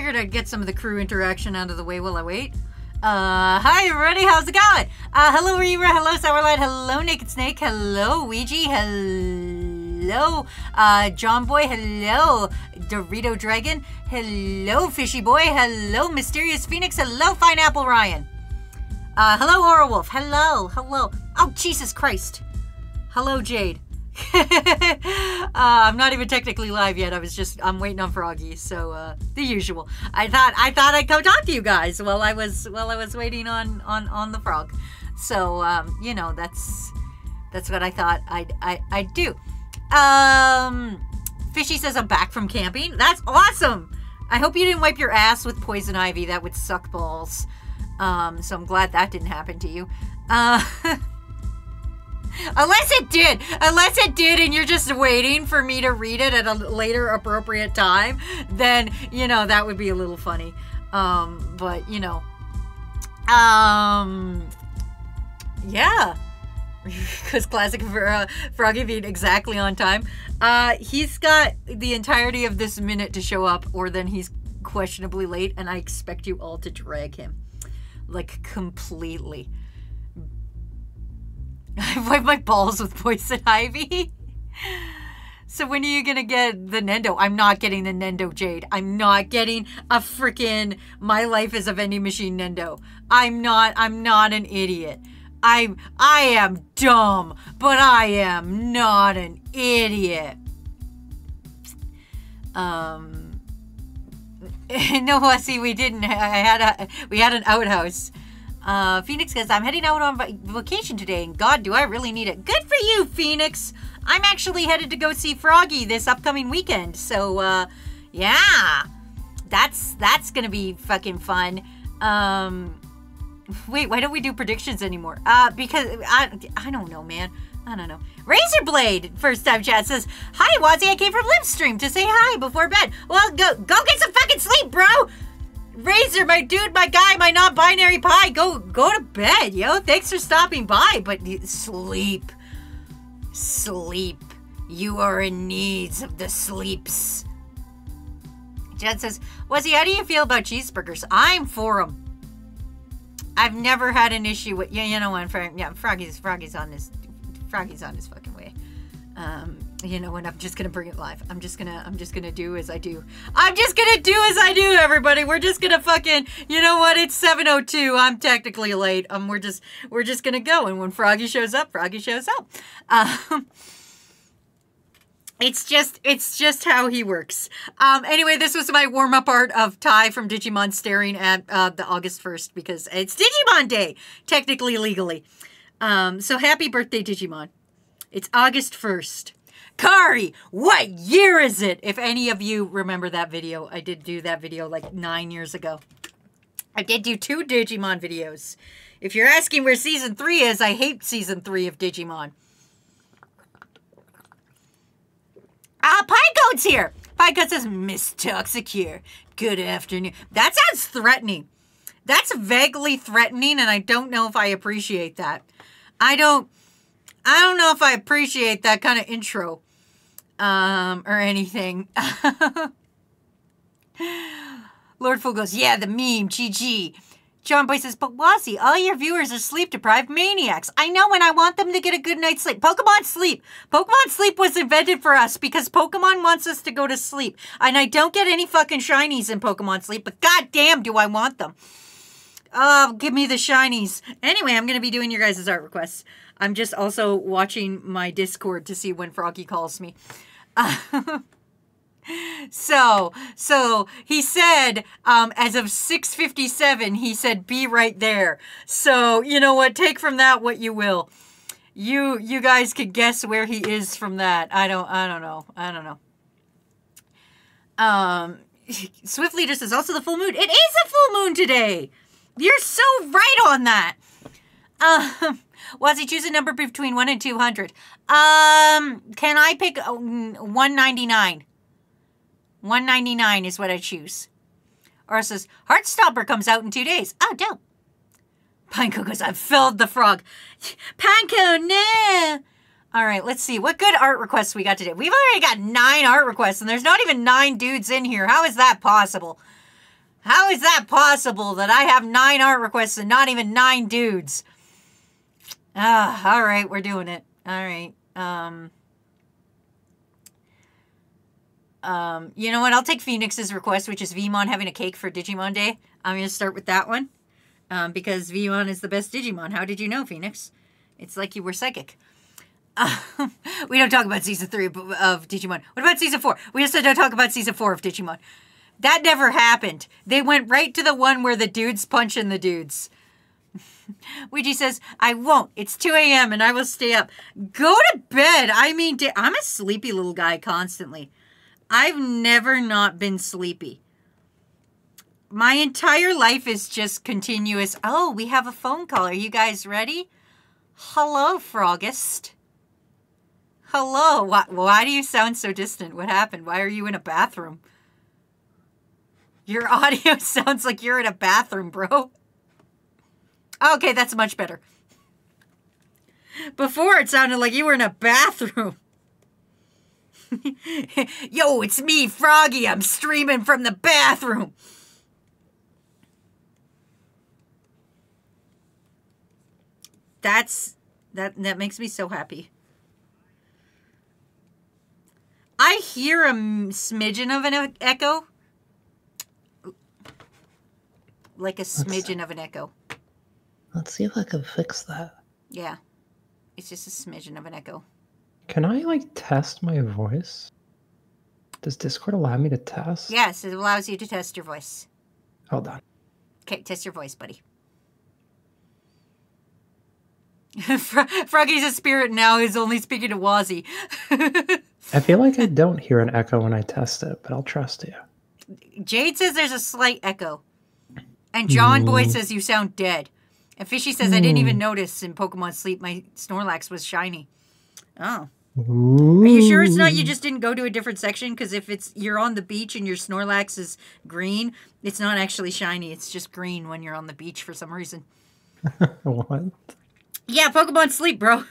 figured I'd get some of the crew interaction out of the way while I wait. Hi everybody, how's it going? Hello Reaver, hello Sourlight, hello Naked Snake, hello Ouija, hello John Boy, hello Dorito Dragon, hello Fishy Boy, hello Mysterious Phoenix, hello Pineapple Ryan. Hello Aura Wolf, hello. Oh, Jesus Christ. Hello Jade. I'm not even technically live yet. I'm waiting on Froggy, so the usual. I thought I'd come talk to you guys while I was waiting on the frog. So you know, that's what I thought I'd do. Fishy says I'm back from camping. That's awesome. I hope you didn't wipe your ass with poison ivy. That would suck balls. So I'm glad that didn't happen to you. Unless it did and you're just waiting for me to read it at a later appropriate time, then, you know, that would be a little funny. But, you know, yeah, because classic for Froggy being exactly on time. He's got the entirety of this minute to show up, or then he's questionably late, and I expect you all to drag him. Like, completely. I wipe my balls with poison ivy. So when are you gonna get the Nendo? I'm not getting the Nendo, Jade. I'm not getting a freaking My Life is a Vending Machine Nendo. I'm not an idiot. I am dumb, but I am not an idiot. No, see, we didn't. We had an outhouse. Phoenix says, I'm heading out on vacation today, and God, do I really need it. Good for you, Phoenix. I'm actually headed to go see Froggy this upcoming weekend. So, yeah. That's gonna be fucking fun. Wait, why don't we do predictions anymore? Because I don't know, man. I don't know. Razorblade, first time chat, says, hi, Wazzy, I came from Livestream to say hi before bed. Well, go get some fucking sleep, bro. Razor, my dude, my guy, my non-binary pie, go to bed, yo. Thanks for stopping by, but sleep. Sleep. You are in need of the sleeps. Jed says, Wazzy, how do you feel about cheeseburgers? I'm for them. I've never had an issue with, yeah, you know what, yeah, Froggy's on his fucking way. You know what, I'm just gonna bring it live. I'm just gonna do as I do. I'm just gonna do as I do, everybody. We're just gonna fucking, you know what, it's 7:02. I'm technically late. We're just gonna go, and when Froggy shows up, Froggy shows up. It's just how he works. Anyway, this was my warm-up art of Ty from Digimon staring at the August 1st because it's Digimon Day, technically, legally. So happy birthday, Digimon. It's August 1st. Kari, what year is it? If any of you remember that video, I did do that video like 9 years ago. I did do 2 Digimon videos. If you're asking where Season 3 is, I hate Season 3 of Digimon. Pinecoat's here. Pinecoat says, Miss Toxic here. Good afternoon. That sounds threatening. That's vaguely threatening, and I don't know if I appreciate that. I don't know if I appreciate that kind of intro. Or anything. Lord Fool goes, yeah, the meme, GG. John Boy says, but Wazzy, all your viewers are sleep-deprived maniacs. I know, and I want them to get a good night's sleep. Pokemon Sleep. Pokemon Sleep was invented for us because Pokemon wants us to go to sleep. And I don't get any fucking shinies in Pokemon Sleep, but goddamn do I want them. Oh, give me the shinies. Anyway, I'm going to be doing your guys' art requests. I'm just also watching my Discord to see when Froggy calls me. So he said, as of 6:57, he said, be right there. So, you know what? Take from that what you will. You guys could guess where he is from that. I don't know. Swift Leader says, also the full moon. It is a full moon today. You're so right on that. Wazzy, choose a number between 1 and 200. Can I pick 199? 199 is what I choose. Or says, Heartstopper comes out in 2 days. Oh, dope. Pineco goes, I've filled the frog. Pineco, no. All right, let's see. What good art requests we got today? We've already got 9 art requests, and there's not even 9 dudes in here. How is that possible? How is that possible that I have 9 art requests and not even 9 dudes? All right, we're doing it. All right. You know what? I'll take Phoenix's request, which is Vmon having a cake for Digimon Day. I'm going to start with that one. Because Vmon is the best Digimon. How did you know, Phoenix? It's like you were psychic. We don't talk about season 3 of Digimon. What about season 4? We also don't talk about season 4 of Digimon. That never happened. They went right to the one where the dudes punching the dudes. Ouija says, I won't. It's 2 a.m. and I will stay up. Go to bed. I mean, I'm a sleepy little guy constantly. I've never not been sleepy. My entire life is just continuous. Oh, we have a phone call. Are you guys ready? Hello, Froggist. Hello. Why do you sound so distant? What happened? Why are you in a bathroom? Your audio sounds like you're in a bathroom, bro. Okay, that's much better. Before it sounded like you were in a bathroom. Yo, it's me, Froggy. I'm streaming from the bathroom. That makes me so happy. I hear a smidgen of an echo. Like a smidgen of an echo. Let's see if I can fix that. Yeah. It's just a smidgen of an echo. Can I, like, test my voice? Does Discord allow me to test? Yes, it allows you to test your voice. Hold on. Okay, test your voice, buddy. Froggy's a spirit now who's only speaking to Wazzy. I feel like I don't hear an echo when I test it, but I'll trust you. Jade says there's a slight echo. And John Boy says you sound dead. And Fishy says I didn't even notice in Pokemon Sleep my Snorlax was shiny. Oh. Ooh. Are you sure it's not you just didn't go to a different section? Because if you're on the beach and your Snorlax is green, it's not actually shiny. It's just green when you're on the beach for some reason. What? Yeah, Pokemon Sleep, bro.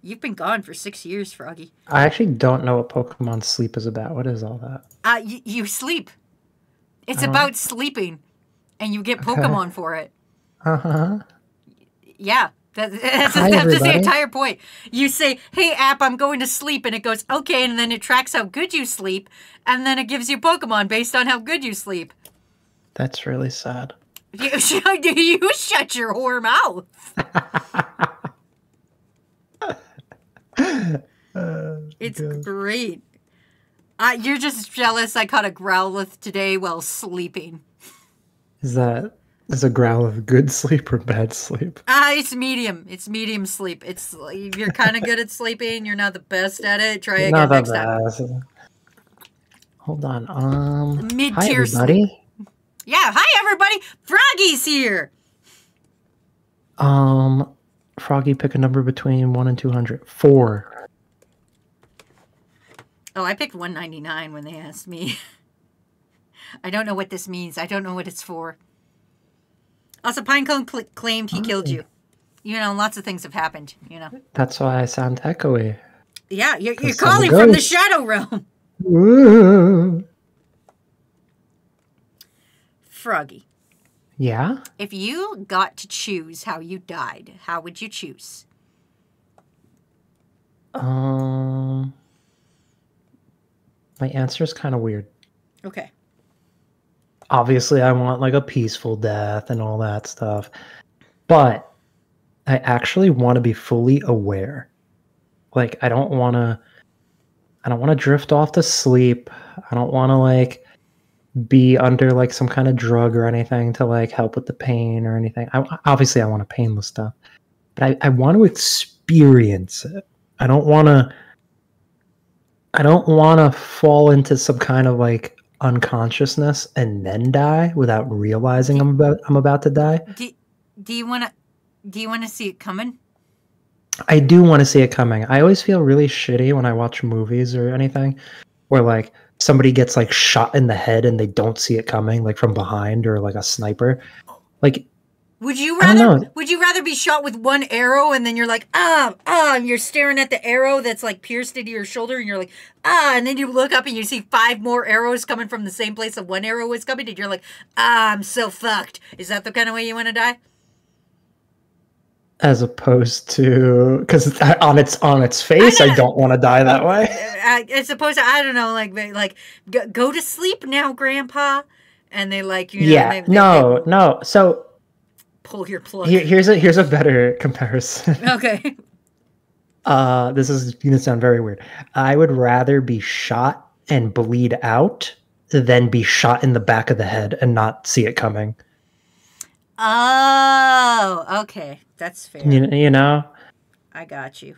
You've been gone for 6 years, Froggy. I actually don't know what Pokemon Sleep is about. What is all that? You sleep. It's about sleeping. And you get Pokemon for it. Uh-huh. Yeah. That's the entire point. You say, hey, app, I'm going to sleep. And it goes, okay. And then it tracks how good you sleep. And then it gives you Pokemon based on how good you sleep. That's really sad. You shut your whore mouth. It's great. You're just jealous I caught a Growlithe today while sleeping. Is a Growlithe good sleep or bad sleep? It's medium. It's medium sleep. It's you're kind of good at sleeping. You're not the best at it. Try again next time. Hold on. Mid-tier sleep. Yeah, hi everybody. Froggy's here. Froggy, pick a number between 1 and 200. 4. Oh, I picked 199 when they asked me. I don't know what this means. I don't know what it's for. Also, Pinecone claimed he killed you. You know, lots of things have happened, you know. That's why I sound echoey. Yeah, you're calling from the Shadow Realm. Ooh. Froggy. Yeah? If you got to choose how you died, how would you choose? My answer is kind of weird. Okay. Obviously, I want like a peaceful death and all that stuff. But I actually want to be fully aware. Like, I don't want to drift off to sleep. I don't want to like be under like some kind of drug or anything to like help with the pain or anything. Obviously I want a painless stuff, but I want to experience it. I don't want to fall into some kind of like unconsciousness and then die without realizing I'm about to die. Do you want to see it coming? I do want to see it coming. I always feel really shitty when I watch movies or anything where like somebody gets like shot in the head and they don't see it coming, like from behind or like a sniper. Like Would you I don't rather? know. Would you rather be shot with one arrow and then you're like, and you're staring at the arrow that's like pierced into your shoulder, and you're like, and then you look up and you see 5 more arrows coming from the same place that one arrow was coming, and you're like, I'm so fucked. Is that the kind of way you want to die? As opposed to, because on its face, I don't want to die that way. As opposed to, I don't know, like go to sleep now, Grandpa, and they like, you know, Yeah, no. So pull your plug. here's a better comparison. Okay. This is gonna sound very weird. I would rather be shot and bleed out than be shot in the back of the head and not see it coming. Oh, okay. That's fair. You know? I got you.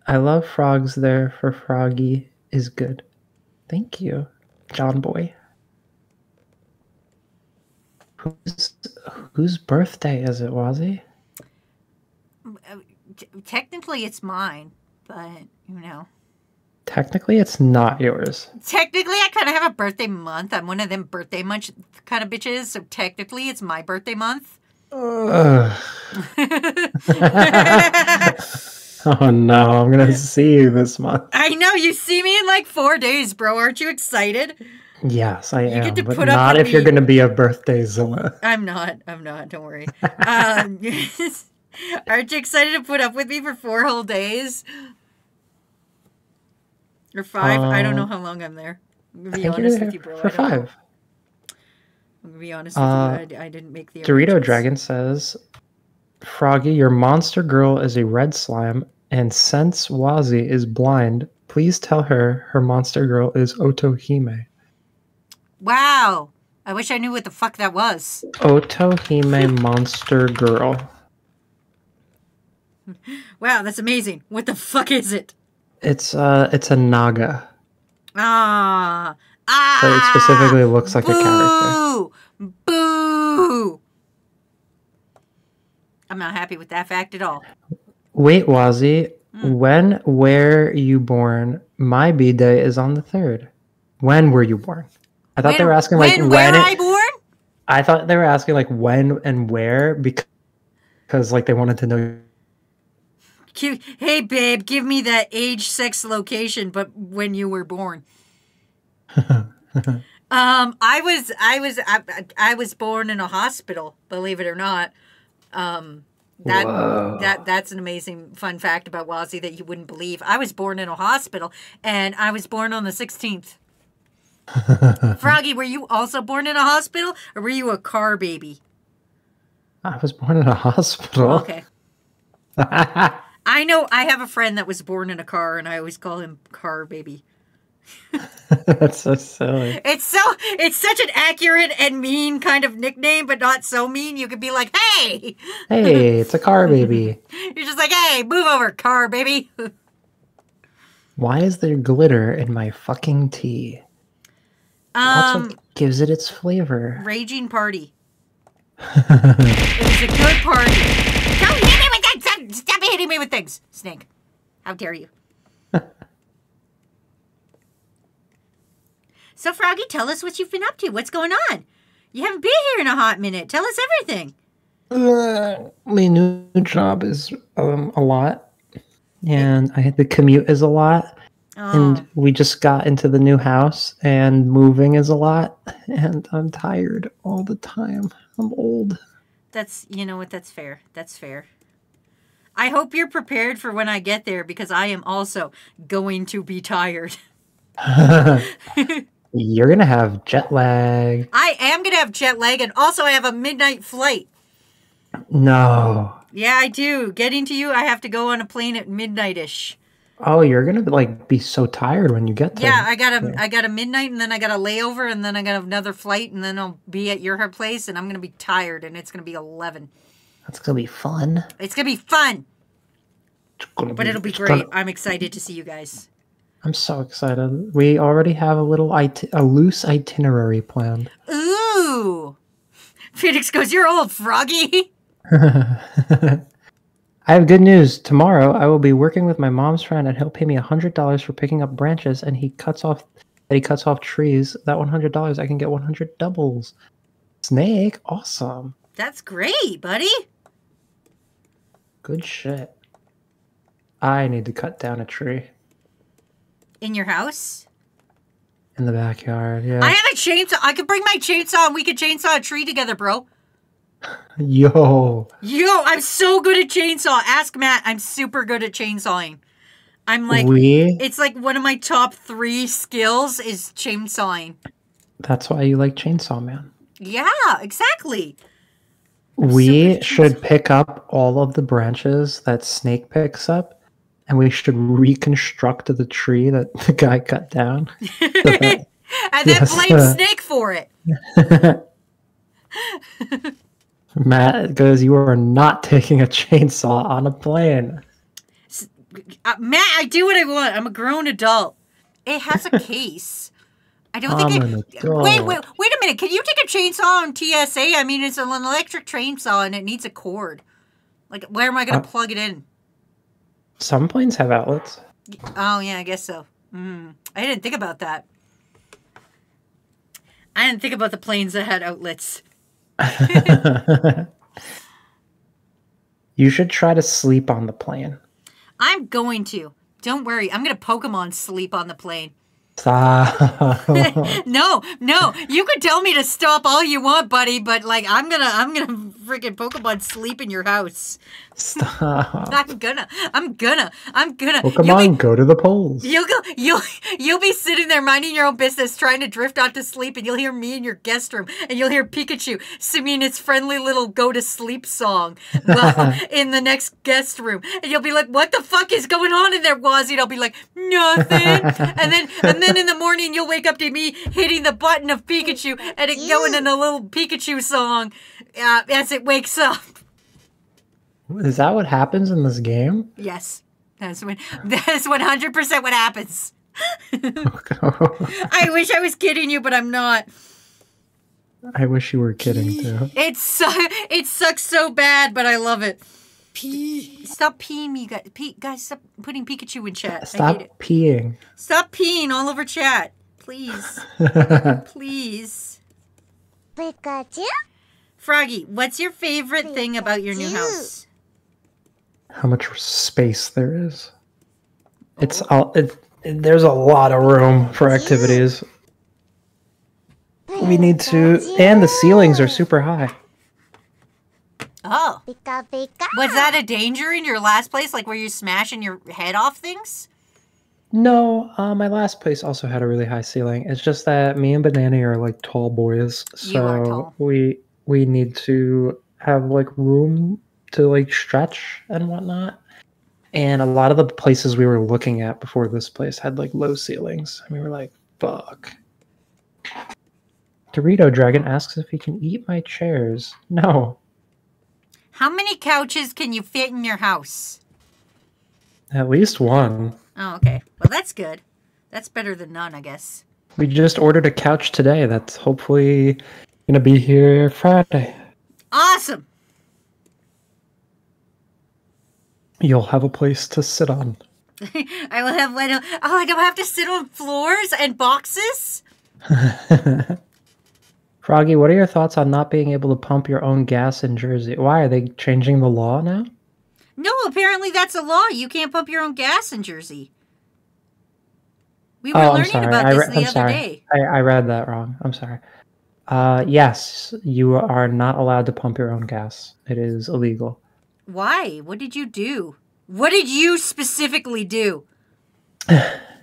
I love frogs there for Froggy is good. Thank you, John Boy. Whose birthday is it, Wazzy? Technically, it's mine, but, you know. Technically, it's not yours. Technically, I kind of have a birthday month. I'm one of them birthday month kind of bitches, so technically, it's my birthday month. Oh no, I'm gonna see you this month. I know, you see me in like 4 days, bro. Aren't you excited? Yes, I am, get to but put up not with if you're me. gonna be a birthday Zilla. I'm not. Don't worry. Aren't you excited to put up with me for 4 whole days? Or 5? I don't know how long I'm there. I'm gonna be honest with you, bro. For 5. I'm gonna be honest with you. I didn't make the Dorito arrangements. Dragon says, Froggy, your monster girl is a red slime, and since Wazi is blind, please tell her her monster girl is Otohime. Wow. I wish I knew what the fuck that was. Otohime monster girl. Wow, that's amazing. What the fuck is it? It's a naga. Ah. But it specifically looks like a character. Boo! I'm not happy with that fact at all. Wait, Wazi, where you born? My B-day is on the 3rd. When were you born? I thought they were asking like when were I born? I thought they were asking like when and where because like they wanted to know. Hey babe, give me that age, sex, location, but when you were born. I was born in a hospital, believe it or not. That's an amazing fun fact about Wazzy that you wouldn't believe. I was born in a hospital, and I was born on the 16th. Froggy, were you also born in a hospital, or were you a car baby? I was born in a hospital. Okay. I know I have a friend that was born in a car, and I always call him Car Baby. That's so silly. It's such an accurate and mean kind of nickname, but not so mean. You could be like, hey! Hey, it's a car baby. You're just like, hey, move over, Car Baby. Why is there glitter in my fucking tea? That's what gives it its flavor. Raging party. It was a good party. Don't hit me with that! Stop hitting me with things, Snake. How dare you? So, Froggy, tell us what you've been up to. What's going on? You haven't been here in a hot minute. Tell us everything. My new job is a lot, and the commute is a lot, and we just got into the new house, and moving is a lot, and I'm tired all the time. I'm old. You know what? That's fair. That's fair. I hope you're prepared for when I get there, because I am also going to be tired. You're going to have jet lag. I am going to have jet lag, and also I have a midnight flight. No. Yeah, I do. Getting to you, I have to go on a plane at midnight-ish. Oh, you're going to like be so tired when you get there. Yeah, I got a midnight, and then I got a layover, and then I got another flight, and then I'll be at your place, and I'm going to be tired, and it's going to be 11. That's going to be fun. It's going to be fun. But it'll be great. I'm excited to see you guys. I'm so excited. We already have a loose itinerary planned. Ooh. Phoenix goes, you're old, Froggy. I have good news. Tomorrow, I will be working with my mom's friend, and he'll pay me $100 for picking up branches, and he cuts off trees. That $100, I can get 100 doubles. Snake, awesome. That's great, buddy. Good shit. I need to cut down a tree. In your house? In the backyard, yeah. I have a chainsaw. I could bring my chainsaw and we could chainsaw a tree together, bro. Yo, I'm so good at chainsaw. Ask Matt. I'm super good at chainsawing. I'm like, it's like one of my top 3 skills is chainsawing. That's why you like Chainsaw Man. Yeah, exactly. We should pick up all of the branches that Snake picks up, and we should reconstruct the tree that the guy cut down. And then blame Snake for it. Matt goes, you are not taking a chainsaw on a plane. Matt, I do what I want. I'm a grown adult. It has a case. I don't think it... Wait a minute. Can you take a chainsaw on TSA? I mean, it's an electric chainsaw and it needs a cord. Like, where am I going to plug it in? Some planes have outlets. Oh, yeah, I guess so. I didn't think about that. I didn't think about the planes that had outlets. You should try to sleep on the plane. I'm going to. Don't worry. I'm going to Pokemon sleep on the plane. Stop. No. You could tell me to stop all you want, buddy, but like I'm gonna freaking Pokemon sleep in your house. Stop. I'm gonna. Pokemon, go to the polls. You'll be sitting there minding your own business, trying to drift off to sleep, and you'll hear me in your guest room, and you'll hear Pikachu singing its friendly little go to sleep song in the next guest room, and you'll be like, "What the fuck is going on in there, Wazzy?" And I'll be like, "Nothing." and then in the morning you'll wake up to me hitting the button of Pikachu and it going in a little Pikachu song as it wakes up. Is that what happens in this game? Yes. That's 100% what happens. I wish I was kidding you, but I'm not. I wish you were kidding too. It sucks so bad, but I love it. Stop peeing me, guys. Guys, stop putting Pikachu in chat. Stop I hate it. peeing. Stop peeing all over chat. Please. Please. Pikachu? Froggy, what's your favorite thing about your new house? How much space there is. There's a lot of room for activities. We need to, and the ceilings are super high. Oh. Was that a danger in your last place? Like, were you smashing your head off things? No, my last place also had a really high ceiling. It's just that me and Banana are like tall boys. So you are tall. we need to have like room to like stretch and whatnot. And a lot of the places we were looking at before this place had like low ceilings. And we were like, fuck. Dorito Dragon asks if he can eat my chairs. No. How many couches can you fit in your house? At least one. Oh, okay. Well, that's good. That's better than none, I guess. We just ordered a couch today that's hopefully going to be here Friday. Awesome. You'll have a place to sit on. I will have... I don't have to sit on floors and boxes? Froggy, what are your thoughts on not being able to pump your own gas in Jersey? Why? Are they changing the law now? No, apparently that's a law. You can't pump your own gas in Jersey. We were learning about this the other day. I read that wrong. I'm sorry. Yes, you are not allowed to pump your own gas. It is illegal. Why? What did you do? What did you specifically do?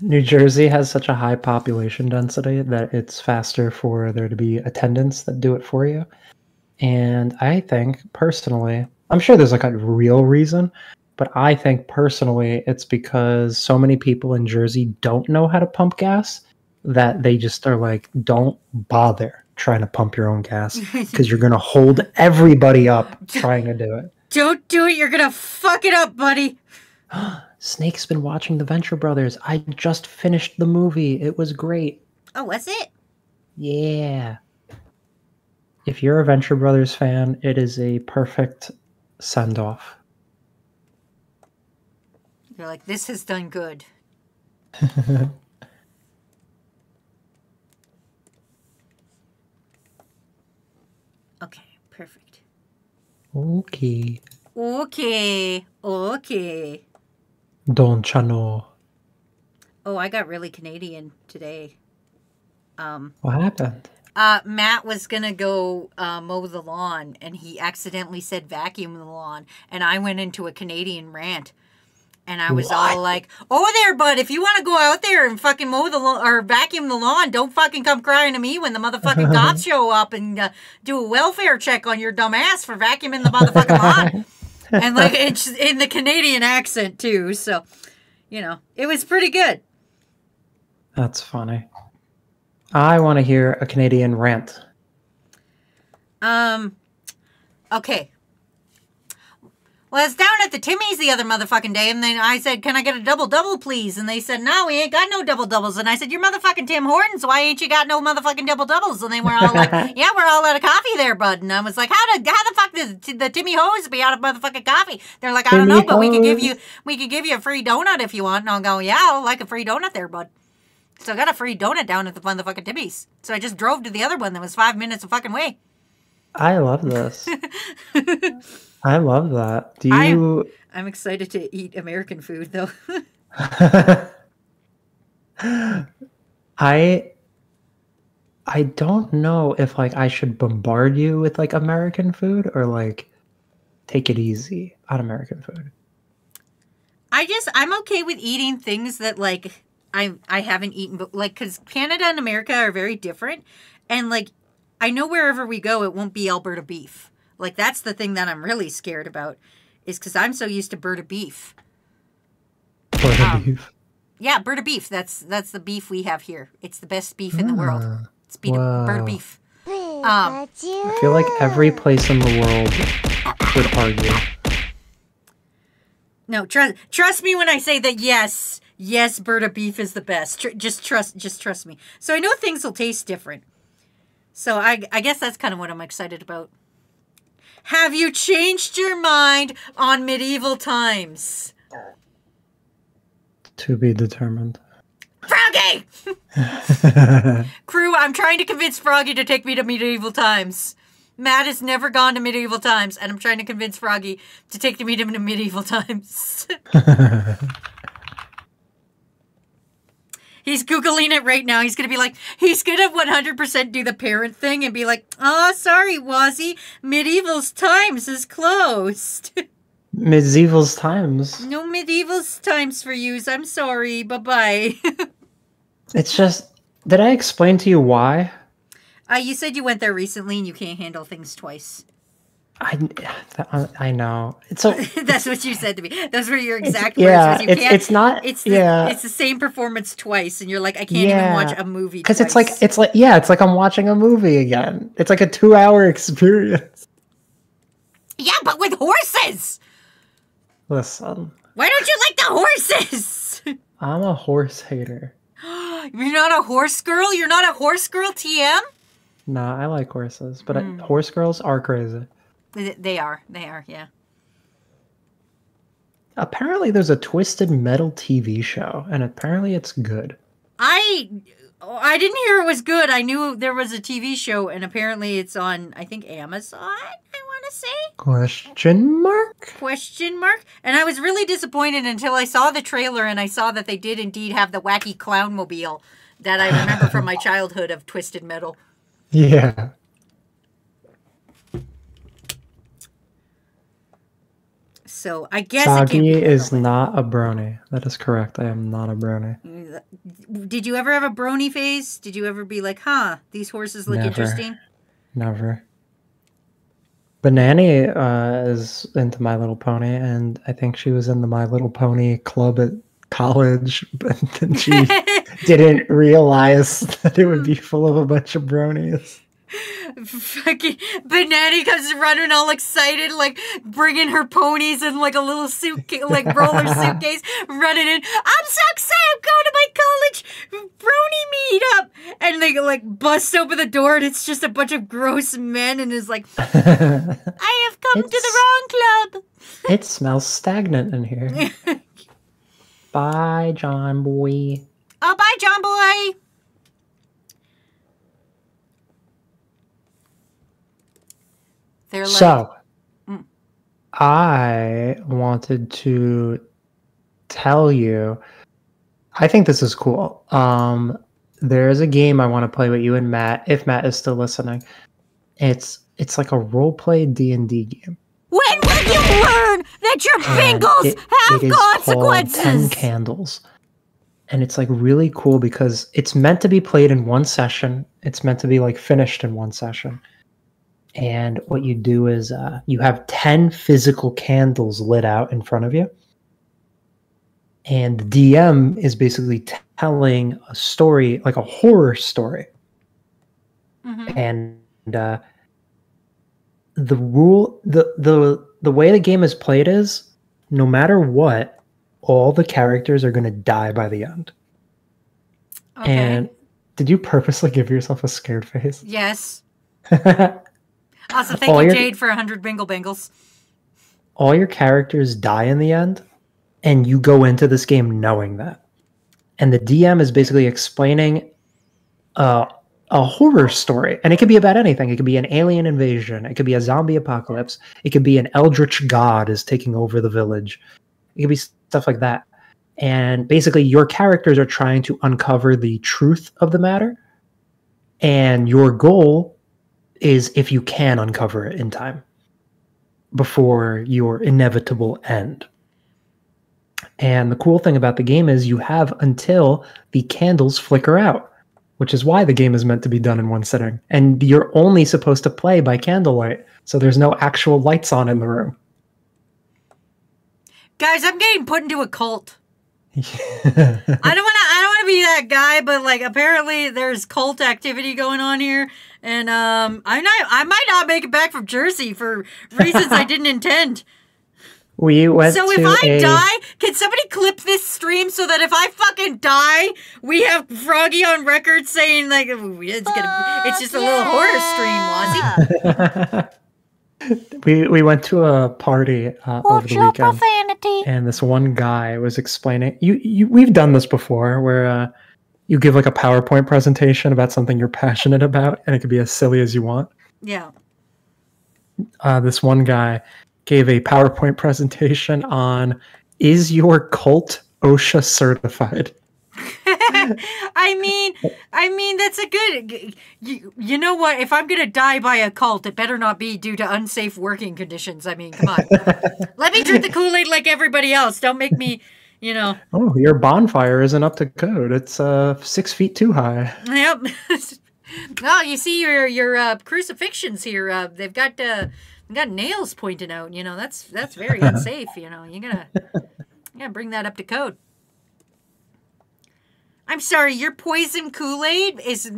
New Jersey has such a high population density that it's faster for there to be attendants that do it for you. And I think, personally, I'm sure there's like a real reason, but I think personally it's because so many people in Jersey don't know how to pump gas that they just are like, don't bother trying to pump your own gas because you're going to hold everybody up trying to do it. Don't do it. You're going to fuck it up, buddy. Snake's been watching The Venture Brothers. I just finished the movie. It was great. Oh, was it? Yeah. If you're a Venture Brothers fan, it is a perfect send-off. You're like, this has done good. Okay, perfect. Okay. Okay. Okay. Don't ya know? Oh, I got really Canadian today. What happened? Matt was gonna go mow the lawn, and he accidentally said vacuum the lawn, and I went into a Canadian rant, and I was all like, "Oh there, bud, if you want to go out there and fucking mow the lawn or vacuum the lawn, don't fucking come crying to me when the motherfucking cops show up and do a welfare check on your dumb ass for vacuuming the motherfucking lawn." And like it's in the Canadian accent too, so you know it was pretty good. That's funny. I want to hear a Canadian rant. Okay. Well, I was down at the Timmy's the other motherfucking day, and then I said, "Can I get a double-double, please?" And they said, "No, we ain't got no double-doubles." And I said, "You're motherfucking Tim Hortons. Why ain't you got no motherfucking double-doubles?" And they were all like, "Yeah, we're all out of coffee there, bud." And I was like, how the fuck does the Timmy Hose be out of motherfucking coffee? They're like, "I don't know, but we could give you a free donut if you want." And I'll go, "Yeah, I'll like a free donut there, bud." So I got a free donut down at the motherfucking Timmy's. So I just drove to the other one that was 5 minutes of fucking way. I love this. I love that. Do you? I'm excited to eat American food, though. I don't know if like I should bombard you with like American food or like take it easy on American food. I'm okay with eating things that like I haven't eaten, but like because Canada and America are very different, and like I know wherever we go, it won't be Alberta beef. Like that's the thing that I'm really scared about, is because I'm so used to Berta beef. Berta beef. Yeah, Berta beef. That's the beef we have here. It's the best beef in the world. It's Berta beef. I feel like every place in the world would argue. No, trust me when I say that. Yes, Berta beef is the best. Just trust me. So I know things will taste different. So I guess that's kind of what I'm excited about. Have you changed your mind on medieval times? To be determined. Froggy! Crew, I'm trying to convince Froggy to take me to medieval times. Matt has never gone to medieval times, and I'm trying to convince Froggy to take me to medieval times. He's Googling it right now. He's going to be like, he's going to 100% do the parent thing and be like, "Oh, sorry, Wazzy. Medieval's times is closed." Medieval's times? No medieval's times for yous. I'm sorry. Bye-bye. It's just, did I explain to you why? You said you went there recently and you can't handle things twice. I know. So that's what you said to me. Those were your exact words. Yeah, it's not. It's the same performance twice, and you're like, I can't even watch a movie because twice. it's like I'm watching a movie again. It's like a 2-hour experience. Yeah, but with horses. Listen. Why don't you like the horses? I'm a horse hater. You're not a horse girl? You're not a horse girl, TM? No, I like horses, but horse girls are crazy. They are, yeah. Apparently there's a Twisted Metal TV show, and apparently it's good. I didn't hear it was good. I knew there was a TV show, and apparently it's on, I think, Amazon, I want to say? Question mark? Question mark? And I was really disappointed until I saw the trailer, and I saw that they did indeed have the wacky clown mobile that I remember from my childhood of Twisted Metal. Yeah. So I guess Soggy is not a brony. That is correct. I am not a brony. Did you ever have a brony phase? Did you ever be like, huh, these horses look interesting? Never. Banani is into My Little Pony, and I think she was in the My Little Pony club at college, but then she didn't realize that it would be full of a bunch of bronies. Fucking Banana comes running all excited, like bringing her ponies in like a little suitcase, like roller suitcase, running in. "I'm so excited! I'm going to my college brony meetup!" And they like bust open the door, and it's just a bunch of gross men, and is like, "I have come to the wrong club." It smells stagnant in here. Bye, John boy. Oh, bye, John boy. They're like, I wanted to tell you, I think this is cool. There is a game I want to play with you and Matt, if Matt is still listening. It's like a role-play D&D game. When will you learn that your Bengals have it is called 10 consequences? Candles. And it's like really cool because it's meant to be played in one session. It's meant to be like finished in one session. And what you do is you have 10 physical candles lit out in front of you. And the DM is basically telling a story, like a horror story. Mm-hmm. And the way the game is played is no matter what, all the characters are going to die by the end. Okay. And did you purposely give yourself a scared face? Yes. Also, thank you, Jade, for 100 Bingle Bangles. All your characters die in the end, and you go into this game knowing that. And the DM is basically explaining a horror story. And it could be about anything. It could be an alien invasion. It could be a zombie apocalypse. It could be an eldritch god is taking over the village. It could be stuff like that. And basically, your characters are trying to uncover the truth of the matter. And your goal is, if you can, uncover it in time before your inevitable end. And the cool thing about the game is you have until the candles flicker out, which is why the game is meant to be done in one sitting. And you're only supposed to play by candlelight, so there's no actual lights on in the room. Guys, I'm getting put into a cult. I don't want to be that guy, but like apparently there's cult activity going on here, and I might not make it back from Jersey for reasons I didn't intend. We went so if I die, can somebody clip this stream so that if I fucking die, we have Froggy on record saying like it's just a little horror stream, Wazzy. We went to a party over the weekend, profanity. and this one guy was explaining. We've done this before, where you give like a PowerPoint presentation about something you're passionate about, and it could be as silly as you want. Yeah. This one guy gave a PowerPoint presentation on, is your cult OSHA certified? I mean, that's a good. You know what? If I'm gonna die by a cult, it better not be due to unsafe working conditions. I mean, come on. Let me drink the Kool-Aid like everybody else. Don't make me, you know. Oh, your bonfire isn't up to code. It's 6 feet too high. Yep. Well, you see your crucifixions here. They've got nails pointing out. You know, that's very unsafe. You know, you gotta bring that up to code. I'm sorry, your poison Kool-Aid is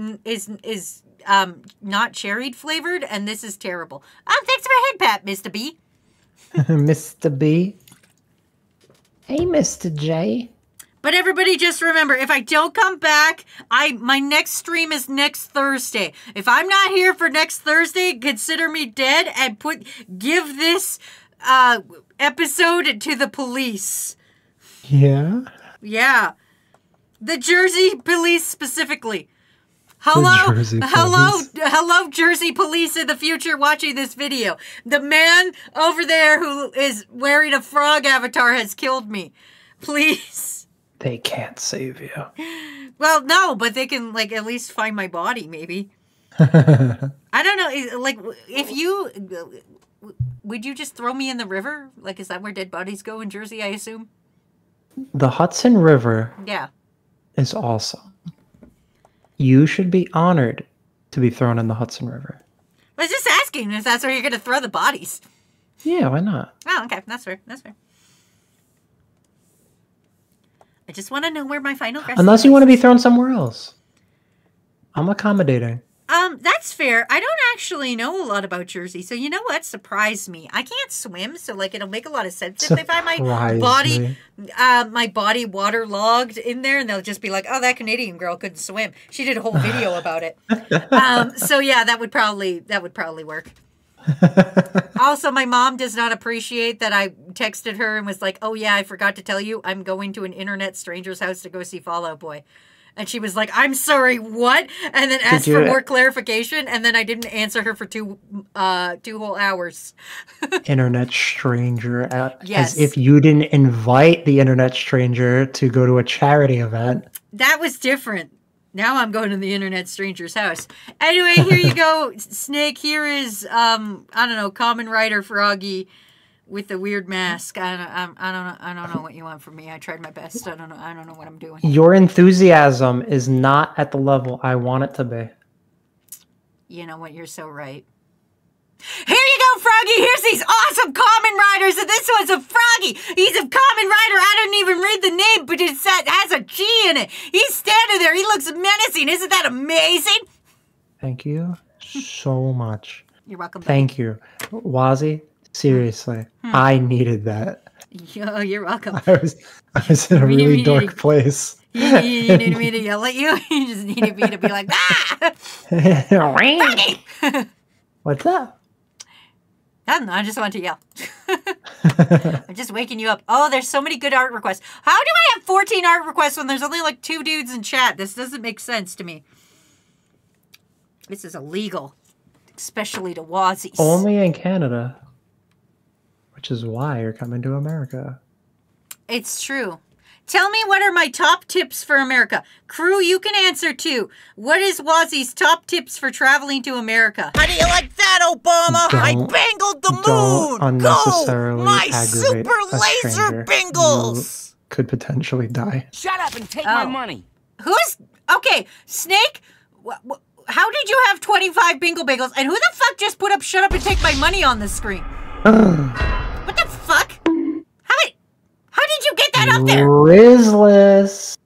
not cherry flavored, and this is terrible. Thanks for a head pat, Mr. B. Mr. B. Hey, Mr. J. But everybody just remember, if I don't come back, my next stream is next Thursday. If I'm not here for next Thursday, consider me dead and give this episode to the police. Yeah? Yeah. The Jersey police specifically. Hello, Jersey police in the future watching this video. The man over there who is wearing a frog avatar has killed me. Please. They can't save you. Well, no, but they can like at least find my body, maybe. I don't know. Like, would you just throw me in the river? Like, is that where dead bodies go in Jersey? I assume. The Hudson River. Yeah. Is awesome. You should be honored to be thrown in the Hudson River. I was just asking if that's where you're going to throw the bodies. Yeah, why not? Oh, okay. That's fair. That's fair. I just want to know where my final resting Unless you want to be thrown somewhere else. I'm accommodating. That's fair. I don't actually know a lot about Jersey, so you know what surprised me? I can't swim, so like it'll make a lot of sense if they find my body waterlogged in there, and they'll just be like, "Oh, that Canadian girl couldn't swim. She did a whole video about it." So yeah, that would probably work. Also, my mom does not appreciate that I texted her and was like, "Oh yeah, I forgot to tell you, I'm going to an internet stranger's house to go see Fall Out Boy." And she was like, I'm sorry, what? And then asked for more clarification, and then I didn't answer her for two whole hours. Internet stranger. Yes. As if you didn't invite the internet stranger to go to a charity event. That was different. Now I'm going to the internet stranger's house. Anyway, here you go, Snake. Here is, I don't know, Common Rider Froggy with the weird mask. I don't know what you want from me. I tried my best. I don't know what I'm doing. Your enthusiasm is not at the level I want it to be. You know what? You're so right. Here you go, Froggy. Here's these awesome Common Riders, and this one's a Froggy. He's a Common Rider. I didn't even read the name, but it has a G in it. He's standing there. He looks menacing. Isn't that amazing? Thank you so much. You're welcome. Thank you. Wazzy, seriously, I needed that. Oh, you're welcome. I was in a really dark place. You needed me to yell at you? You just needed me to be like, ah! Froggy! What's up? I just want to yell. I'm just waking you up. Oh, there's so many good art requests. How do I have 14 art requests when there's only like 2 dudes in chat? This doesn't make sense to me. This is illegal. Especially to Wazzies. Only in Canada. Which is why you're coming to America. It's true. Tell me, what are my top tips for America? Crew, you can answer too. What is Wazzy's top tips for traveling to America? How do you like that, Obama? I bangled the moon! Unnecessarily Go! My aggravate super laser bingles! You could potentially die. Shut up and take my money. Okay, Snake, how did you have 25 bingle bagels? And who the fuck just put up shut up and take my money on the screen? What the fuck? How did you get that up there? Rizless.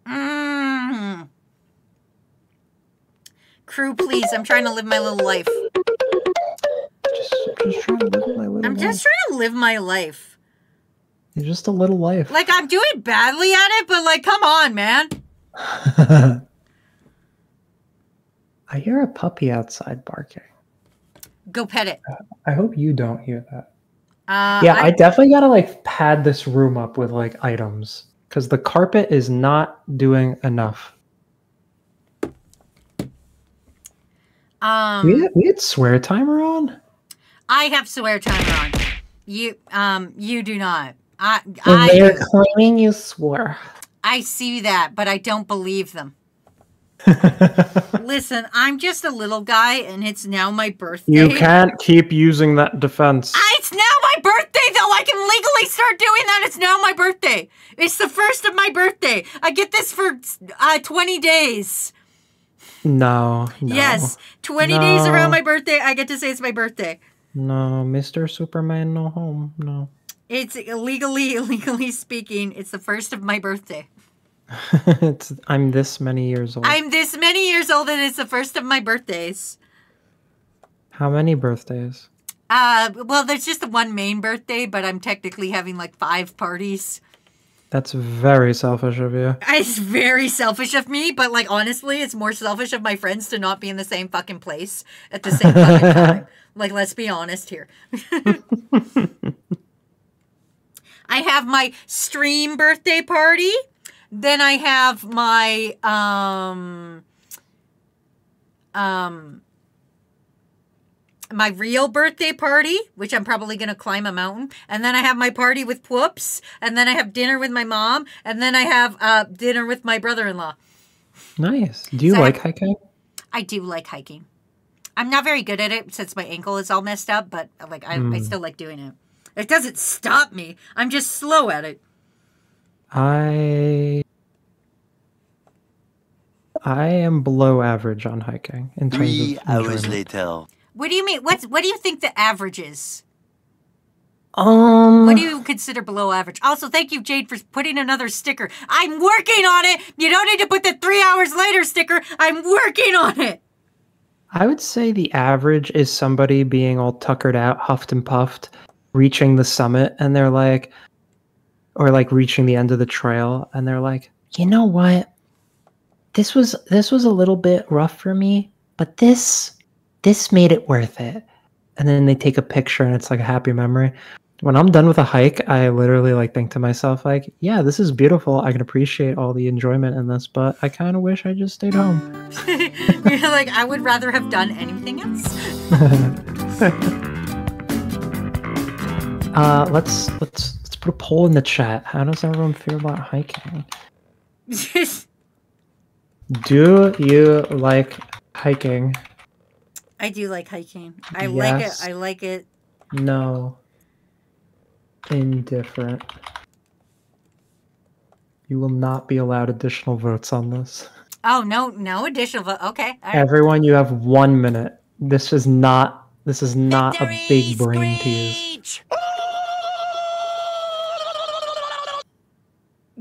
Crew, please. I'm trying to live my little life. Just trying to live my little life. I'm just trying to live my life. It's just a little life. Like, I'm doing badly at it, but like, come on, man. I hear a puppy outside barking. Go pet it. I hope you don't hear that. Yeah, I definitely gotta like pad this room up with like items because the carpet is not doing enough. We had swear timer on. I have swear timer on. You do not. They're claiming you swore. I see that, but I don't believe them. Listen, I'm just a little guy, and it's now my birthday. You can't keep using that defense. It's now my birthday, though. I can legally start doing that. It's now my birthday. It's the first of my birthday. I get this for 20 days. No. Yes, 20 days around my birthday, I get to say it's my birthday. No, Mr. Superman, no home. No. It's illegally speaking, it's the first of my birthday. I'm this many years old. I'm this many years old, and it's the first of my birthdays. How many birthdays? Well, there's just the one main birthday, but I'm technically having like 5 parties. That's very selfish of you. It's very selfish of me, but like honestly, it's more selfish of my friends to not be in the same fucking place at the same fucking time. Like, let's be honest here. I have my stream birthday party. Then I have my my real birthday party, which I'm probably going to climb a mountain. And then I have my party with Whoops. And then I have dinner with my mom. And then I have dinner with my brother-in-law. Nice. Do you like hiking? I do like hiking. I'm not very good at it since my ankle is all messed up, but like I still like doing it. It doesn't stop me. I'm just slow at it. I am below average on hiking in terms 3 of hours later. What do you mean? What do you think the average is? What do you consider below average? Also, thank you, Jade, for putting another sticker. I'm working on it. You don't need to put the 3 hours later sticker. I'm working on it. I would say the average is somebody being all tuckered out, huffed and puffed, reaching the summit, and they're like, or like reaching the end of the trail, and they're like, you know what? This was a little bit rough for me, but this made it worth it. And then they take a picture, and it's like a happy memory. When I'm done with a hike, I literally like think to myself like, yeah, this is beautiful. I can appreciate all the enjoyment in this, but I kind of wish I just stayed home. You're like, I would rather have done anything else. Let's put a poll in the chat. How does everyone feel about hiking? Do you like hiking? I do like hiking. I like it. Yes. I like it. No. Indifferent. You will not be allowed additional votes on this. Oh, no additional vote. Okay. All right. Everyone, you have 1 minute. This is not a big brain tease. Screech!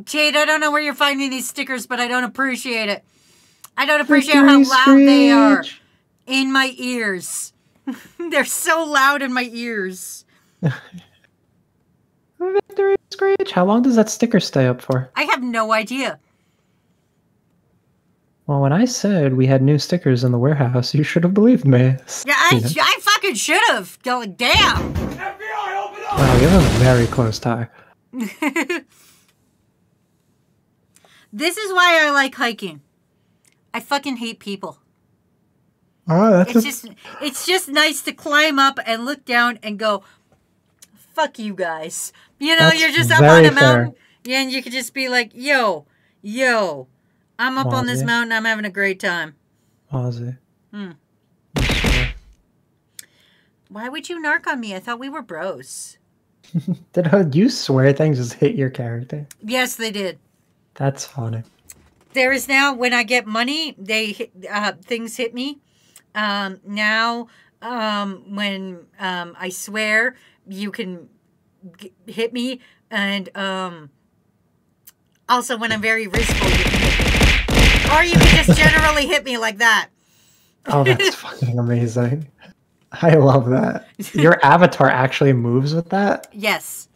Jade, I don't know where you're finding these stickers, but I don't appreciate it. I don't appreciate how loud they are in my ears. They're so loud in my ears. Victory screech. How long does that sticker stay up for? I have no idea. Well, when I said we had new stickers in the warehouse, you should have believed me. Yeah, I fucking should have. Going, damn. FBI, open up! Wow, you have a very close tie. This is why I like hiking. I fucking hate people. Oh, that's It's just nice to climb up and look down and go, fuck you guys. You know, That's you're just up very on a mountain. fair. Yeah, and you could just be like, yo, I'm up on this Ozzy. mountain. I'm having a great time. Ozzy. Why would you narc on me? I thought we were bros. Did you swear things just hit your character? Yes, they did. That's funny. There is now, when I get money, things hit me. Now, when I swear, you can hit me, and also when I'm very wistful, you can hit me. Or you can just generally hit me like that. Oh, that's fucking amazing. I love that. Your avatar actually moves with that? Yes.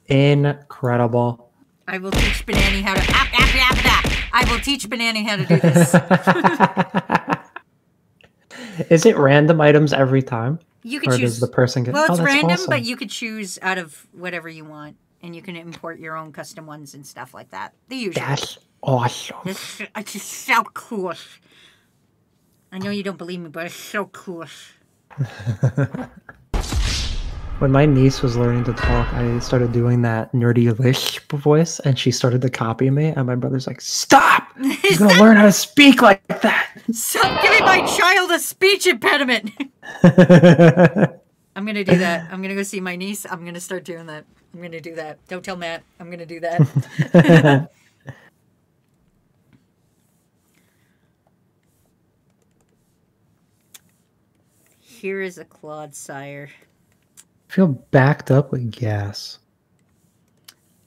Incredible. I will teach Banani how to... I will teach Banani how to do this. Is it random items every time? You can Or choose... does the person get... Well, it's oh, that's random, awesome. but you could choose out of whatever you want. And you can import your own custom ones and stuff like that. The usual. That's awesome. It's just so cool. I know you don't believe me, but it's so cool. When my niece was learning to talk, I started doing that nerdy lisp voice, and she started to copy me. And my brother's like, "Stop! He's gonna learn how to speak like that." Stop giving my child a speech impediment. I'm gonna do that. I'm gonna go see my niece. I'm gonna start doing that. I'm gonna do that. Don't tell Matt. I'm gonna do that. Here is a Claude Sire. I feel backed up with gas.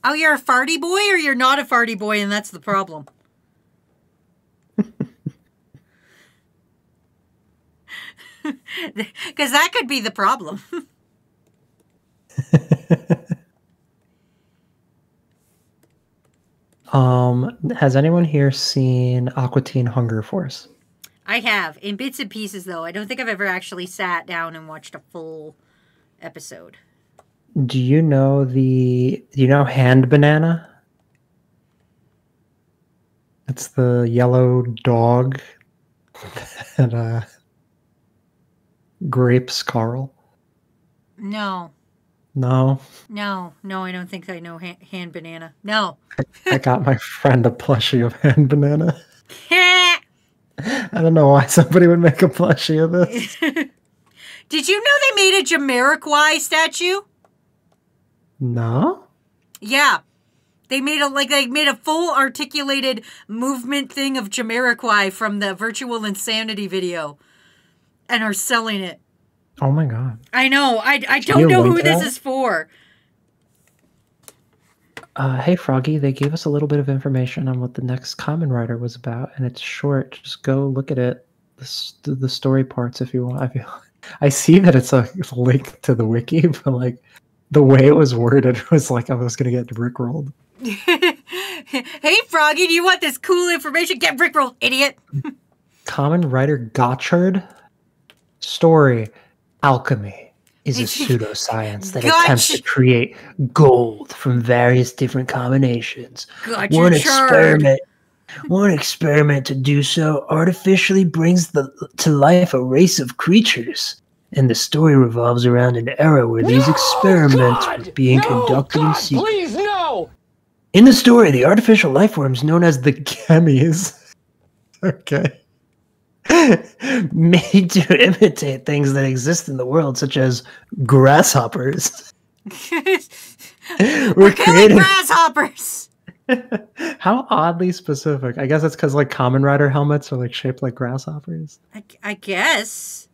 Oh, you're a farty boy, or you're not a farty boy, and that's the problem. Because that could be the problem. Has anyone here seen Aqua Teen Hunger Force? I have. In bits and pieces, though. I don't think I've ever actually sat down and watched a full episode. Do you know Hand Banana? It's the yellow dog that grapes Carl. No. No. No, I don't think I know Hand Banana. No. I got my friend a plushie of Hand Banana. I don't know why somebody would make a plushie of this. Did you know they made a Jamiroquai statue? No? Yeah. They made a full articulated movement thing of Jamiroquai from the Virtual Insanity video and are selling it. Oh my god. I know. I don't know who this is for. Hey Froggy, they gave us a little bit of information on what the next Common Writer was about, and it's short. Just go look at it, the story parts if you want. I see that it's a link to the wiki, but like the way it was worded was like I was gonna get rickrolled. Hey Froggy, do you want this cool information? Get rickrolled, idiot. Common Writer Gotchard story, alchemy. is a pseudoscience that Gotcha. attempts to create gold from various different combinations. Gotcha, One chard. experiment to do so artificially brings to life a race of creatures. And the story revolves around an era where these experiments were being conducted in secret. Please, no! In the story, the artificial life forms known as the chemies, okay, made to imitate things that exist in the world, such as grasshoppers, We're killing grasshoppers. How oddly specific. I guess it's because like Kamen Rider helmets are like shaped like grasshoppers. I guess.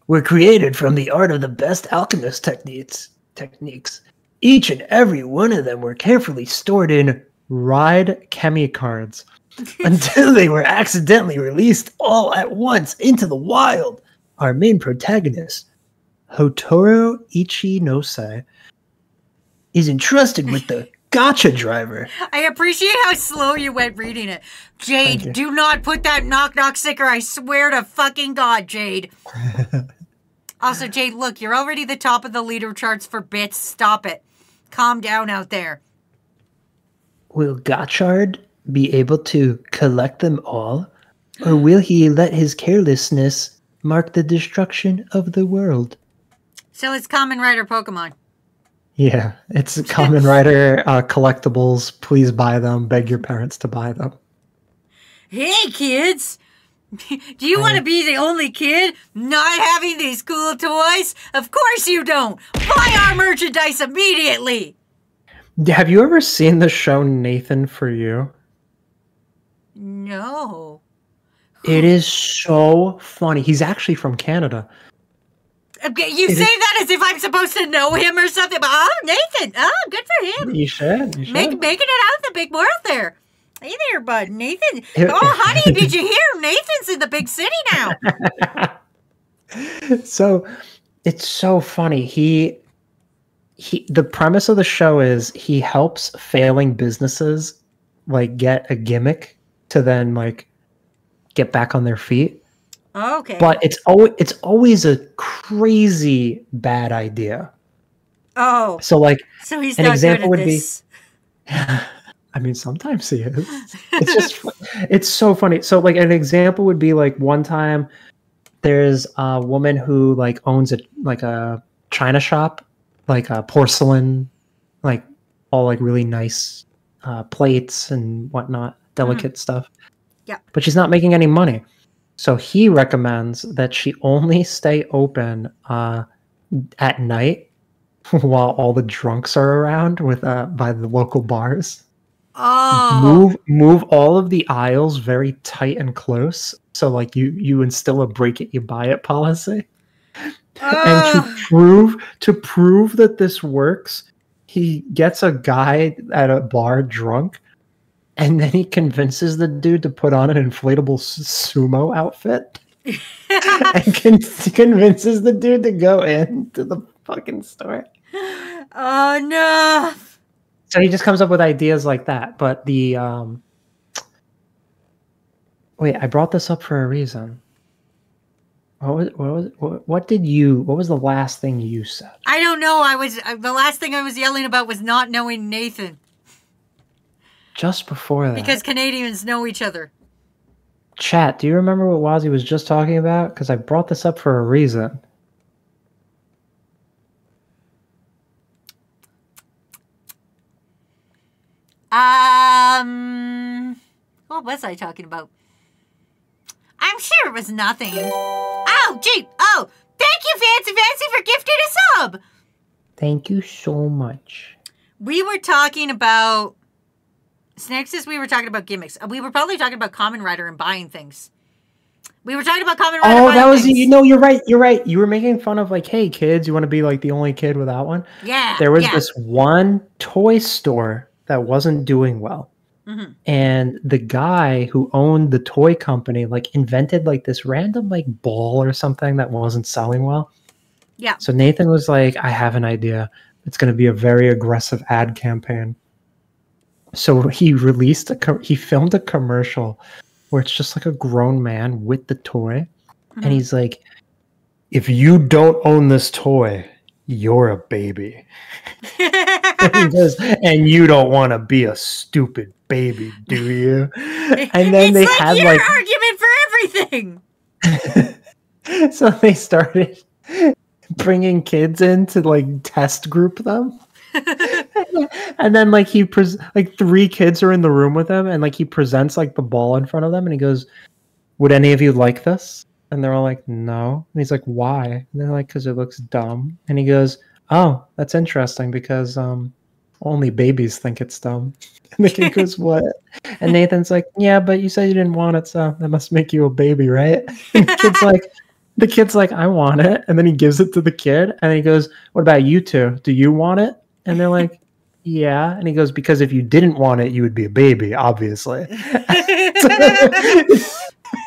Were created from the art of the best alchemist techniques. Each and every one of them were carefully stored in ride chemi cards until they were accidentally released all at once into the wild. Our main protagonist, Hotaru Ichinose, is entrusted with the gotcha driver. I appreciate how slow you went reading it. Jade, do not put that knock-knock sticker. I swear to fucking God, Jade. Also, Jade, look, you're already the top of the leader charts for bits. Stop it. Calm down out there. Will Gotchard be able to collect them all? Or will he let his carelessness mark the destruction of the world? So it's Kamen Rider Pokemon. Yeah, it's Kamen Rider collectibles. Please buy them. Beg your parents to buy them. Hey, kids! Do you want to be the only kid not having these cool toys? Of course you don't! Buy our merchandise immediately! Have you ever seen the show Nathan For You? No. It is so funny. He's actually from Canada. Okay, you say that as if I'm supposed to know him or something, but oh, Nathan! Oh, good for him! You should. Making it out in the big world there. Hey there, bud. Nathan. Oh, honey, did you hear? Nathan's in the big city now. So, it's so funny. The premise of the show is he helps failing businesses like get a gimmick to then like get back on their feet. Okay. But it's always a crazy bad idea. Oh. So like he's an not example good at would this. be I mean, sometimes he is. It's just, it's so funny. So, like, an example would be like one time, there's a woman who like owns a china shop, like a porcelain, like all like really nice plates and whatnot, delicate stuff. Yeah. But she's not making any money, so he recommends that she only stay open at night while all the drunks are around with by the local bars. Oh. Move all of the aisles very tight and close, so like you instill a break it you buy it policy. And to prove that this works, he gets a guy at a bar drunk, and then he convinces the dude to put on an inflatable sumo outfit, and convinces the dude to go into the fucking store. Oh no. So he just comes up with ideas like that. But the wait, I brought this up for a reason. What was the last thing you said? I don't know. The last thing I was yelling about was not knowing Nathan. Just before that. Because Canadians know each other. Chat, do you remember what Wazzy was just talking about? Because I brought this up for a reason. What was I talking about? I'm sure it was nothing. Oh, gee. Oh, thank you, Fancy, for gifting a sub. Thank you so much. We were talking about... Snake says we were talking about gimmicks. We were probably talking about Kamen Rider and buying things. We were talking about Kamen Rider. Oh, that was things. You're right. You were making fun of like, hey kids, you want to be like the only kid without one? Yeah. There was this one toy store that wasn't doing well. Mm-hmm. And the guy who owned the toy company like invented like this random like ball or something that wasn't selling well. Yeah. So Nathan was like, I have an idea. It's going to be a very aggressive ad campaign. So he filmed a commercial where it's just like a grown man with the toy. Mm-hmm. And he's like, if you don't own this toy, you're a baby. He goes, and you don't want to be a stupid baby, do you? And then they it's like had your like argument for everything. so they started bringing kids in to like test group them. And then like like 3 kids are in the room with him, and like he presents like the ball in front of them, and he goes, would any of you like this? And they're all like, no. And he's like, why? And they're like, because it looks dumb. And he goes, oh, that's interesting, because only babies think it's dumb. And the kid goes, what? And Nathan's like, yeah, but you said you didn't want it, so that must make you a baby, right? And the kid's like, I want it. And then he gives it to the kid, and he goes, what about you two? Do you want it? And they're like, yeah. And he goes, because if you didn't want it, you would be a baby, obviously.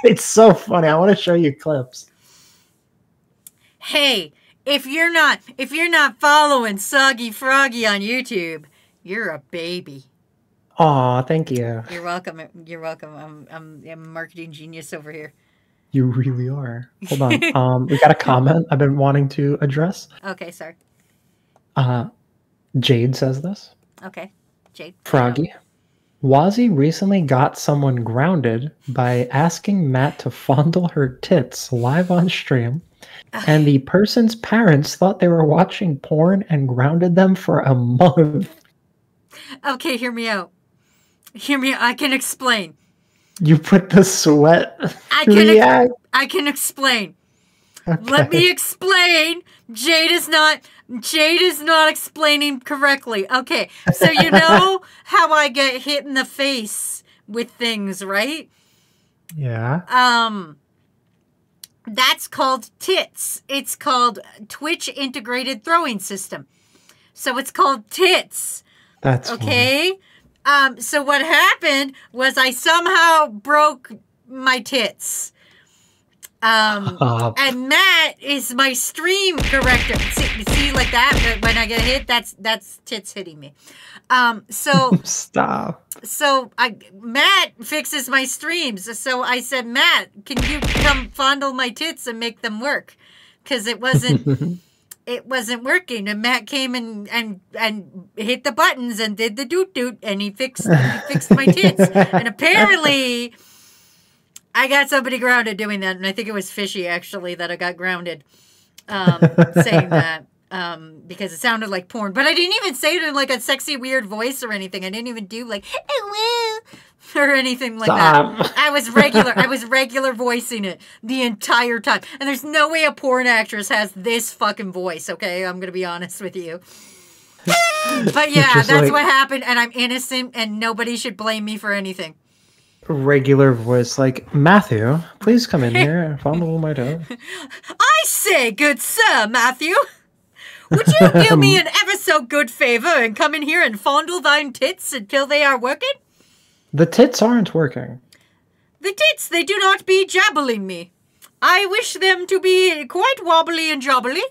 It's so funny. I want to show you clips. Hey, if you're not following Soggy Froggy on YouTube, you're a baby. Aw, thank you. You're welcome. You're welcome. I'm a marketing genius over here. You really are. Hold on. We got a comment I've been wanting to address. Okay, sorry. Jade says this. Okay, Jade. Froggy. Wazzy recently got someone grounded by asking Matt to fondle her tits live on stream, and the person's parents thought they were watching porn and grounded them for a month. Okay, hear me out. Hear me out. I can explain. You put the sweat. I can explain. Okay. Let me explain. Jade is not explaining correctly. Okay, so you know how I get hit in the face with things, right? Yeah. That's called tits. It's called Twitch Integrated Throwing System. So it's called tits. That's okay. So what happened was I somehow broke my tits. And Matt is my stream corrector. See, like that. When I get hit, that's tits hitting me. So stop. So Matt fixes my streams. So I said, Matt, can you come fondle my tits and make them work? Because it wasn't. It wasn't working, and Matt came and hit the buttons and did the doot doot, and he fixed my tits. And apparently, I got somebody grounded doing that, and I think it was Fishy actually that I got grounded, saying that because it sounded like porn. But I didn't even say it in like a sexy weird voice or anything. I didn't even do like or anything like that. I was regular voicing it the entire time. And there's no way a porn actress has this fucking voice, okay? I'm gonna be honest with you. But yeah, that's like, what happened, and I'm innocent, and nobody should blame me for anything. Regular voice, like, Matthew, please come in here and fondle my toe. I say, good sir, Matthew, would you do me an ever so good favor and come in here and fondle thine tits until they are working? The tits aren't working. The tits, they do not be jabbling me. I wish them to be quite wobbly and jobbly.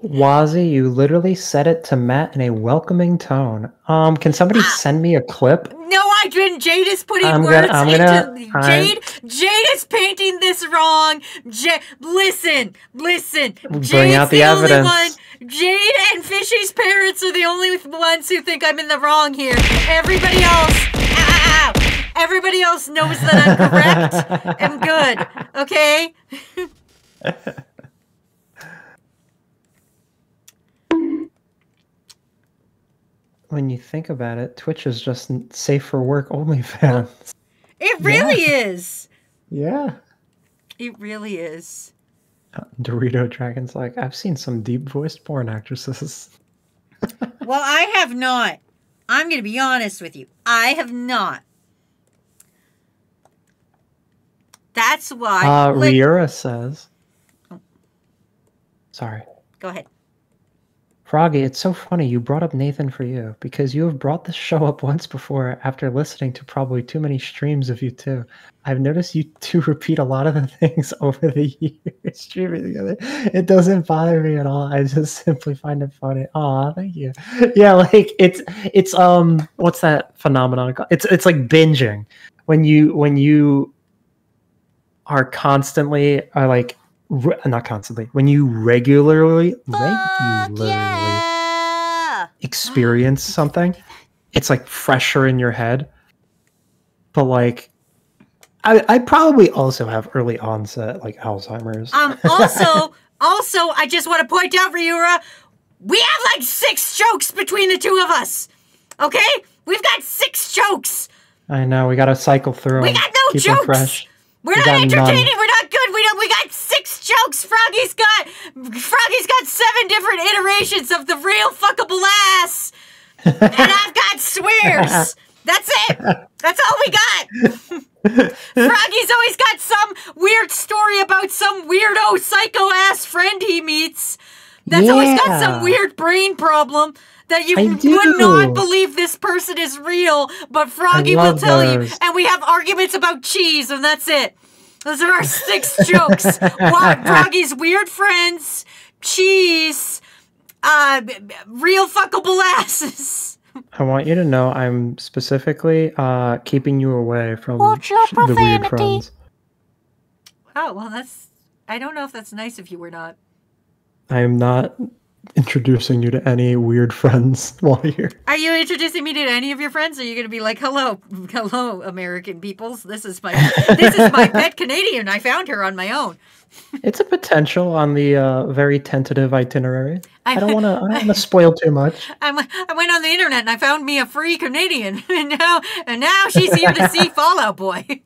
Wazzy, you literally said it to Matt in a welcoming tone. Can somebody send me a clip? No, I didn't. Jade is putting words into... Jade is painting this wrong. Listen. Bring out the evidence. Jade and Fishy's parents are the only ones who think I'm in the wrong here. Everybody else knows that I'm correct and good. Okay? When you think about it, Twitch is just safe for work OnlyFans. It really is. Yeah. It really is. Dorito Dragon's like, I've seen some deep-voiced porn actresses. Well, I have not. I'm going to be honest with you. I have not. That's why... Riura says... Oh. Sorry. Go ahead. Froggy, it's so funny you brought up Nathan for you, because you have brought this show up once before after listening to probably too many streams of you two. I've noticed you two repeat a lot of the things over the years streaming together. It doesn't bother me at all. I just simply find it funny. Aw, thank you. Yeah, like it's what's that phenomenon called? It's like binging. When you are constantly like not constantly, when you regularly Yeah. experience something, it's like fresher in your head. But like, I probably also have early onset like Alzheimer's. Also, I just want to point out for you, we have like 6 jokes between the two of us. Okay? We've got 6 jokes. I know, we got to cycle through. We them, got no keep them jokes. fresh. We're not entertaining. We're not good. We got 6 jokes. Froggy's got 7 different iterations of the real fuckable ass, and I've got swears. That's it. That's all we got. Froggy's always got some weird story about some weirdo psycho ass friend he meets. That's always got some weird brain problem that you would not believe this person is real, but Froggy will tell you. And we have arguments about cheese, and that's it. Those are our 6 jokes. Froggy's weird friends, cheese, real fuckable asses. I want you to know I'm specifically keeping you away from the weird friends. Oh, well, I don't know if that's nice of you or not. I am not introducing you to any weird friends while you're... Are you introducing me to any of your friends? Are you going to be like, hello, American peoples. This is my pet Canadian. I found her on my own. It's a potential on the very tentative itinerary. I don't want to spoil too much. I went on the internet and I found me a free Canadian, and now she's here to see Fallout Boy.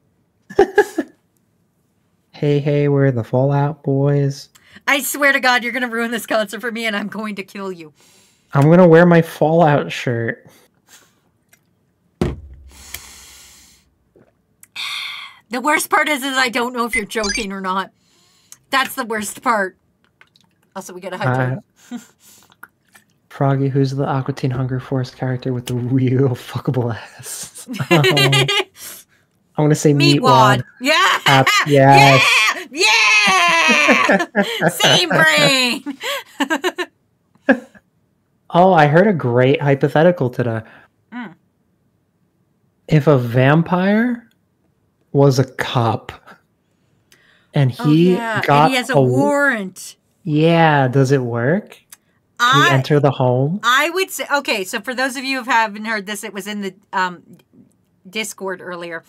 Hey, we're the Fallout Boys. I swear to God, you're going to ruin this concert for me, and I'm going to kill you. I'm going to wear my Fallout shirt. The worst part is I don't know if you're joking or not. That's the worst part. Also, we got to hydrate. Froggy, who's the Aqua Teen Hunger Force character with the real fuckable ass? I'm going to say Meatwad. Yeah! Yes! Yeah! Same brain! Oh, I heard a great hypothetical today. If a vampire was a cop and he has a warrant. Yeah, does it work? Can he enter the home? I would say, okay, so for those of you who haven't heard this, it was in the Discord earlier.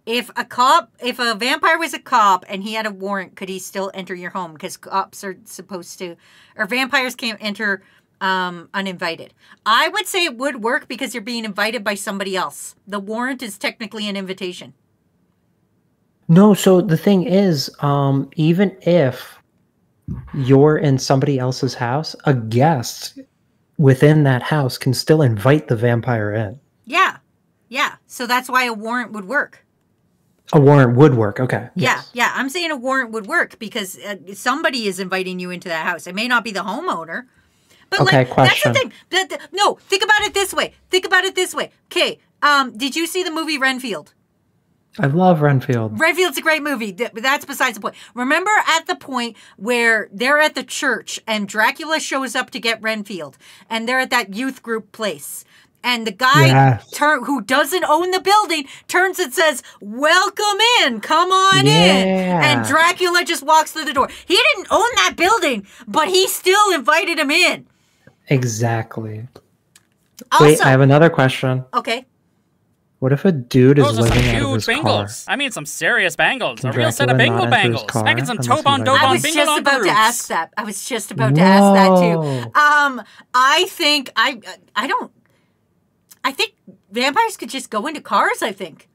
If a vampire was a cop and he had a warrant, could he still enter your home? Because cops are supposed to, or vampires can't enter uninvited. I would say it would work because you're being invited by somebody else. The warrant is technically an invitation. No, so the thing is, even if you're in somebody else's house, a guest within that house can still invite the vampire in. Yeah. Yeah. So that's why a warrant would work. A warrant would work. Okay. Yeah. Yes. Yeah. I'm saying a warrant would work because somebody is inviting you into that house. It may not be the homeowner. But okay, like, question. that's the thing. No, think about it this way. Okay. Did you see the movie Renfield? I love Renfield. Renfield's a great movie. That's besides the point. Remember at the point where they're at the church and Dracula shows up to get Renfield and they're at that youth group place. And the guy who doesn't own the building turns and says, "Welcome in, come on in." And Dracula just walks through the door. He didn't own that building, but he still invited him in. Exactly. Also, wait, I have another question. Okay. What if a dude is living out of his bangles. car? I mean, some serious bangles. A Dracula real set of bingle bangles. Car, Smacking some Tobon Dobon I was bingle just on about to roots. ask that. I was just about to ask that too. I think I think vampires could just go into cars, I think.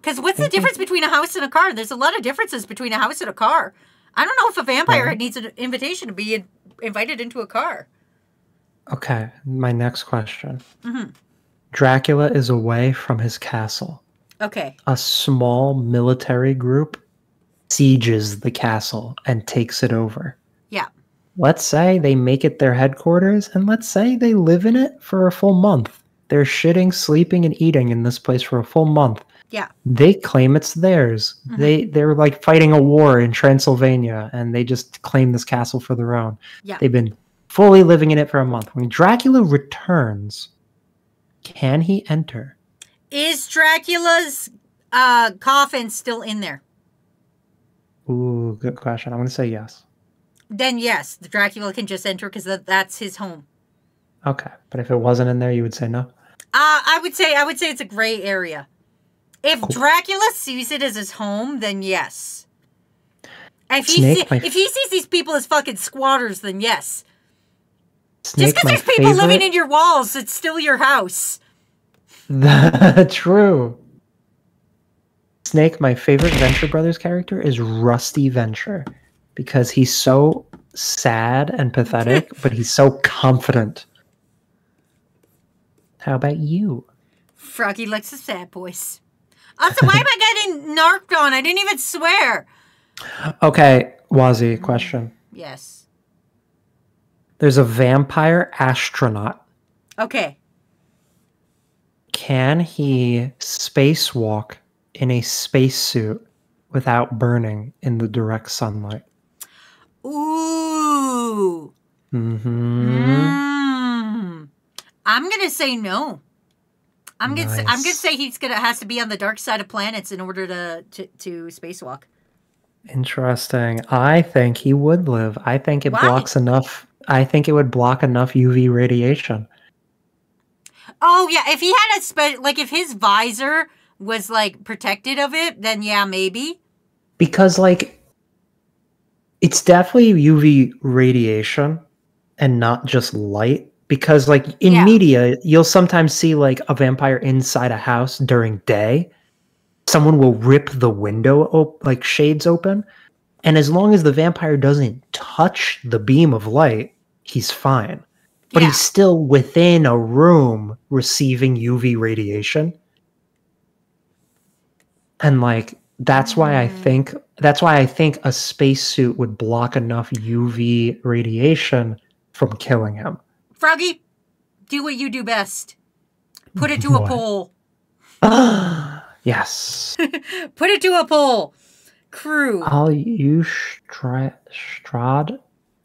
Because what's the difference between a house and a car? There's a lot of differences between a house and a car. I don't know if a vampire needs an invitation to be invited into a car. Okay, my next question. Dracula is away from his castle. Okay. A small military group sieges the castle and takes it over. Yeah. Let's say they make it their headquarters, and let's say they live in it for a full month. They're shitting, sleeping, and eating in this place for a full month. Yeah. They claim it's theirs. They're like fighting a war in Transylvania, and they just claim this castle for their own. Yeah. They've been fully living in it for a month. When Dracula returns, can he enter? Is Dracula's coffin still in there? Ooh, good question. I'm going to say yes. Then yes, the Dracula can just enter because that's his home. Okay, but if it wasn't in there, you would say no? I would say it's a gray area. If Dracula sees it as his home, then yes. If he sees these people as fucking squatters, then yes. Snake, just because there's people living in your walls, it's still your house. True. Snake, my favorite Venture Brothers character is Rusty Venture because he's so sad and pathetic, but he's so confident. How about you? Froggy likes the sad boys. Also, why am I getting narked on? I didn't even swear. Okay, Wazzy, question. Yes. There's a vampire astronaut. Okay. Can he spacewalk in a spacesuit without burning in the direct sunlight? Ooh. Mm-hmm. I'm gonna say no. I'm gonna say has to be on the dark side of planets in order to spacewalk. Interesting. I think he would live. I think it Why? blocks enough. I think it would block enough UV radiation. Oh yeah, if he had if his visor was like protected of it, then yeah, maybe. Because like it's definitely UV radiation and not just light. Because like in media, you'll sometimes see like a vampire inside a house during day. Someone will rip the window like shades open, and as long as the vampire doesn't touch the beam of light, he's fine. But he's still within a room receiving UV radiation. And like that's why I think a spacesuit would block enough UV radiation from killing him. Froggy, do what you do best. Put it to a poll. Yes. Put it to a poll. Crew. I'll use Strahd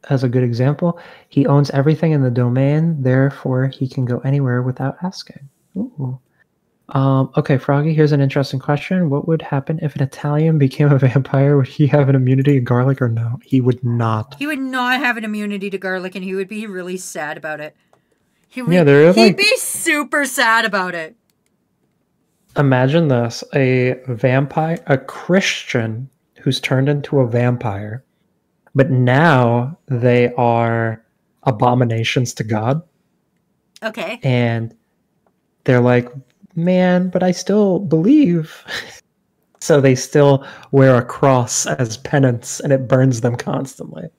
as a good example. He owns everything in the domain, therefore he can go anywhere without asking. Ooh. Okay, Froggy, here's an interesting question. What would happen if an Italian became a vampire? Would he have an immunity to garlic or no? He would not. He would not have an immunity to garlic, and he would be really sad about it. He'd be super sad about it. Imagine this, a Christian who's turned into a vampire, but now they are abominations to God. Okay. And they're like, man, but I still believe. So they still wear a cross as penance, and it burns them constantly.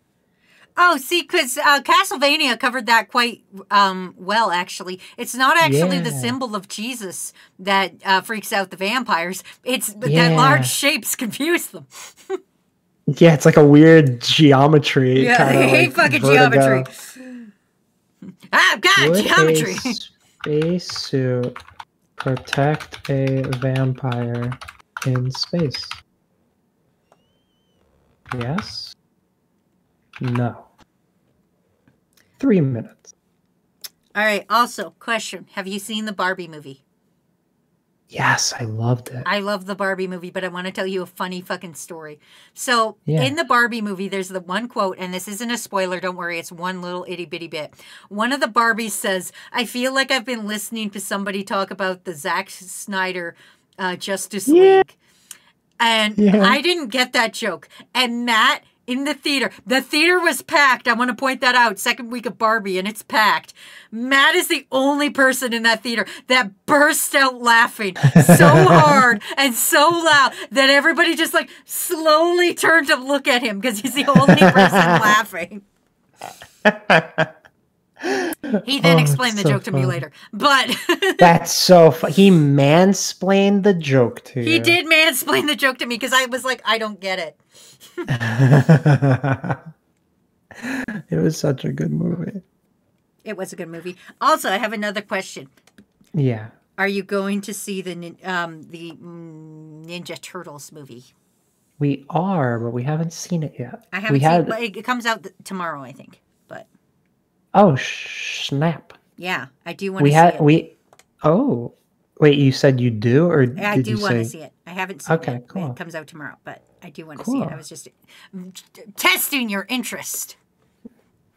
Oh, see, because Castlevania covered that quite well, actually. It's not actually the symbol of Jesus that freaks out the vampires. It's that large shapes confuse them. Yeah, it's like a weird geometry. Yeah, I hate fucking geometry. Ah, God, geometry. Spacesuit protect a vampire in space. Yes? No. 3 minutes. All right. Also, question. Have you seen the Barbie movie? Yes, I loved it. I love the Barbie movie, but I want to tell you a funny fucking story. So, in the Barbie movie, there's the one quote, and this isn't a spoiler, don't worry, it's one little itty-bitty bit. One of the Barbies says, I feel like I've been listening to somebody talk about the Zack Snyder Justice League. And I didn't get that joke. And Matt, in the theater was packed. I want to point that out. Second week of Barbie, and it's packed. Matt is the only person in that theater that burst out laughing so hard and so loud that everybody just like slowly turned to look at him because he's the only person laughing. He then explained the joke to me later. But that's so funny. He mansplained the joke to you. He did mansplain the joke to me because I was like, I don't get it. It was such a good movie. It was a good movie. Also, I have another question. Yeah. Are you going to see the Ninja Turtles movie? We are, but we haven't seen it yet. I haven't seen it, but it comes out tomorrow, I think. But oh, snap. Yeah, I do want to see it. Wait, you said you do, or I did do you want to say? see it. I haven't seen Okay, it. cool. It comes out tomorrow, but I do want to see it. Cool. I was just testing your interest.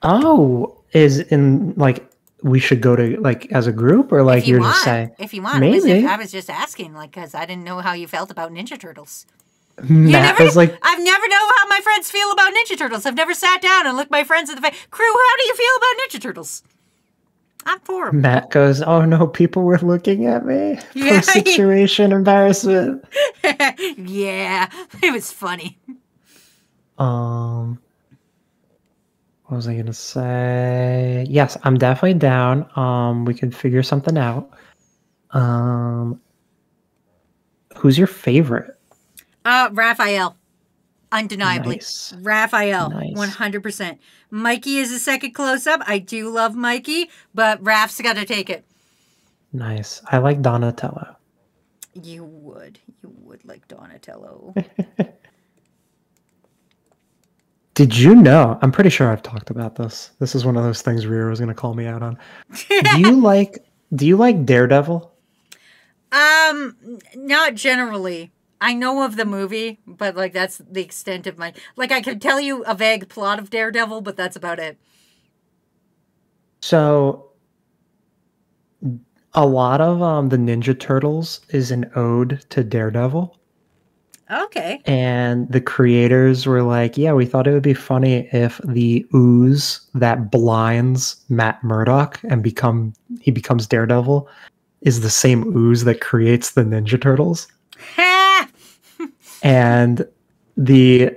Oh, is in like we should go to like as a group, or like If you you're want, just saying if you want, maybe. I was just asking, like, because I didn't know how you felt about Ninja Turtles. Matt was like, I've never know how my friends feel about Ninja Turtles. I've never sat down and looked my friends in the face. Crew, how do you feel about Ninja Turtles? I'm for 'em. Matt goes, oh no, people were looking at me. Yeah. Poor situation, embarrassment. Yeah, it was funny. What was I gonna say? Yes, I'm definitely down. We can figure something out. Who's your favorite? Raphael. Undeniably. Nice. Raphael. Nice. 100%. Mikey is a second close-up. I do love Mikey, but Raph's got to take it. Nice. I like Donatello. You would. You would like Donatello. Did you know? I'm pretty sure I've talked about this. This is one of those things Rhea was gonna call me out on. Do you like Daredevil? Not generally. I know of the movie, but like that's the extent of my like I can tell you a vague plot of Daredevil, but that's about it. So a lot of the Ninja Turtles is an ode to Daredevil. Okay. And the creators were like, yeah, we thought it would be funny if the ooze that blinds Matt Murdock and he becomes Daredevil is the same ooze that creates the Ninja Turtles. Ha! And the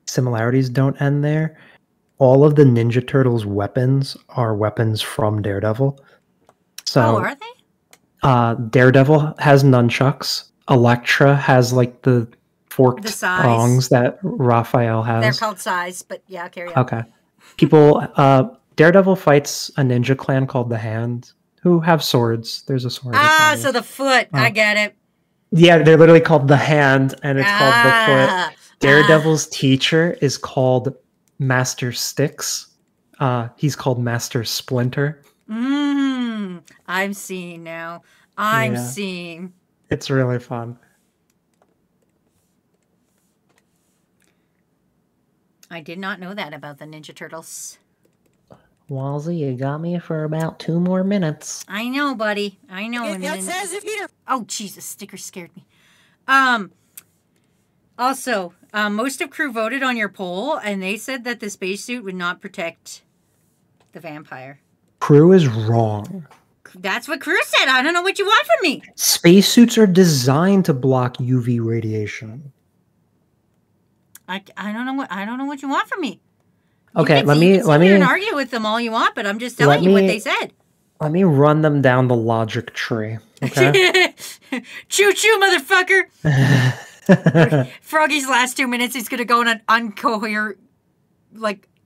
similarities don't end there. All of the Ninja Turtles weapons are weapons from Daredevil. So are they? Daredevil has nunchucks. Elektra has like the forked size. prongs that Raphael has. They're called size, but yeah, carry on. Okay. Daredevil fights a ninja clan called the Hand, who have swords. There's a sword. So the foot. I get it. Yeah, they're literally called the Hand, and it's called the Foot. Daredevil's teacher is called Master Sticks. He's called Master Splinter. I'm seeing now. I'm Yeah. seeing. It's really fun. I did not know that about the Ninja Turtles. Wallsy, you got me for about 2 more minutes. I know, buddy. I know. It says if you Oh, Jesus, sticker scared me. Also, most of crew voted on your poll, and they said that the spacesuit would not protect the vampire. Crew is wrong. That's what crew said. I don't know what you want from me. Spacesuits are designed to block UV radiation. I don't know what you want from me. Okay, you can sit let here me and argue with them all you want, but I'm just telling you what they said. Let me run them down the logic tree. Okay. Choo choo, motherfucker. Froggy's last 2 minutes, he's gonna go on an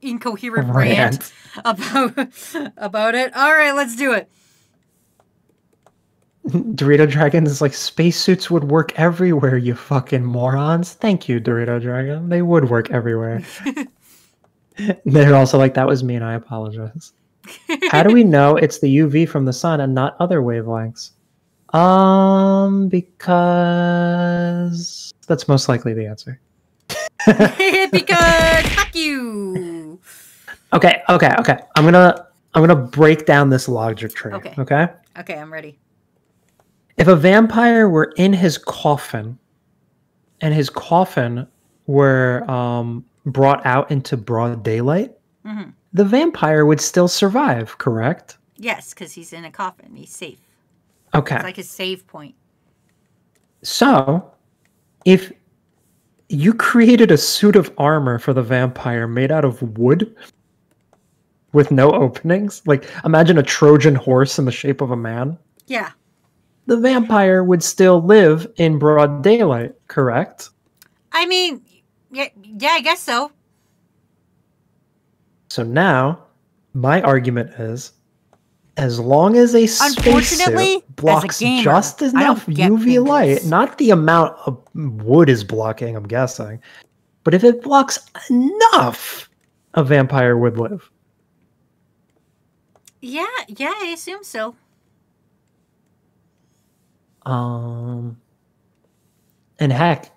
incoherent rant about it. All right, let's do it. Dorito Dragon is like, spacesuits would work everywhere, you fucking morons. Thank you, Dorito Dragon. They would work everywhere. They're also like, that was me and I apologize. How do we know it's the UV from the sun and not other wavelengths? Because that's most likely the answer. Because fuck you. Okay. I'm gonna break down this logic tree. Okay, I'm ready. If a vampire were in his coffin, and his coffin were brought out into broad daylight, the vampire would still survive, correct? Yes, because he's in a coffin. He's safe. Okay. It's like a save point. So, if you created a suit of armor for the vampire made out of wood with no openings, like imagine a Trojan horse in the shape of a man. Yeah. The vampire would still live in broad daylight, correct? I mean, yeah, I guess so. So now, my argument is, as long as a spacesuit blocks just enough UV light, not the amount of wood is blocking, I'm guessing, but if it blocks enough, a vampire would live. Yeah, I assume so. And heck,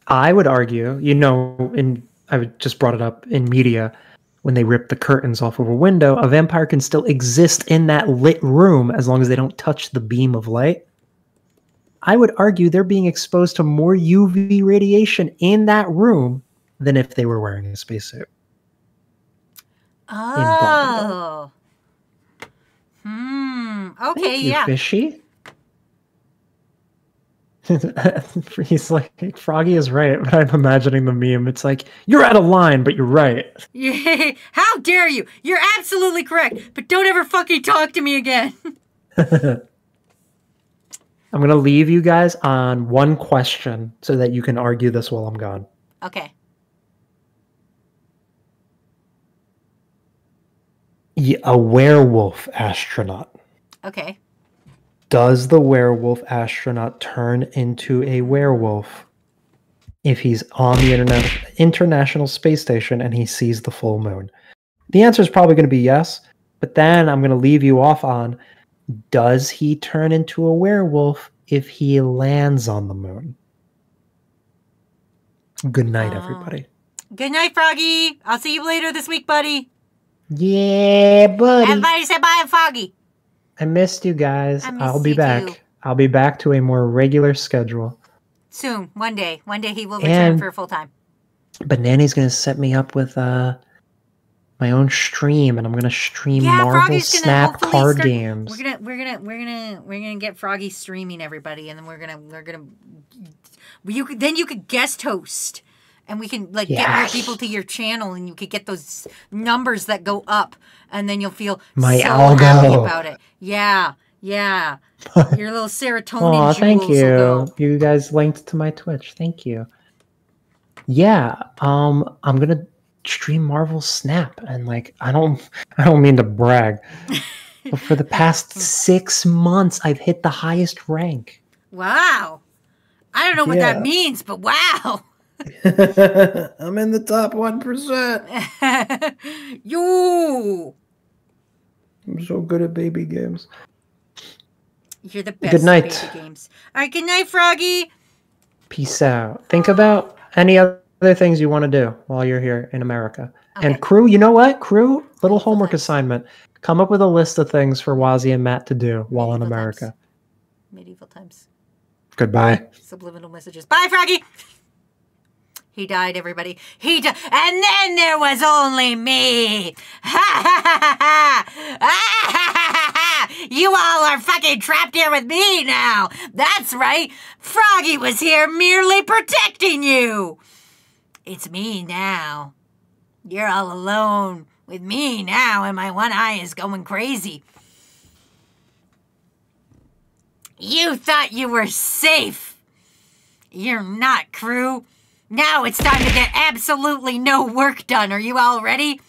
I would argue, I just brought it up in media, when they rip the curtains off of a window, a vampire can still exist in that lit room as long as they don't touch the beam of light. I would argue they're being exposed to more UV radiation in that room than if they were wearing a spacesuit. Oh. Okay, Thank you, yeah. Fishy. He's like, Froggy is right, but I'm imagining the meme. It's like, you're out of line, but you're right. How dare you? You're absolutely correct, but don't ever fucking talk to me again. I'm going to leave you guys on one question so that you can argue this while I'm gone. Okay. A werewolf astronaut. Okay. Does the werewolf astronaut turn into a werewolf if he's on the International Space Station and he sees the full moon? The answer is probably going to be yes, but then I'm going to leave you off on, does he turn into a werewolf if he lands on the moon? Good night, everybody. Good night, Froggy. I'll see you later this week, buddy. Yeah, buddy. Everybody say bye, Froggy. I missed you guys. I'll be you back. too. I'll be back to a more regular schedule. Soon, one day. One day he will return for full time. But Nanny's gonna set me up with my own stream, and I'm gonna stream Marvel Froggy's gonna Snap hopefully card start- games. We're gonna get Froggy streaming, everybody, and then we're gonna you could guest host, and we can get more people to your channel, and you could get those numbers that go up, and then you'll feel My so algo. happy about it. Yeah. Your little serotonin Oh, jewels thank will go. you. You guys linked to my Twitch. Thank you. Yeah, I'm gonna stream Marvel Snap, and I don't mean to brag, but for the past 6 months, I've hit the highest rank. Wow. I don't know what that means, but wow. I'm in the top 1%. You. I'm so good at baby games. You're the best Good night. at baby games. All right, good night, Froggy. Peace out. Think about any other things you want to do while you're here in America. Okay. And crew, you know what? Crew, little homework assignment. Come up with a list of things for Wazzy and Matt to do while in America. Medieval times. Goodbye. Subliminal messages. Bye, Froggy. He died, everybody. He died. And then there was only me. You all are fucking trapped here with me now. That's right. Froggy was here merely protecting you. It's me now. You're all alone with me now, and my one eye is going crazy. You thought you were safe. You're not, crew. Now it's time to get absolutely no work done. Are you all ready?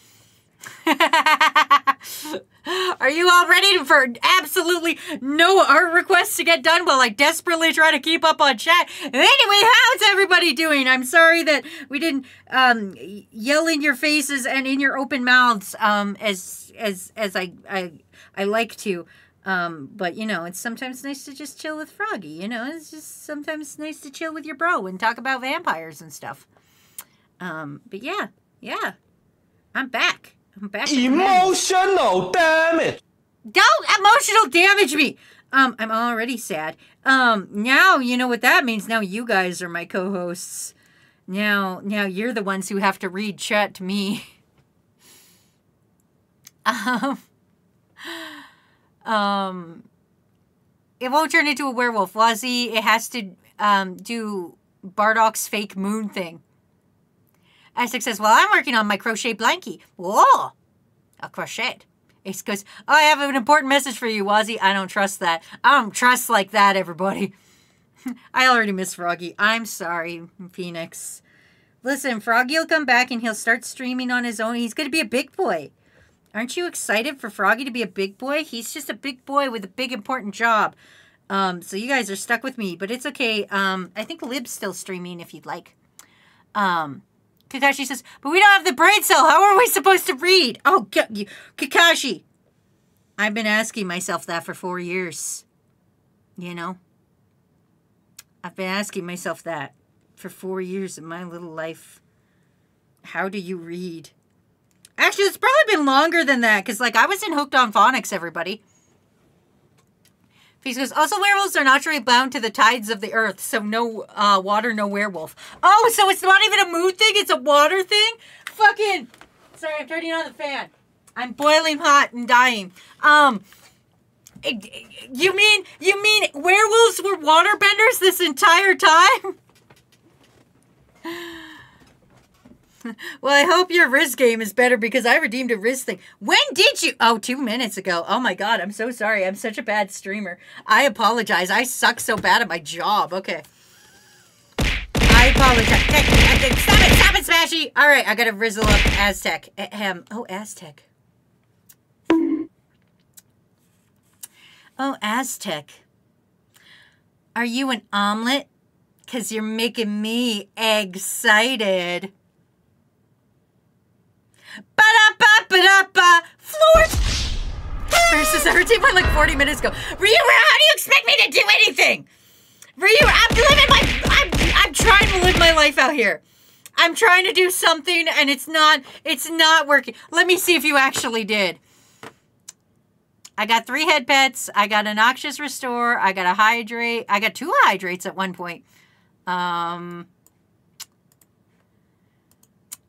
Are you all ready for absolutely no art requests to get done while I desperately try to keep up on chat? Anyway, how's everybody doing? I'm sorry that we didn't yell in your faces and in your open mouths as I like to. But it's sometimes nice to just chill with Froggy, it's just sometimes nice to chill with your bro and talk about vampires and stuff. But yeah, I'm back. Emotional damage. Don't emotional damage me. I'm already sad. Now you know what that means. Now you guys are my co-hosts. Now you're the ones who have to read chat to me. It won't turn into a werewolf. Wazzy, it has to do Bardock's fake moon thing. Isaac says, well, I'm working on my crochet blankie. Whoa! A crochet. Ace goes, oh, I have an important message for you, Wazzy. I don't trust that. I don't trust like that, everybody. I already miss Froggy. I'm sorry, Phoenix. Listen, Froggy will come back and he'll start streaming on his own. He's going to be a big boy. Aren't you excited for Froggy to be a big boy? He's just a big boy with a big, important job. So you guys are stuck with me, but it's okay. I think Lib's still streaming if you'd like. Kakashi says, but we don't have the brain cell. How are we supposed to read? Oh, Kakashi. I've been asking myself that for 4 years. You know? I've been asking myself that for 4 years of my little life. How do you read? Actually, it's probably been longer than that, because, like, I was in Hooked on Phonics, everybody. He goes, also, werewolves are naturally bound to the tides of the earth, so no water, no werewolf. Oh, so it's not even a mood thing, it's a water thing? Fucking... Sorry, I'm turning on the fan. I'm boiling hot and dying. You mean werewolves were waterbenders this entire time? Well, I hope your Riz game is better because I redeemed a Riz thing. When did you? Oh, 2 minutes ago. Oh my God, I'm so sorry. I'm such a bad streamer. I apologize. I suck so bad at my job. Okay. I apologize. Okay, stop it, Smashy. All right, I gotta rizzle up Aztec. Oh, Aztec. Oh, Aztec. Are you an omelet? Because you're making me excited. Ba-da-ba-ba-da-ba. Floor. Versus our team went like 40 minutes ago. Ryu, how do you expect me to do anything? Ryu, I'm trying to live my life out here. I'm trying to do something and it's not working. Let me see if you actually did. I got 3 head pets. I got a noxious restore. I got a hydrate. I got 2 hydrates at one point.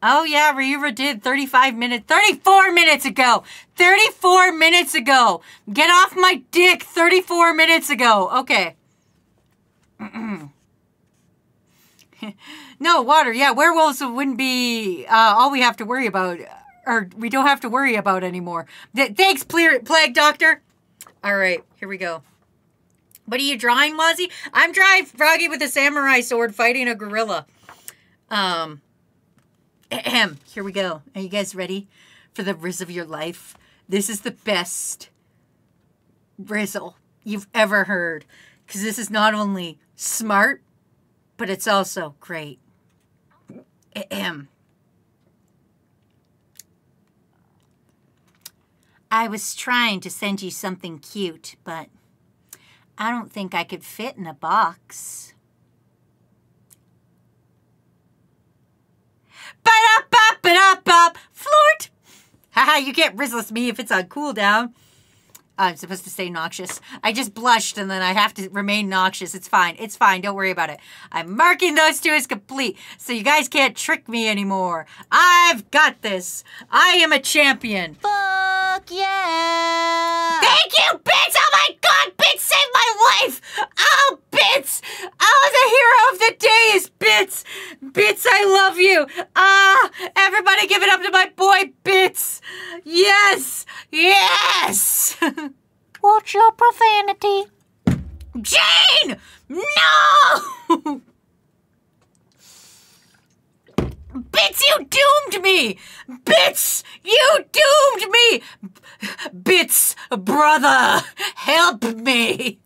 Oh yeah, Ryura did 34 minutes ago. 34 minutes ago. Get off my dick 34 minutes ago. Okay. No, water. Yeah, werewolves wouldn't be all we have to worry about. Or we don't have to worry about anymore. Thanks, Plague Doctor. All right, here we go. What are you drawing, Wazzy? I'm drawing Froggy with a samurai sword fighting a gorilla. Here we go. Are you guys ready for the Riz of your life? This is the best Rizzle you've ever heard. Because this is not only smart, but it's also great. I was trying to send you something cute, but I don't think I could fit in a box. Ba-da-ba-ba-da-ba, flirt! Haha, you can't Rizzless me if it's on cooldown. I'm supposed to say noxious. I just blushed and then I have to remain noxious. It's fine. It's fine. Don't worry about it. I'm marking those 2 as complete, so you guys can't trick me anymore. I've got this. I am a champion. Fuck yeah! Thank you, Bits! Oh my God, Bits saved my life! Oh, Bits! Oh, the hero of the day is Bits! Bits, I love you! Everybody give it up to my boy, Bits! Yes! Yes! Watch your profanity. Jane! No! Bits, you doomed me! Bits, you doomed me! Bits, brother, help me!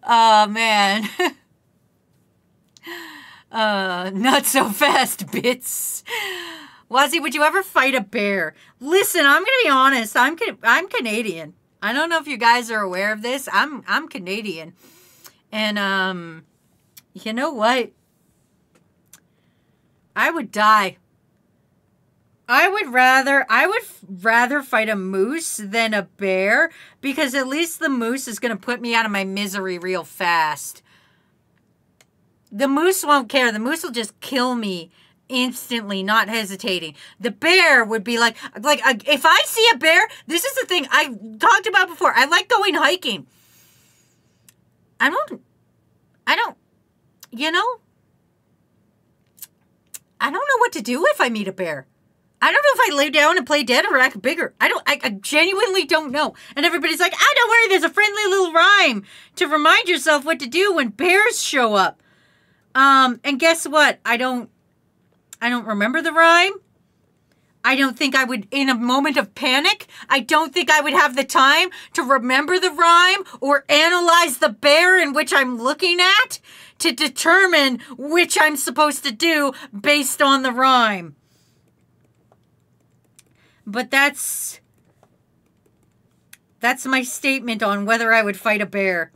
Oh, man. Not so fast, Bits. Wazzy, would you ever fight a bear? Listen, I'm gonna be honest. I'm Canadian. I don't know if you guys are aware of this. I'm Canadian, and you know what? I would die. I would rather fight a moose than a bear because at least the moose is gonna put me out of my misery real fast. The moose won't care. The moose will just kill me instantly, not hesitating. The bear would be like if I see a bear, this is the thing I talked about before. I like going hiking. I don't, you know, I don't know what to do if I meet a bear. I don't know if I lay down and play dead or act bigger. I genuinely don't know. And everybody's like, don't worry, there's a friendly little rhyme to remind yourself what to do when bears show up. And guess what? I don't remember the rhyme. I don't think I would, in a moment of panic, I don't think I would have the time to remember the rhyme or analyze the bear in which I'm looking at to determine which I'm supposed to do based on the rhyme. But that's That's my statement on whether I would fight a bear.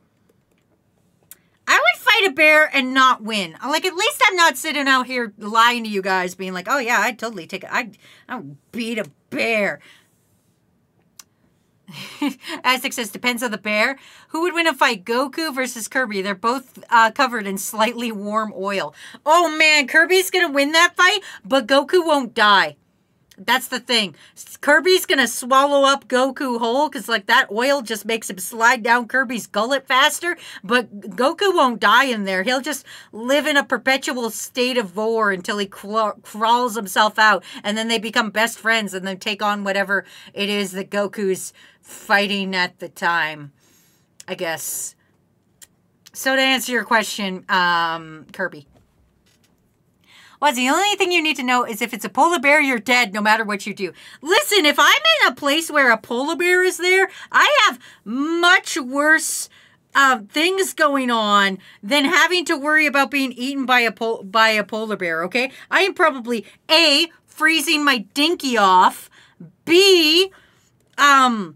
I would fight a bear and not win. Like, at least I'm not sitting out here lying to you guys being like, oh yeah, I'd totally take it. I would beat a bear. Aztec says, depends on the bear. Who would win a fight, Goku versus Kirby? They're both covered in slightly warm oil. Oh man, Kirby's gonna win that fight, but Goku won't die. That's the thing. Kirby's gonna swallow up Goku whole because like that oil just makes him slide down Kirby's gullet faster. But Goku won't die in there. He'll just live in a perpetual state of war until he crawls himself out. And then they become best friends and then take on whatever it is that Goku's fighting at the time, I guess. So to answer your question, Kirby. Well, the only thing you need to know is if it's a polar bear, you're dead no matter what you do. Listen, if I'm in a place where a polar bear is there, I have much worse things going on than having to worry about being eaten by a polar bear, okay? I am probably A, freezing my dinky off, B, well,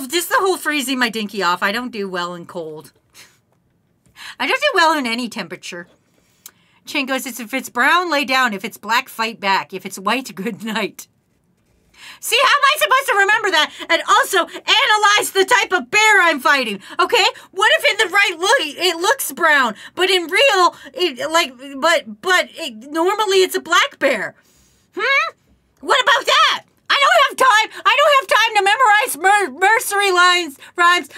just the whole freezing my dinky off. I don't do well in cold. I don't do well in any temperature. Chen goes, if it's brown, lay down. If it's black, fight back. If it's white, good night. See, how am I supposed to remember that? And also analyze the type of bear I'm fighting, okay? What if in the right look, it looks brown, but in real, normally it's a black bear? What about that? I don't have time to memorize nursery rhymes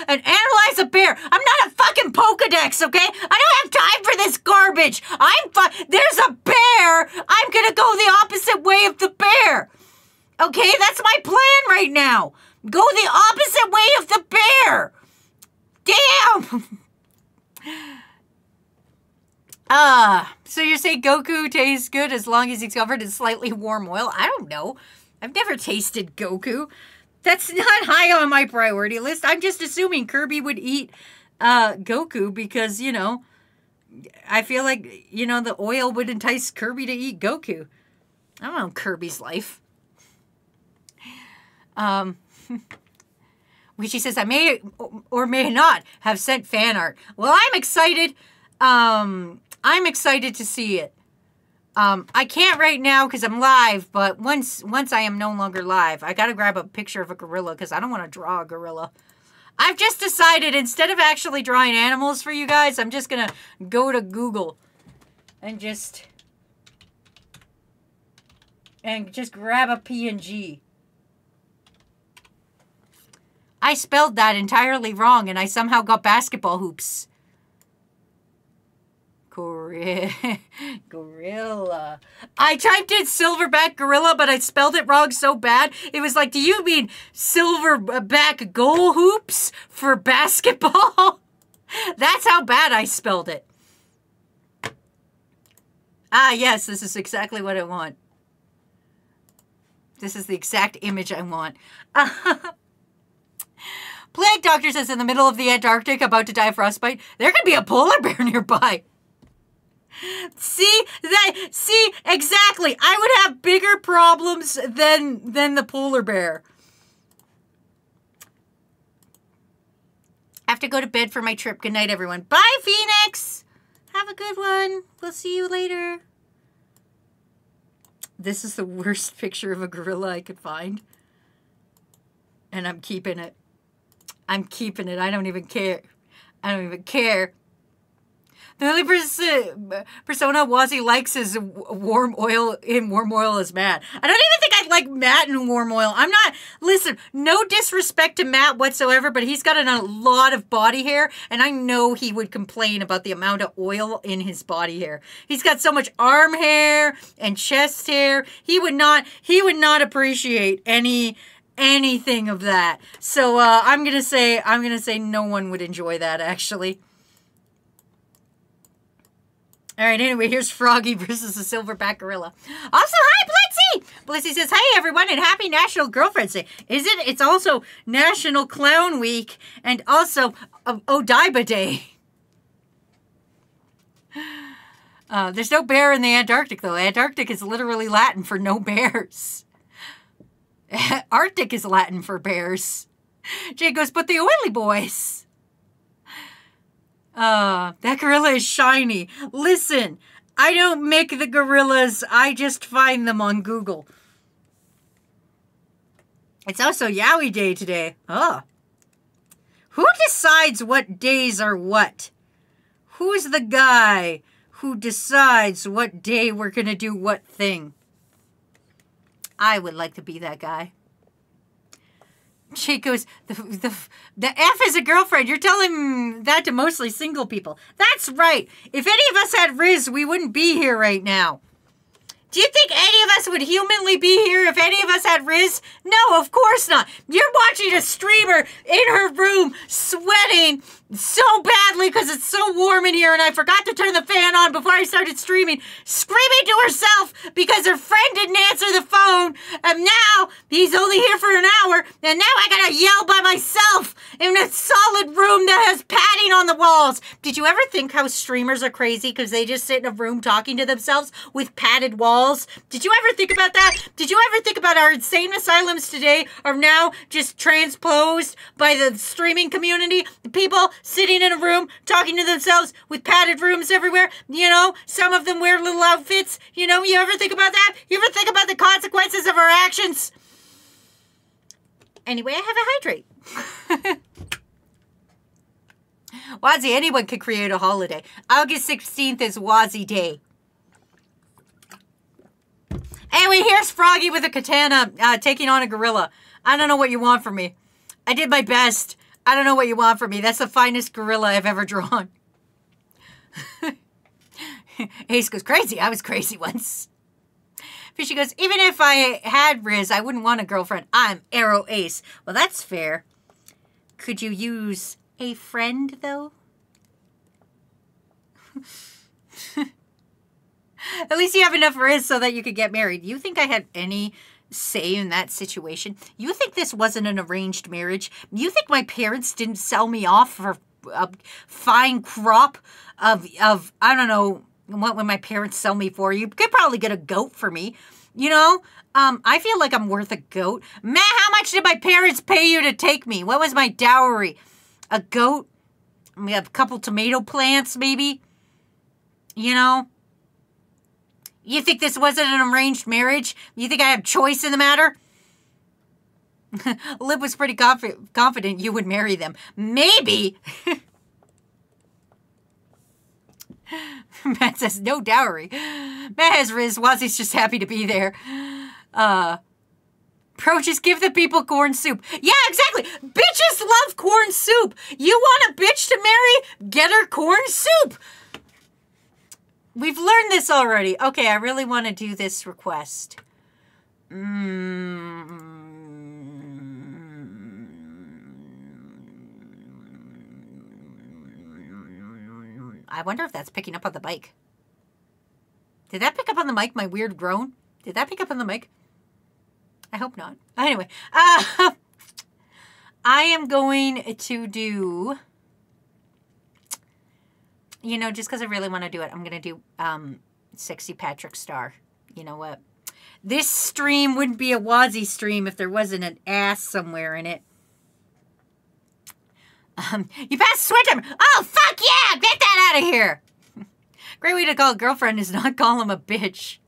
and analyze a bear. I'm not a fucking Pokedex, okay? I don't have time for this garbage. There's a bear. I'm gonna go the opposite way of the bear. Okay, that's my plan right now. Go the opposite way of the bear. Damn. So you're saying Goku tastes good as long as he's covered in slightly warm oil? I don't know. I've never tasted Goku. That's not high on my priority list. I'm just assuming Kirby would eat Goku because, you know, I feel like, you know, the oil would entice Kirby to eat Goku. I don't know Kirby's life. Wichi says, I may or may not have sent fan art. Well, I'm excited. I'm excited to see it. I can't right now because I'm live, but once I am no longer live, I gotta grab a picture of a gorilla because I don't want to draw a gorilla. I've just decided instead of actually drawing animals for you guys, I'm just gonna go to Google and just grab a PNG. I spelled that entirely wrong and I somehow got basketball hoops. Gorilla. I typed in silverback gorilla, but I spelled it wrong so bad. It was like, do you mean silverback goal hoops for basketball? That's how bad I spelled it. Ah, yes, this is exactly what I want. This is the exact image I want. Plague Doctor says in the middle of the Antarctic, about to die of frostbite, there could be a polar bear nearby. See, exactly. I would have bigger problems than the polar bear. I have to go to bed for my trip. Good night, everyone. Bye, Phoenix. Have a good one. We'll see you later. This is the worst picture of a gorilla I could find. And I'm keeping it. I'm keeping it. I don't even care. I don't even care. The only persona Wazzy likes is warm oil is Matt. I don't even think I like Matt in warm oil. I'm not, listen, no disrespect to Matt whatsoever, but he's got a lot of body hair, and I know he would complain about the amount of oil in his body hair. He's got so much arm hair and chest hair. He would not appreciate anything of that. So I'm gonna say no one would enjoy that, actually. All right, anyway, here's Froggy versus the silverback gorilla. Also, hi, Blitzy! Blitzy says, hey, everyone, and happy National Girlfriend's Day. Is it? It's also National Clown Week and also Odaiba Day. There's no bear in the Antarctic, though. Antarctic is literally Latin for no bears. Arctic is Latin for bears. Jay goes, but the oily boys. That gorilla is shiny. Listen, I don't make the gorillas. I just find them on Google. It's also Yowie Day today. Oh. Who decides what days are what? Who's the guy who decides what day we're going to do what thing? I would like to be that guy. She goes, the F is a girlfriend. You're telling that to mostly single people. That's right. If any of us had Riz, we wouldn't be here right now. Do you think any of us would humanly be here if any of us had Riz? No, of course not. You're watching a streamer in her room sweating so badly because it's so warm in here and I forgot to turn the fan on before I started streaming, screaming to herself because her friend didn't answer the phone, and now he's only here for an hour, and now I gotta yell by myself in a solid room that has padding on the walls. Did you ever think how streamers are crazy because they just sit in a room talking to themselves with padded walls? Did you ever think about that? Did you ever think about our insane asylums today are now just transposed by the streaming community? The people sitting in a room talking to themselves with padded rooms everywhere. You know, some of them wear little outfits. You know, you ever think about that? You ever think about the consequences of our actions? Anyway, I have a hydrate. Wazzy, anyone could create a holiday. August 16th is Wazzy Day. Anyway, here's Froggy with a katana taking on a gorilla. I don't know what you want from me. I did my best. I don't know what you want from me. That's the finest gorilla I've ever drawn. Ace goes, crazy. I was crazy once. Fishy goes, even if I had Riz, I wouldn't want a girlfriend. I'm Arrow Ace. Well, that's fair. Could you use a friend, though? At least you have enough Riz so that you could get married. You think I had any say in that situation? You think this wasn't an arranged marriage? You think my parents didn't sell me off for a fine crop of I don't know what would my parents sell me for? You could probably get a goat for me. You know, I feel like I'm worth a goat. Man, how much did my parents pay you to take me? What was my dowry? A goat? We have a couple tomato plants, maybe? You know? You think this wasn't an arranged marriage? You think I have choice in the matter? Lib was pretty confident you would marry them. Maybe. Matt says, no dowry. Matt has Riz. Wazzy's just happy to be there. Pro, just give the people corn soup. Yeah, exactly. Bitches love corn soup. You want a bitch to marry? Get her corn soup. We've learned this already. Okay, I really want to do this request. I wonder if that's picking up on the mic. Did that pick up on the mic, my weird groan? Did that pick up on the mic? I hope not. Anyway, I am going to do... You know, just because I really want to do it, I'm going to do Sexy Patrick Star. You know what? This stream wouldn't be a Wazzy stream if there wasn't an ass somewhere in it. You passed sweat timer. Oh, fuck yeah! Get that out of here! Great way to call a girlfriend is not call him a bitch.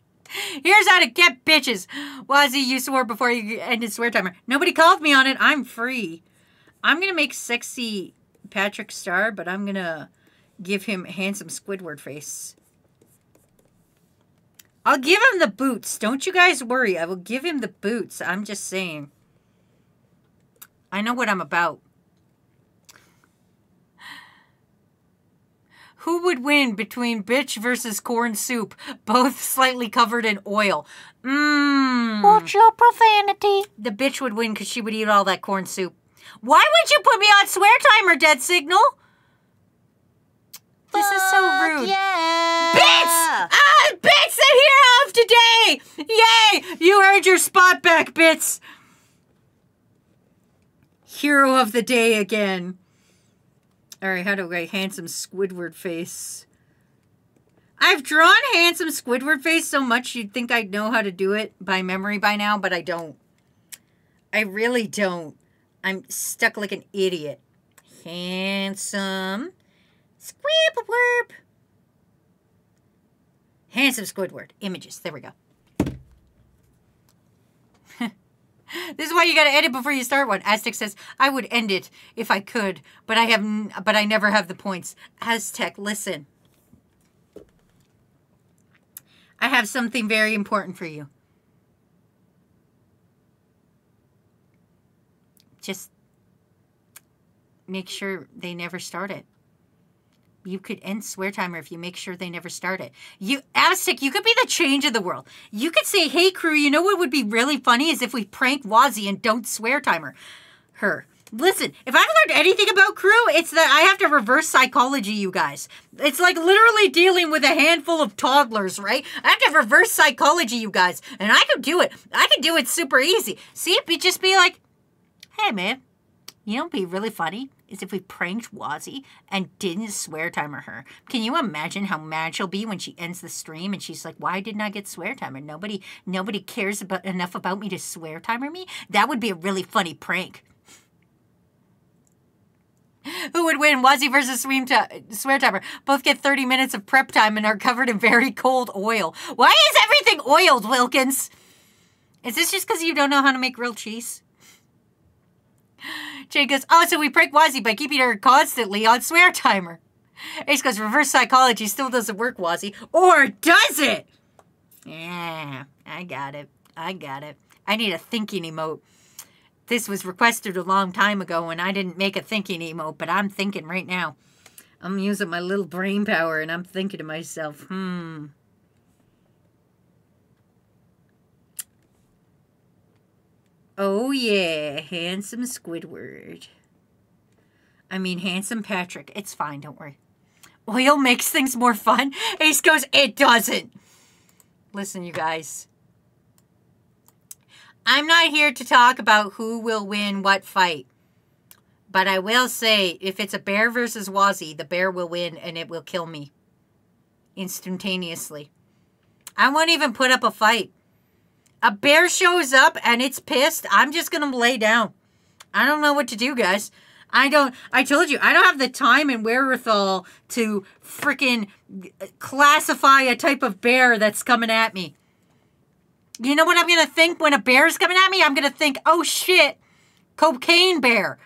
Here's how to get bitches. Wazzy, you swore before you ended swear timer. Nobody called me on it. I'm free. I'm going to make Sexy Patrick Star, but I'm going to... give him handsome Squidward face. I'll give him the boots. Don't you guys worry. I will give him the boots. I'm just saying. I know what I'm about. Who would win between bitch versus corn soup? Both slightly covered in oil. Watch your profanity. The bitch would win because she would eat all that corn soup. Why would you put me on swear timer, Dead Signal? This is so rude. Yeah. Bits! Bits, the hero of today! Yay! You earned your spot back, Bits. Hero of the day again. Alright, how do I handsome Squidward face? I've drawn handsome Squidward face so much you'd think I'd know how to do it by memory by now, but I don't. I really don't. I'm stuck like an idiot. Handsome Squidward. Handsome Squidward. Images. There we go. This is why you got to edit before you start one. Aztec says, I would end it if I could, but I never have the points. Aztec, listen. I have something very important for you. Just make sure they never start it. You could end Swear Timer if you make sure they never start it. Aztec, you could be the change of the world. You could say, hey, crew, you know what would be really funny is if we prank Wazzy and don't Swear Timer her. Listen, if I've learned anything about crew, it's that I have to reverse psychology, you guys. It's like literally dealing with a handful of toddlers, right? I have to reverse psychology, you guys. And I could do it. I could do it super easy. See, it'd just be like, hey, man, you know what'd be really funny is if we pranked Wazzy and didn't Swear Timer her. Can you imagine how mad she'll be when she ends the stream and she's like, why didn't I get Swear Timer? Nobody cares enough about me to Swear Timer me? That would be a really funny prank. Who would win, Wazzy versus Swear Timer? Both get 30 minutes of prep time and are covered in very cold oil. Why is everything oiled, Wilkins? Is this just because you don't know how to make grilled cheese? Jay goes, oh, so we prank Wazzy by keeping her constantly on Swear Timer. Ace goes, reverse psychology still doesn't work, Wazzy. Or does it? Yeah, I got it. I need a thinking emote. This was requested a long time ago and I didn't make a thinking emote, but I'm thinking right now. I'm using my little brain power and I'm thinking to myself, Oh, yeah, handsome Squidward. I mean, handsome Patrick. It's fine, don't worry. Oil makes things more fun. Ace goes, it doesn't. Listen, you guys. I'm not here to talk about who will win what fight. But I will say, if it's a bear versus Wazzy, the bear will win and it will kill me. Instantaneously. I won't even put up a fight. A bear shows up and it's pissed. I'm just going to lay down. I don't know what to do, guys. I told you, I don't have the time and wherewithal to freaking classify a type of bear that's coming at me. You know what I'm going to think when a bear's coming at me? I'm going to think, oh shit, cocaine bear.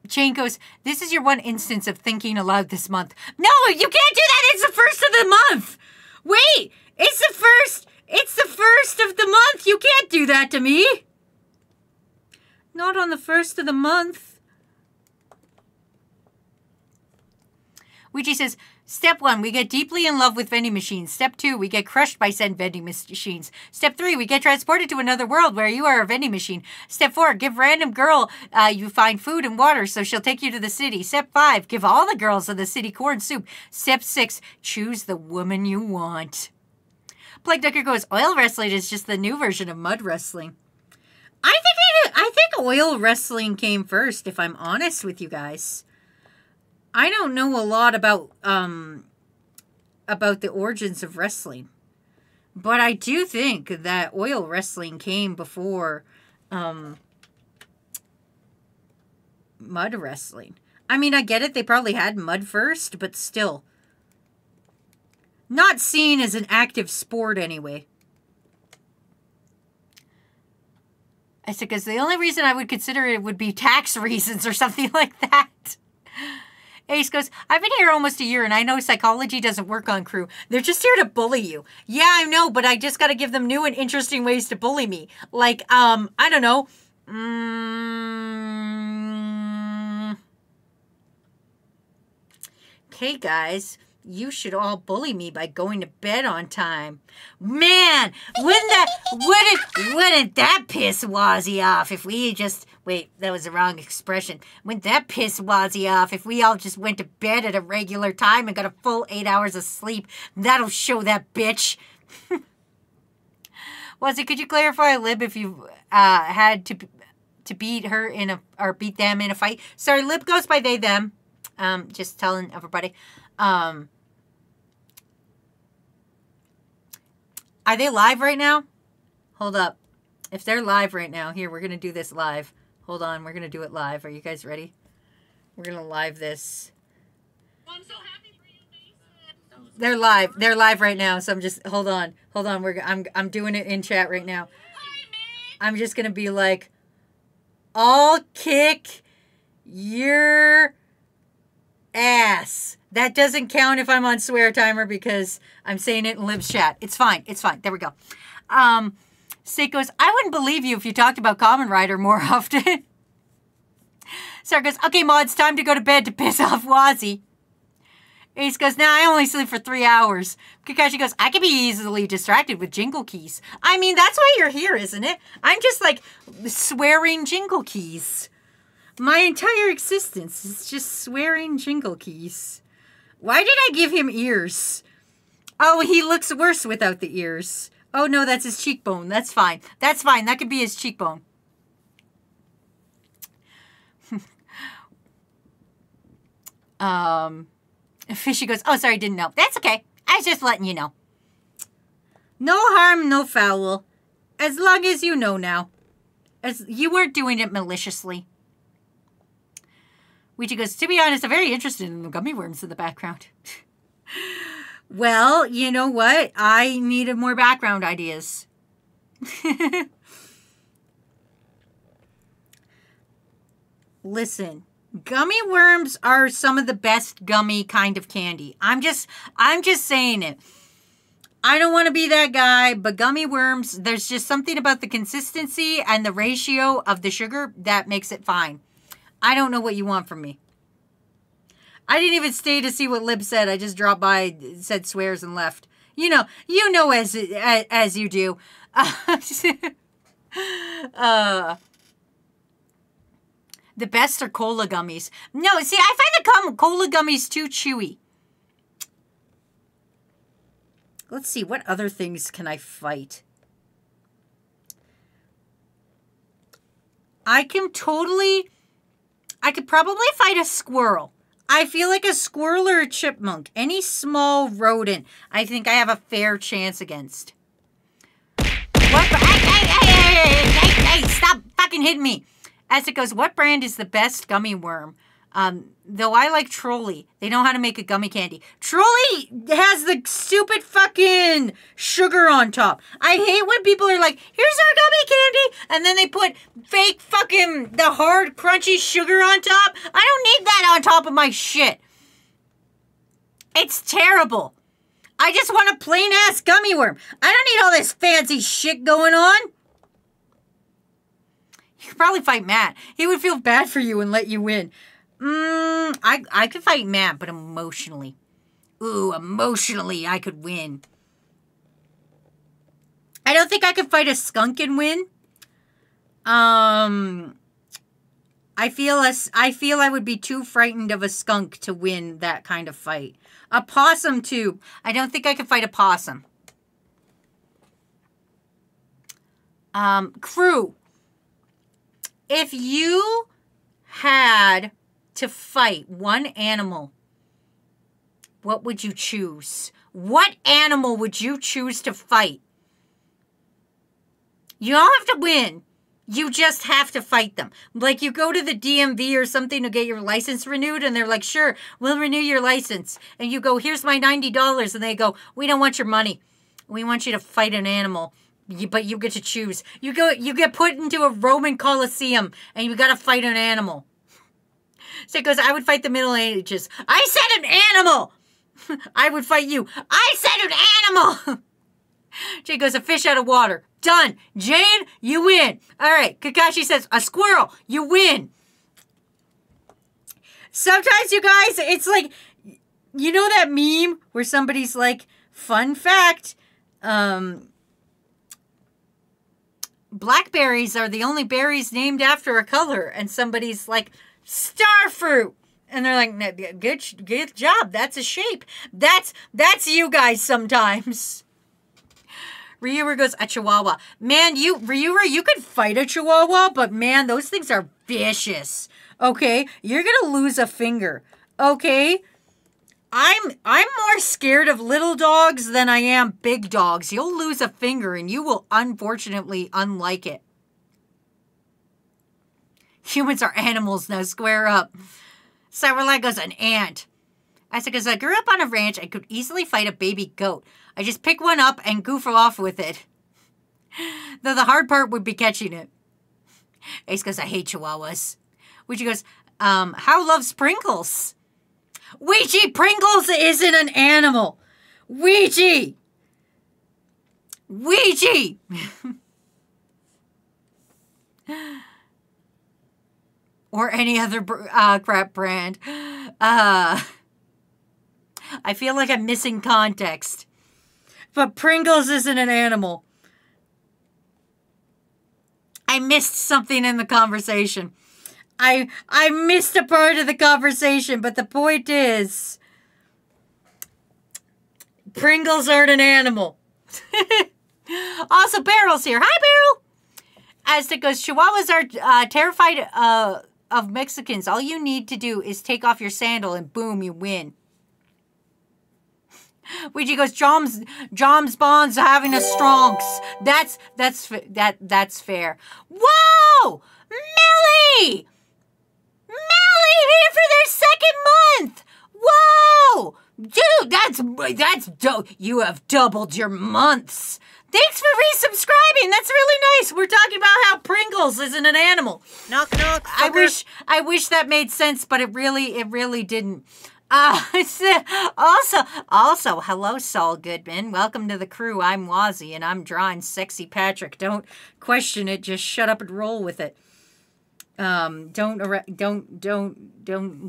Jane goes, this is your one instance of thinking aloud this month. No, you can't do that. It's the first of the month. Wait, it's the first of the month. You can't do that to me. Not on the first of the month. Ouija says, step 1, we get deeply in love with vending machines. Step 2, we get crushed by said vending machines. Step 3, we get transported to another world where you are a vending machine. Step 4, give random girl you find food and water so she'll take you to the city. Step 5, give all the girls of the city corn soup. Step 6, choose the woman you want. Plague Ducker goes, oil wrestling is just the new version of mud wrestling. I think oil wrestling came first, if I'm honest with you guys. I don't know a lot about the origins of wrestling. But I do think that oil wrestling came before mud wrestling. I mean, I get it. They probably had mud first, but still. Not seen as an active sport anyway. I said, because the only reason I would consider it would be tax reasons or something like that. Ace goes, I've been here almost a year and I know psychology doesn't work on crew. They're just here to bully you. Yeah, I know, but I just got to give them new and interesting ways to bully me. Like, I don't know. Okay, guys. You should all bully me by going to bed on time. Man, wouldn't that piss Wazzy off if we just... Wait, that was the wrong expression. Wouldn't that piss Wazzy off if we all just went to bed at a regular time and got a full 8 hours of sleep? That'll show that bitch. Wazzy, could you clarify, Lib, if you had to beat her in or beat them in a fight? Sorry, Lib goes by they, them. Just telling everybody. Are they live right now? Hold up. If they're live right now, here, we're going to do this live. Hold on, we're going to do it live. Are you guys ready? We're going to live this. I'm so happy for you, Mason. They're live. They're live right now, so I'm just, hold on. Hold on, I'm doing it in chat right now. Hi, man. I'm just going to be like, I'll kick your ass. That doesn't count if I'm on swear timer because I'm saying it in Lib's chat. It's fine. It's fine. There we go. State goes, I wouldn't believe you if you talked about Kamen Rider more often. Sarah goes, okay, Ma, it's time to go to bed to piss off Wazzy. Ace goes, nah, I only sleep for 3 hours. Kakashi goes, I can be easily distracted with jingle keys. I mean, that's why you're here, isn't it? I'm just like swearing jingle keys. My entire existence is just swearing jingle keys. Why did I give him ears? Oh, he looks worse without the ears. Oh, no, that's his cheekbone. That's fine. That's fine. That could be his cheekbone. Fishy goes, oh, sorry, didn't know. That's okay. I was just letting you know. No harm, no foul. As long as you know now. As you weren't doing it maliciously. Ouija goes, to be honest, I'm very interested in the gummy worms in the background. Well, you know what? I needed more background ideas. Listen, gummy worms are some of the best gummy kind of candy. I'm just saying it. I don't want to be that guy, but gummy worms, there's just something about the consistency and the ratio of the sugar that makes it fine. I don't know what you want from me. I didn't even stay to see what Lib said. I just dropped by, said swears, and left. You know as you do. The best are cola gummies. No, see, I find the cola gummies too chewy. Let's see, what other things can I fight? I could probably fight a squirrel. I feel like a squirrel or a chipmunk. Any small rodent, I think I have a fair chance against. What? Hey, stop fucking hitting me. As it goes, what brand is the best gummy worm? Though I like Trolli. They know how to make a gummy candy. Trolli has the stupid fucking sugar on top. I hate when people are like, here's our gummy candy. And then they put fake fucking, the hard, crunchy sugar on top. I don't need that on top of my shit. It's terrible. I just want a plain ass gummy worm. I don't need all this fancy shit going on. You could probably fight Matt. He would feel bad for you and let you win. I could fight Matt, but emotionally. Ooh, emotionally, I could win. I don't think I could fight a skunk and win. I feel I would be too frightened of a skunk to win that kind of fight. A possum, too. I don't think I could fight a possum. Crew. If you had to fight one animal, what would you choose? What animal would you choose to fight? You don't have to win. You just have to fight them. Like you go to the DMV or something to get your license renewed and they're like, sure, we'll renew your license. And you go, here's my $90. And they go, we don't want your money. We want you to fight an animal. But you get to choose. You get put into a Roman Colosseum and you got to fight an animal. So it goes, I would fight the Middle Ages. I said an animal. I would fight you. I said an animal. Jade goes, a fish out of water. Done. Jade, you win. All right. Kakashi says, a squirrel. You win. Sometimes, you guys, it's like, you know that meme where somebody's like, fun fact, blackberries are the only berries named after a color. And somebody's like, starfruit. And they're like, good job. That's a shape. That's you guys sometimes. Ryura goes, a chihuahua. Man, Ryura, you could fight a chihuahua, but man, those things are vicious. Okay? You're going to lose a finger. Okay? I'm more scared of little dogs than I am big dogs. You'll lose a finger and you will unfortunately unlike it. Humans are animals now. Square up. Cyberlad goes, an ant. I said, because I grew up on a ranch, I could easily fight a baby goat. I just pick one up and goof off with it. Though the hard part would be catching it. Ace goes, I hate chihuahuas. Ouija goes, how loves Pringles? Ouija, Pringles isn't an animal. Ouija! Ouija! Or any other crap brand. I feel like I'm missing context. But Pringles isn't an animal. I missed something in the conversation. I missed a part of the conversation, but the point is, Pringles aren't an animal. Also, Barrel's here. Hi, Barrel! Aztec goes, Chihuahuas are terrified of Mexicans. All you need to do is take off your sandal and boom, you win. Ouija goes, Joms Bond's having a stronks. That's fair. Whoa! Millie! Millie here for their second month! Whoa! Dude, that's dope. You have doubled your months. Thanks for resubscribing. That's really nice. We're talking about how Pringles isn't an animal. Knock, knock, fucker. I wish that made sense, but it really didn't. Also, hello, Saul Goodman. Welcome to the crew. I'm Wazzy, and I'm drawing Sexy Patrick. Don't question it. Just shut up and roll with it. Don't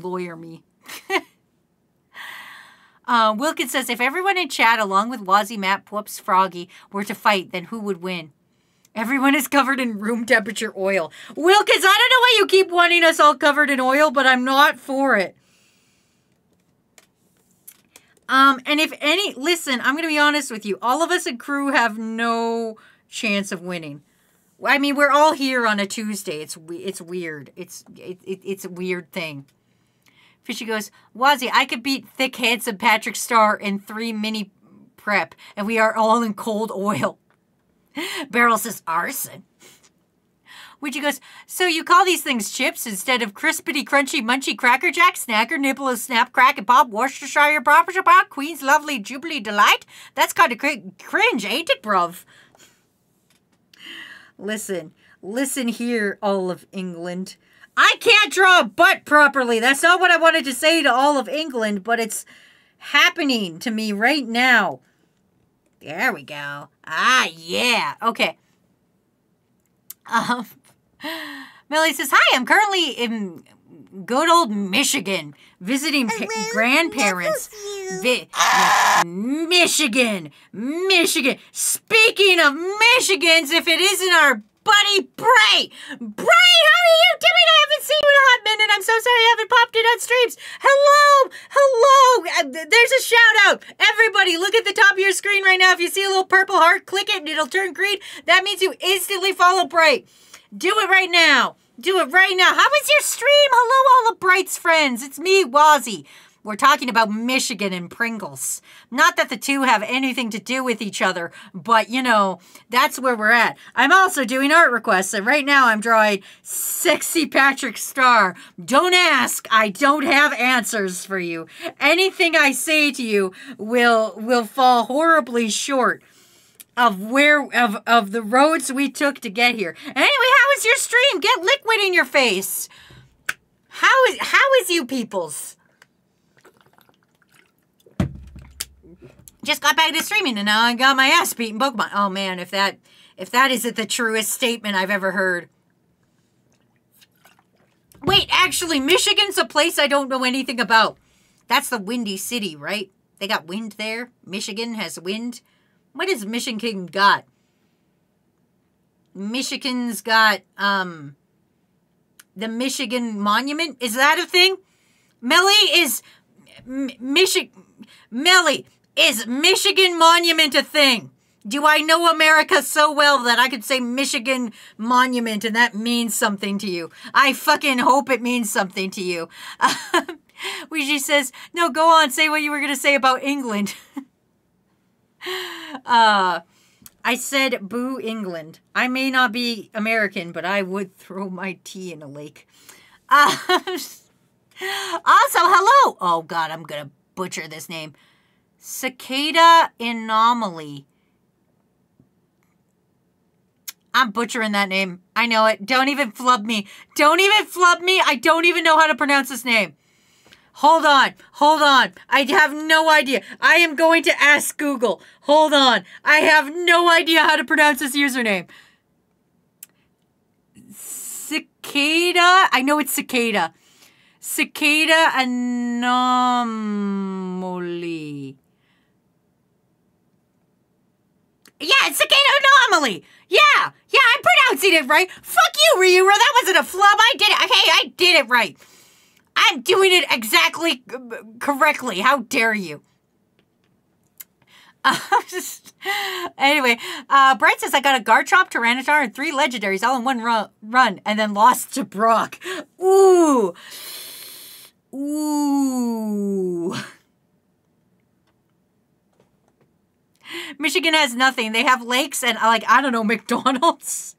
lawyer me. Wilkins says, if everyone in chat, along with Wazzy, Matt, Whoops, Froggy, were to fight, then who would win? Everyone is covered in room temperature oil. Wilkins, I don't know why you keep wanting us all covered in oil, but I'm not for it. And if any, listen, I'm going to be honest with you. All of us in crew have no chance of winning. I mean, we're all here on a Tuesday. It's weird. It's a weird thing. Fishy goes, Wazzy, I could beat thick, handsome Patrick Star in 3 mini prep, and we are all in cold oil. Beryl says, arson. Ouija goes, so you call these things chips instead of crispity, crunchy, munchy, cracker jack, snacker, nibble, snap, crack, and pop, Worcestershire, proper, Queen's lovely, jubilee delight? That's kind of cringe, ain't it, bruv? Listen here, all of England. I can't draw a butt properly. That's not what I wanted to say to all of England, but it's happening to me right now. There we go. Ah, yeah. Okay. Milie says, hi, I'm currently in good old Michigan visiting grandparents. Michigan. Speaking of Michigans, if it isn't our buddy Bray. Bray, how are you doing? I haven't seen you in a hot minute. I'm so sorry I haven't popped in on streams. Hello. There's a shout out. Everybody, look at the top of your screen right now. If you see a little purple heart, click it and it'll turn green. That means you instantly follow Bray. Do it right now. How was your stream? Hello, all of Bright's friends. It's me, Wazzy. We're talking about Michigan and Pringles. Not that the two have anything to do with each other, but, you know, that's where we're at. I'm also doing art requests, and right now I'm drawing Sexy Patrick Star. Don't ask. I don't have answers for you. Anything I say to you will fall horribly short of the roads we took to get here. Anyway, how was your stream? Get liquid in your face. How is you peoples? Just got back to streaming and now I got my ass beat in Pokemon. Oh man, if that isn't the truest statement I've ever heard. Wait, actually, Michigan's a place I don't know anything about. That's the Windy City, right? They got wind there. Michigan has wind. What has Michigan got? Michigan's got, the Michigan Monument. Is that a thing? Melly, is Michigan Monument a thing? Do I know America so well that I could say Michigan Monument and that means something to you? I fucking hope it means something to you. Ouija says, no, go on, say what you were going to say about England. I said, boo England. I may not be American, but I would throw my tea in a lake. Also, hello. Oh, God, I'm going to butcher this name. Cicada Anomaly. I'm butchering that name. I know it. Don't even flub me. Don't even flub me. I don't even know how to pronounce this name. Hold on. Hold on. I have no idea. I am going to ask Google. Hold on. I have no idea how to pronounce this username. Cicada. I know it's cicada. Cicada Anomaly. Yeah, it's Cicada Anomaly. Yeah, I'm pronouncing it right. Fuck you, Ryura. That wasn't a flub. I did it. Hey, I did it right. I'm doing it exactly correctly. How dare you? Anyway, Bright says, I got a Garchomp, Tyranitar, and 3 legendaries all in one run, and then lost to Brock. Ooh. Ooh. Michigan has nothing. They have lakes and, like, I don't know, McDonald's.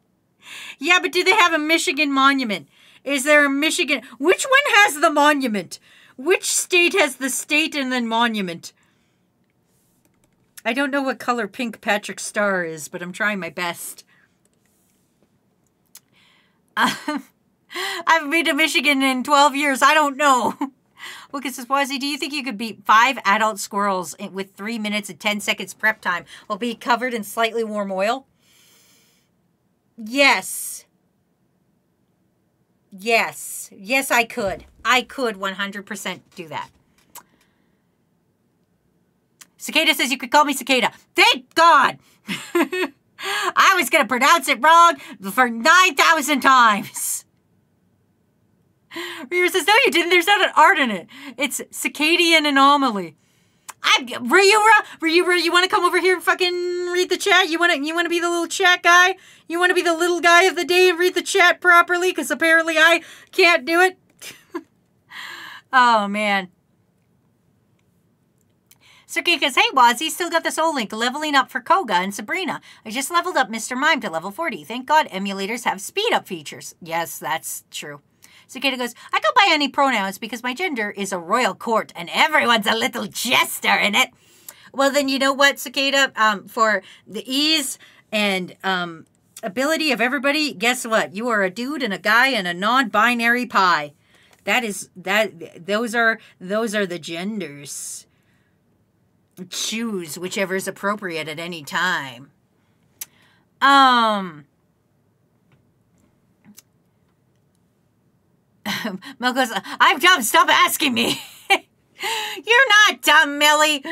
Yeah, but do they have a Michigan monument? Is there a Michigan? Which one has the monument? Which state has the state and then monument? I don't know what color pink Patrick Star is, but I'm trying my best. I've been to Michigan in 12 years. I don't know. Lucas says, Wazzy, do you think you could beat 5 adult squirrels with 3 minutes and 10 seconds prep time while being covered in slightly warm oil? Yes. Yes. Yes, I could. I could 100% do that. Cicada says you could call me Cicada. Thank God! I was going to pronounce it wrong for 9,000 times. Ryura says, no, you didn't. There's not an art in it. It's Circadian Anomaly. Ryura, you want to come over here and fucking read the chat? You want to be the little chat guy? You want to be the little guy of the day and read the chat properly? Because apparently I can't do it. Oh, man. Suki goes, hey, Wazzy, still got the Soul Link leveling up for Koga and Sabrina. I just leveled up Mr. Mime to level 40. Thank God emulators have speed up features. Yes, that's true. Cicada goes, I go by any pronouns because my gender is a royal court and everyone's a little jester in it. Well, then you know what, Cicada? For the ease and ability of everybody, guess what? You are a dude and a guy and a non-binary pie. Those are the genders. Choose whichever is appropriate at any time. Mel goes, I'm dumb, stop asking me. You're not dumb, Millie.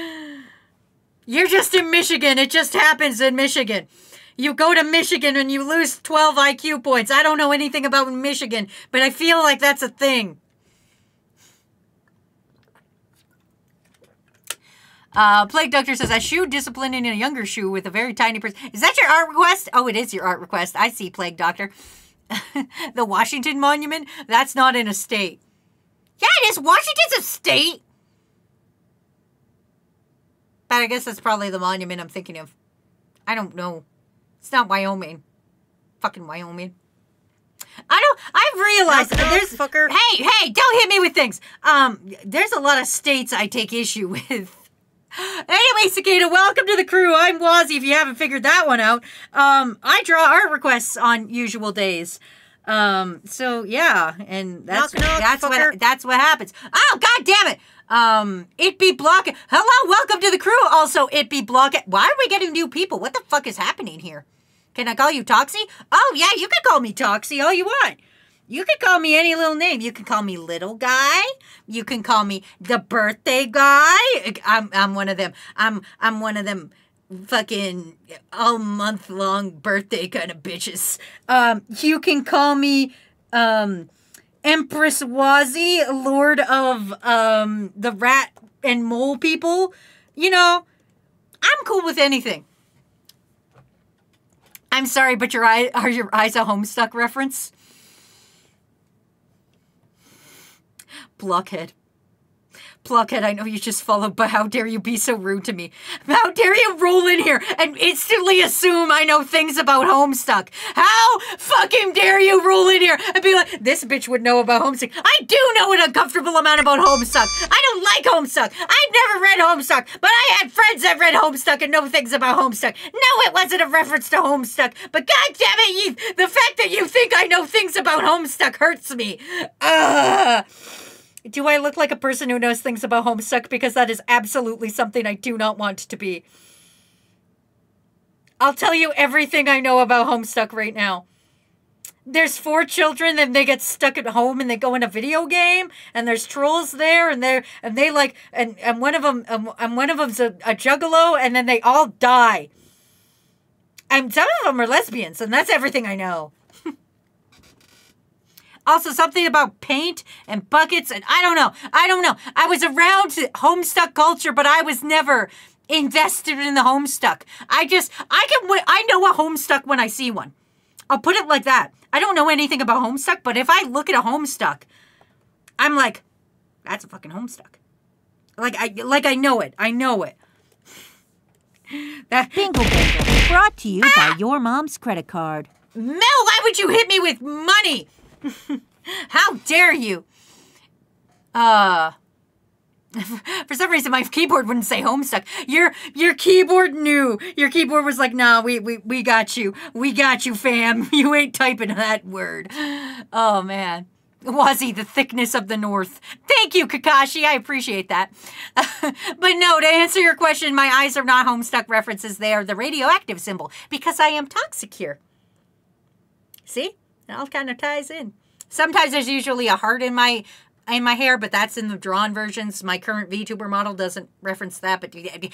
You're just in Michigan. It just happens in Michigan. You go to Michigan and you lose 12 IQ points. I don't know anything about Michigan, but I feel like that's a thing. Plague Doctor says, a shoe disciplining a younger shoe with a very tiny person. Is that your art request? Oh, it is your art request. I see, Plague Doctor. The Washington Monument? That's not in a state. Yeah, it is. Washington's a state. But I guess that's probably the monument I'm thinking of. I don't know. It's not Wyoming. Fucking Wyoming. I've realized there's... fucker. Hey, don't hit me with things. There's a lot of states I take issue with. Anyway, Cicada, welcome to the crew. I'm Wazzy, if you haven't figured that one out. I draw art requests on usual days. So yeah, and that's what happens. Oh, god damn it. It be blocking. Hello, welcome to the crew. Also, it be blocking. Why are we getting new people? What the fuck is happening here? Can I call you Toxie? Oh yeah, you can call me Toxie all you want. You can call me any little name. You can call me Little Guy. You can call me the Birthday Guy. I'm one of them. I'm one of them fucking all month long birthday kind of bitches. You can call me Empress Wazzy, Lord of the Rat and Mole people. You know, I'm cool with anything. I'm sorry, but are your eyes a Homestuck reference? Blockhead. Pluckhead, I know you just followed, but how dare you be so rude to me? How dare you roll in here and instantly assume I know things about Homestuck? How fucking dare you roll in here and be like, this bitch would know about Homestuck. I do know an uncomfortable amount about Homestuck. I don't like Homestuck. I've never read Homestuck, but I had friends that read Homestuck and know things about Homestuck. No, it wasn't a reference to Homestuck, but god damn it, the fact that you think I know things about Homestuck hurts me. Do I look like a person who knows things about Homestuck? Because that is absolutely something I do not want to be. I'll tell you everything I know about Homestuck right now. There's 4 children and they get stuck at home and they go in a video game and there's trolls there and one of them's a juggalo and then they all die. And some of them are lesbians and that's everything I know. Also, something about paint and buckets, and I don't know. I was around Homestuck culture, but I was never invested in the Homestuck. I know a Homestuck when I see one. I'll put it like that. I don't know anything about Homestuck, but if I look at a Homestuck, I'm like, that's a fucking Homestuck. Like I know it. I know it. Bingle Bangle, brought to you by your mom's credit card. Mel, why would you hit me with money? How dare you? For some reason my keyboard wouldn't say Homestuck. Your keyboard knew. Your keyboard was like, nah, we got you. We got you, fam. You ain't typing that word. Oh man. Wazzy, the thickness of the North. Thank you, Kakashi. I appreciate that. But no, to answer your question, my eyes are not Homestuck references. They are the radioactive symbol because I am toxic here. See? It all kind of ties in. Sometimes there's usually a heart in my hair, but that's in the drawn versions. My current VTuber model doesn't reference that, but I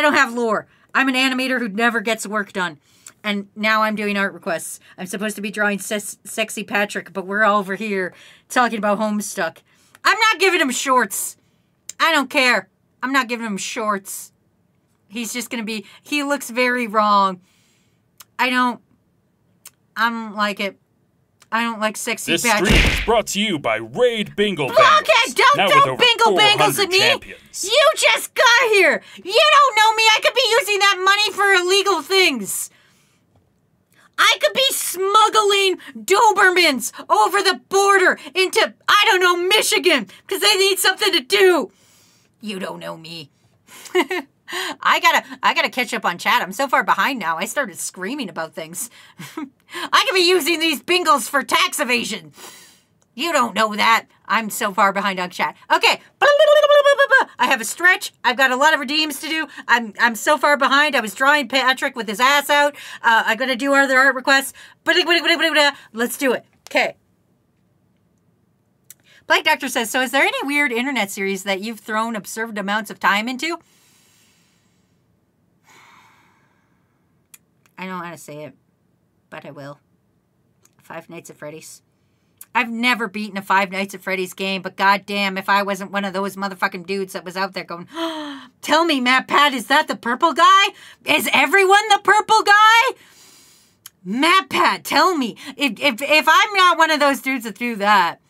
don't have lore. I'm an animator who never gets work done. And now I'm doing art requests. I'm supposed to be drawing Sexy Patrick, but we're all over here talking about Homestuck. I'm not giving him shorts. I don't care. I'm not giving him shorts. He's just going to be... He looks very wrong. I don't like Sexy Patrick. This stream is brought to you by Raid Bingle Bangles. Blockhead, don't throw Bingle Bangles at me. Champions. You just got here. You don't know me. I could be using that money for illegal things. I could be smuggling Dobermans over the border into, I don't know, Michigan, because they need something to do. You don't know me. I gotta catch up on chat. I'm so far behind now. I started screaming about things. I could be using these bingles for tax evasion. You don't know that. I'm so far behind on chat. Okay. I have a stretch. I've got a lot of redeems to do. I'm so far behind. I was drawing Patrick with his ass out. I'm gonna do other art requests. Let's do it. Okay. Black Doctor says, so is there any weird internet series that you've thrown absurd amounts of time into? I don't know how to say it, but I will. Five Nights at Freddy's. I've never beaten a Five Nights at Freddy's game, but goddamn, if I wasn't one of those motherfucking dudes that was out there going, oh, tell me, Matt Pat, is that the purple guy? Is everyone the purple guy? Matt Pat, tell me. If I'm not one of those dudes that do that,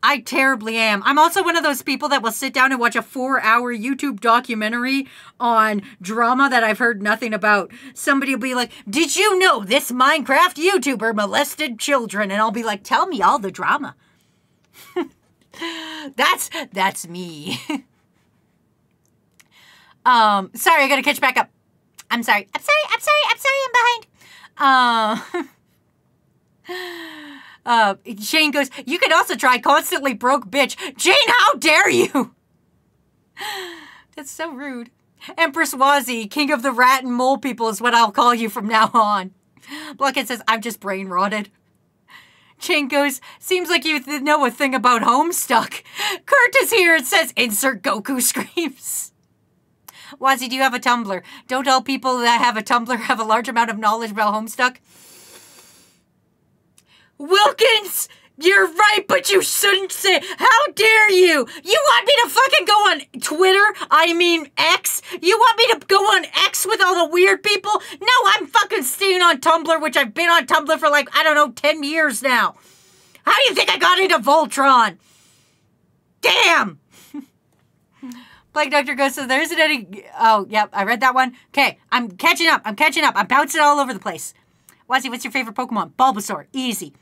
I terribly am. I'm also one of those people that will sit down and watch a 4-hour YouTube documentary on drama that I've heard nothing about. Somebody will be like, did you know this Minecraft YouTuber molested children? And I'll be like, tell me all the drama. That's me. Sorry, I gotta catch back up. I'm sorry, I'm behind. Shane goes, you could also try constantly broke bitch. Jane, how dare you? That's so rude. Empress Wazzy, king of the rat and mole people is what I'll call you from now on. Blockhead says, I'm just brain rotted. Shane goes, seems like you know a thing about Homestuck. Kurt is here. It says, insert Goku screams. Wazzy, do you have a Tumblr? Don't all people that have a Tumblr have a large amount of knowledge about Homestuck? Wilkins, you're right, but you shouldn't say, how dare you? You want me to fucking go on Twitter? I mean X? You want me to go on X with all the weird people? No, I'm fucking staying on Tumblr, which I've been on Tumblr for like, I don't know, 10 years now. How do you think I got into Voltron? damn! Plague Doctor goes, so there isn't any... Oh, yep, I read that one. Okay, I'm catching up. I'm bouncing all over the place. Wazzy, what's your favorite Pokemon? Bulbasaur. Easy.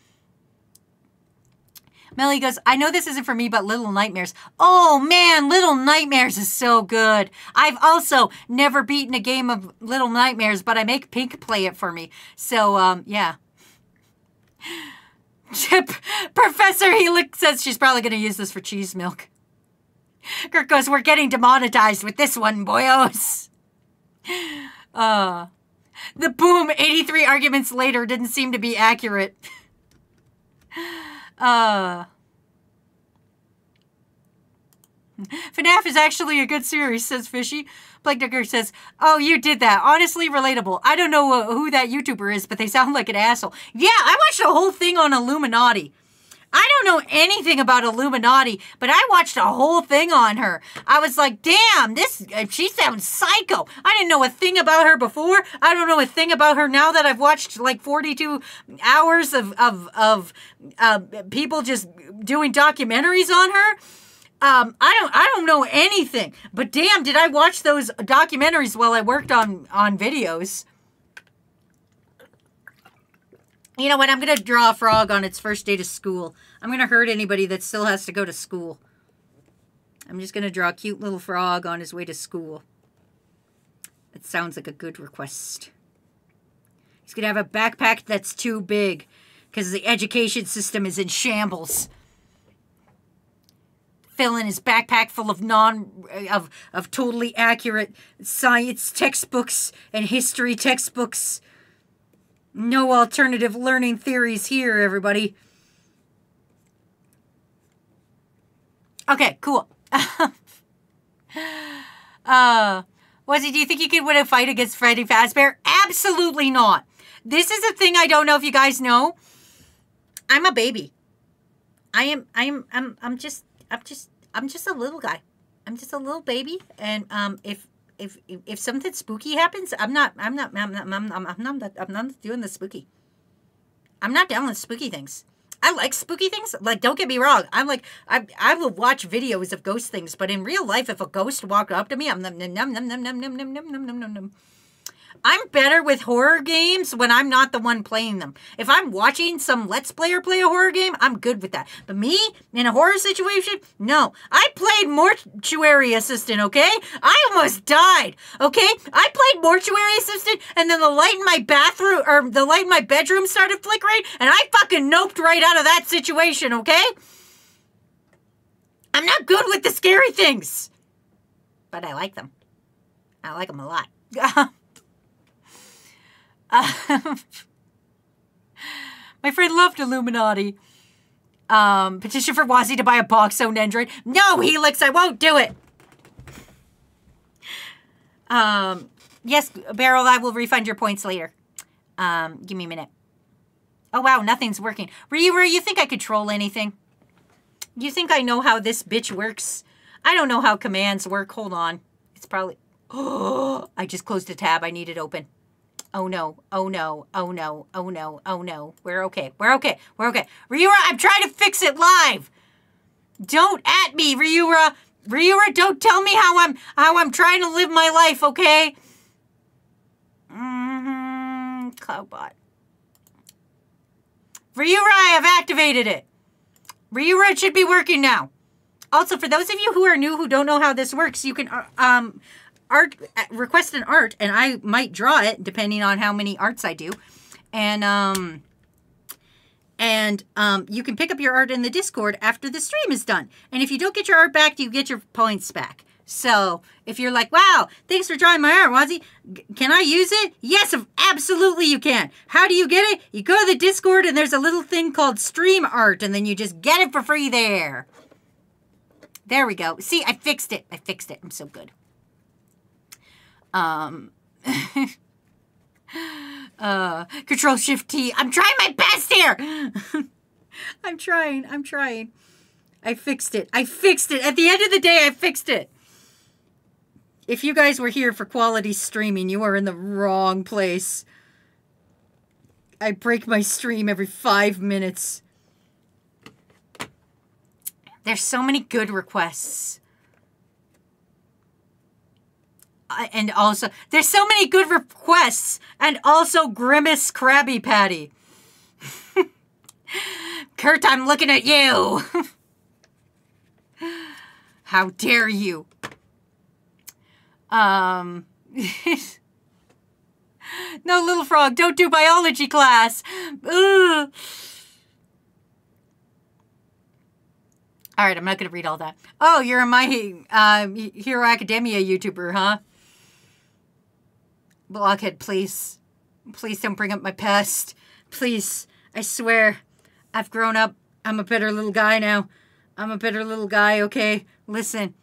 Melly goes, I know this isn't for me, but Little Nightmares. Oh, man, Little Nightmares is so good. I've also never beaten a game of Little Nightmares, but I make Pink play it for me. So, yeah. Chip, Professor Helix says she's probably going to use this for cheese milk. Kirk goes, we're getting demonetized with this one, boyos. The boom 83 arguments later didn't seem to be accurate. FNAF is actually a good series, says Fishy. Blake Ducker says, oh, you did that. Honestly, relatable. I don't know who that YouTuber is, but they sound like an asshole. Yeah, I watched a whole thing on Illuminati. I don't know anything about Illuminati, but I watched a whole thing on her. I was like, damn, she sounds psycho. I didn't know a thing about her before. I don't know a thing about her now that I've watched like 42 hours of people just doing documentaries on her. I don't know anything, but damn, did I watch those documentaries while I worked on videos. You know what? I'm going to draw a frog on its first day to school. I'm going to hurt anybody that still has to go to school. I'm just going to draw a cute little frog on his way to school. It sounds like a good request. He's going to have a backpack that's too big because the education system is in shambles. Filling his backpack full of of totally accurate science textbooks and history textbooks. No alternative learning theories here, everybody. Okay, cool. Wazzy, do you think you could win a fight against Freddy Fazbear? Absolutely not. This is a thing I don't know if you guys know. I'm a baby. I'm just a little guy. I'm just a little baby, and if something spooky happens, I'm not doing the spooky. I'm not down with spooky things. I like spooky things. Like, don't get me wrong. I will watch videos of ghost things, but in real life, if a ghost walked up to me, I'm I'm better with horror games when I'm not the one playing them. If I'm watching some Let's Player play a horror game, I'm good with that. But me, in a horror situation, no. I played Mortuary Assistant, okay? I almost died, okay? I played Mortuary Assistant, and then the light in my bathroom, or the light in my bedroom started flickering, and I fucking noped right out of that situation, okay? I'm not good with the scary things. But I like them. I like them a lot. My friend loved Illuminati. Petition for Wazzy to buy a box owned Android. No, Helix, I won't do it. Yes, Beryl, I will refund your points later. Give me a minute. Oh, wow, nothing's working. Ryura, you think I control anything? You think I know how this bitch works? I don't know how commands work. Hold on. It's probably... Oh, I just closed a tab. I need it open. Oh no, oh no, oh no, oh no, oh no. We're okay, we're okay, we're okay. Ryura, I'm trying to fix it live. Don't at me, Ryura. Ryura, don't tell me how I'm trying to live my life, okay? Cloudbot. Ryura, I have activated it. Ryura, it should be working now. Also, for those of you who are new who don't know how this works, you can request an art, and I might draw it depending on how many arts I do. And you can pick up your art in the Discord after the stream is done. And if you don't get your art back, you get your points back. So if you're like, wow, thanks for drawing my art, Wazzy. Can I use it? Yes, absolutely you can. How do you get it? You go to the Discord and there's a little thing called stream art, and then you just get it for free there. There we go. See, I fixed it. I fixed it. I'm so good. Control Shift T. I'm trying my best here. I'm trying. I fixed it. I fixed it. At the end of the day, I fixed it. If you guys were here for quality streaming, you are in the wrong place. I break my stream every 5 minutes. There's so many good requests. And also, there's so many good requests. And also Grimace Krabby Patty. Kurt, I'm looking at you. How dare you? No, Little Frog, don't do biology class. Ugh. All right, I'm not going to read all that. Oh, you're a My Hero Academia YouTuber, huh? Blockhead, please. Please don't bring up my past. Please, I swear. I've grown up. I'm a better little guy now. I'm a better little guy, okay? Listen,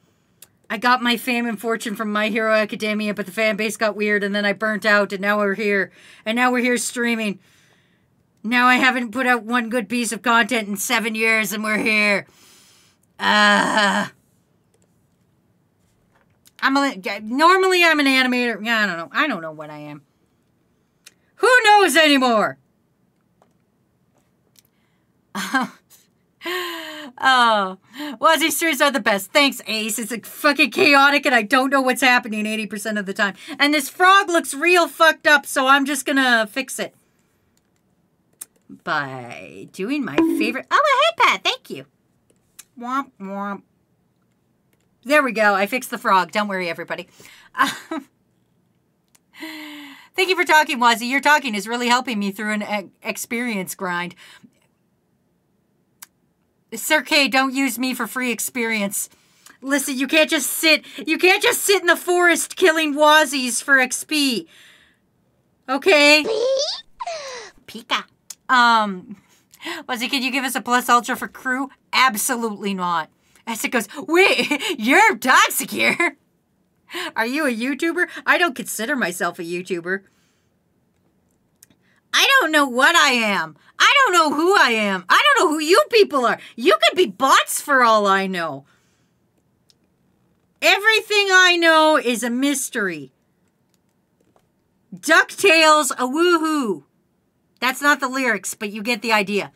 I got my fame and fortune from My Hero Academia, but the fan base got weird, and then I burnt out, and now we're here. And now we're here streaming. Now I haven't put out one good piece of content in 7 years, and we're here. Normally I'm an animator. Yeah, I don't know. I don't know what I am. Who knows anymore? Oh, Wazzy streams are the best. Thanks, Ace. It's like fucking chaotic and I don't know what's happening 80% of the time. And this frog looks real fucked up, so I'm just gonna fix it. By doing my favorite... Oh, a head pat. Thank you. Womp, womp. There we go. I fixed the frog. Don't worry, everybody. Thank you for talking, Wazzy. Your talking is really helping me through an experience grind. Sir K, don't use me for free experience. Listen, you can't just sit in the forest killing Wazzies for XP. Okay? Pika. Wazzy, can you give us a plus ultra for crew? Absolutely not. As it goes, wait, you're toxic here. Are you a YouTuber? I don't consider myself a YouTuber. I don't know what I am. I don't know who I am. I don't know who you people are. You could be bots for all I know. Everything I know is a mystery. DuckTales, a woohoo. That's not the lyrics, but you get the idea.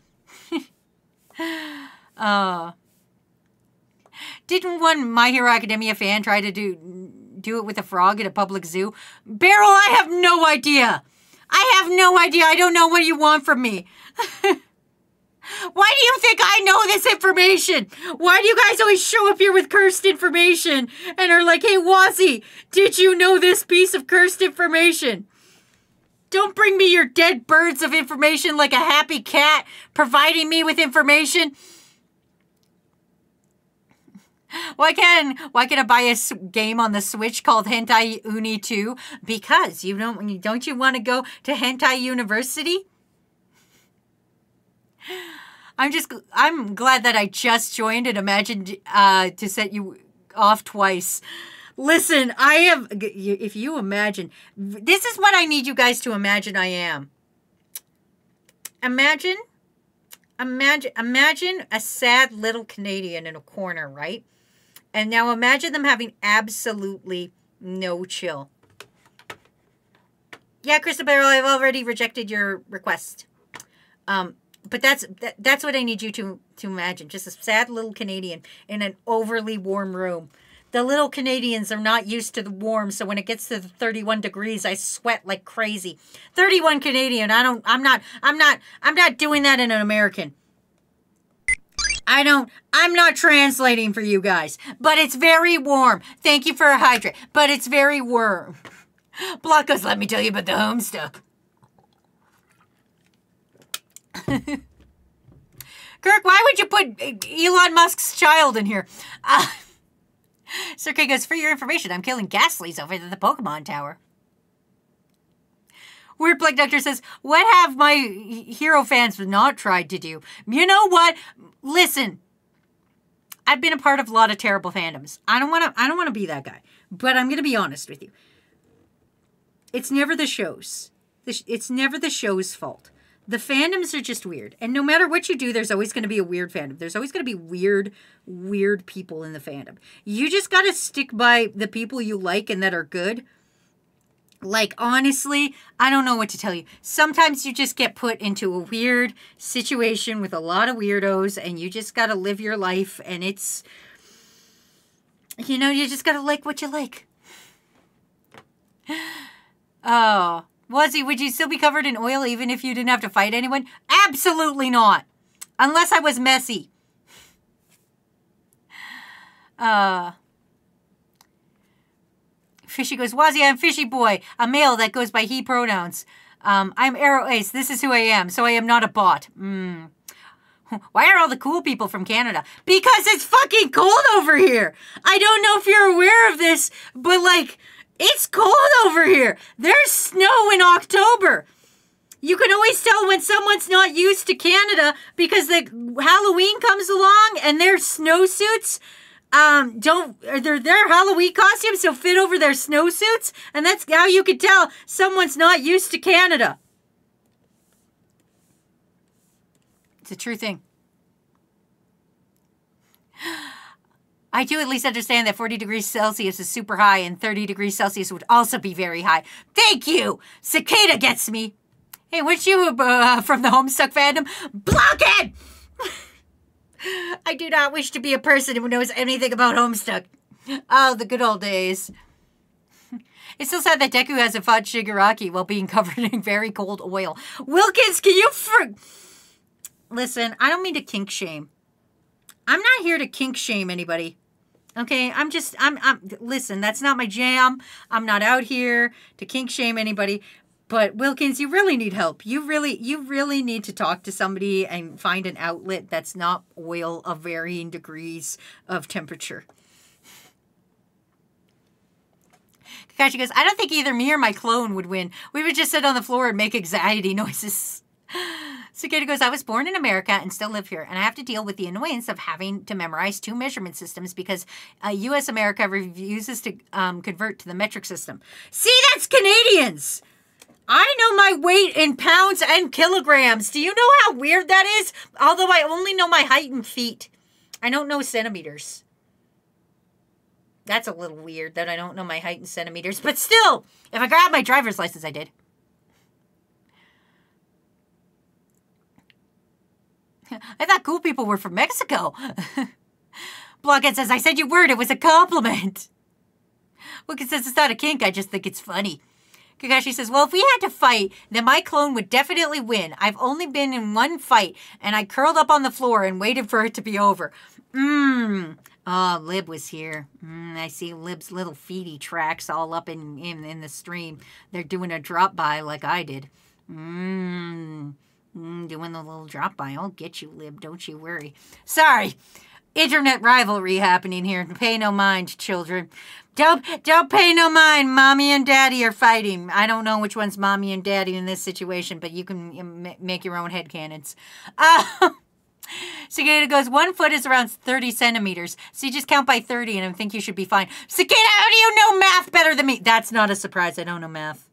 Didn't one My Hero Academia fan try to do it with a frog at a public zoo? Beryl, I have no idea. I have no idea. I don't know what you want from me. Why do you think I know this information? Why do you guys always show up here with cursed information and are like, hey, Wazzy, did you know this piece of cursed information? Don't bring me your dead birds of information like a happy cat providing me with information. Why can't I buy a game on the Switch called Hentai Uni 2? Because don't you want to go to Hentai University? I'm glad that I just joined and imagined to set you off twice. Listen, if you imagine, this is what I need you guys to imagine I am. Imagine a sad little Canadian in a corner, right? And now imagine them having absolutely no chill. Yeah, Crystal Barrel, I've already rejected your request. But that's what I need you to imagine. Just a sad little Canadian in an overly warm room. The little Canadians are not used to the warm, so when it gets to the 31 degrees, I sweat like crazy. 31 Canadian. I'm not doing that in an American. I'm not translating for you guys, but it's very warm. Thank you for a hydrate, but it's very warm. Blockos, let me tell you about the home stuff. Kirk, why would you put Elon Musk's child in here? Sir K goes, for your information, I'm killing Ghastlies over at the Pokemon Tower. Weird Plague Doctor says, what have my hero fans not tried to do? You know what? Listen, I've been a part of a lot of terrible fandoms. I don't want to be that guy, but I'm going to be honest with you. It's never the shows. It's never the show's fault. The fandoms are just weird. And no matter what you do, there's always going to be a weird fandom. There's always going to be weird people in the fandom. You just got to stick by the people you like and that are good. Like, honestly, I don't know what to tell you. Sometimes you just get put into a weird situation with a lot of weirdos, and you just gotta live your life, and it's, you know, you just gotta like what you like. Oh, Wazzy, would you still be covered in oil even if you didn't have to fight anyone? Absolutely not. Unless I was messy. Fishy goes, Wazzy, I'm Fishy Boy, a male that goes by he pronouns. I'm Arrow Ace. This is who I am, so I am not a bot. Why are all the cool people from Canada? Because it's fucking cold over here. I don't know if you're aware of this, but like, it's cold over here. There's snow in October. You can always tell when someone's not used to Canada because the Halloween comes along and their snowsuits their Halloween costumes don't fit over their snowsuits, and that's how you can tell someone's not used to Canada. It's a true thing. I do at least understand that 40 degrees Celsius is super high and 30 degrees Celsius would also be very high. Thank you! Cicada gets me. Hey, weren't you from the Homestuck fandom? Blockhead! I do not wish to be a person who knows anything about Homestuck. Oh, the good old days. It's so sad that Deku hasn't fought Shigaraki while being covered in very cold oil. Wilkins, can you Listen, I don't mean to kink shame. I'm not here to kink shame anybody. Okay, listen, that's not my jam. I'm not out here to kink shame anybody. But Wilkins, you really need help. You really need to talk to somebody and find an outlet that's not oil of varying degrees of temperature. Kakashi goes, I don't think either me or my clone would win. We would just sit on the floor and make anxiety noises. Cicada goes, I was born in America and still live here, and I have to deal with the annoyance of having to memorize 2 measurement systems because U.S. America refuses to convert to the metric system. See, that's Canadians! I know my weight in pounds and kilograms. Do you know how weird that is? Although I only know my height in feet. I don't know centimeters. That's a little weird that I don't know my height in centimeters. But still, if I grabbed my driver's license, I did. I thought cool people were from Mexico. Blockhead says, I said you weren't. It was a compliment. Wilkins says it's not a kink. I just think it's funny. Kakashi says, well, if we had to fight, then my clone would definitely win. I've only been in one fight, and I curled up on the floor and waited for it to be over. Oh, Lib was here. I see Lib's little feety tracks all up in the stream. They're doing a drop-by like I did. Doing the little drop-by. I'll get you, Lib. Don't you worry. Sorry. Internet rivalry happening here. Pay no mind, children. Don't pay no mind. Mommy and Daddy are fighting. I don't know which one's Mommy and Daddy in this situation, but you can make your own headcanons. Cicada goes, 1 foot is around 30 centimeters. So you just count by 30 and I think you should be fine. Cicada, how do you know math better than me? That's not a surprise. I don't know math.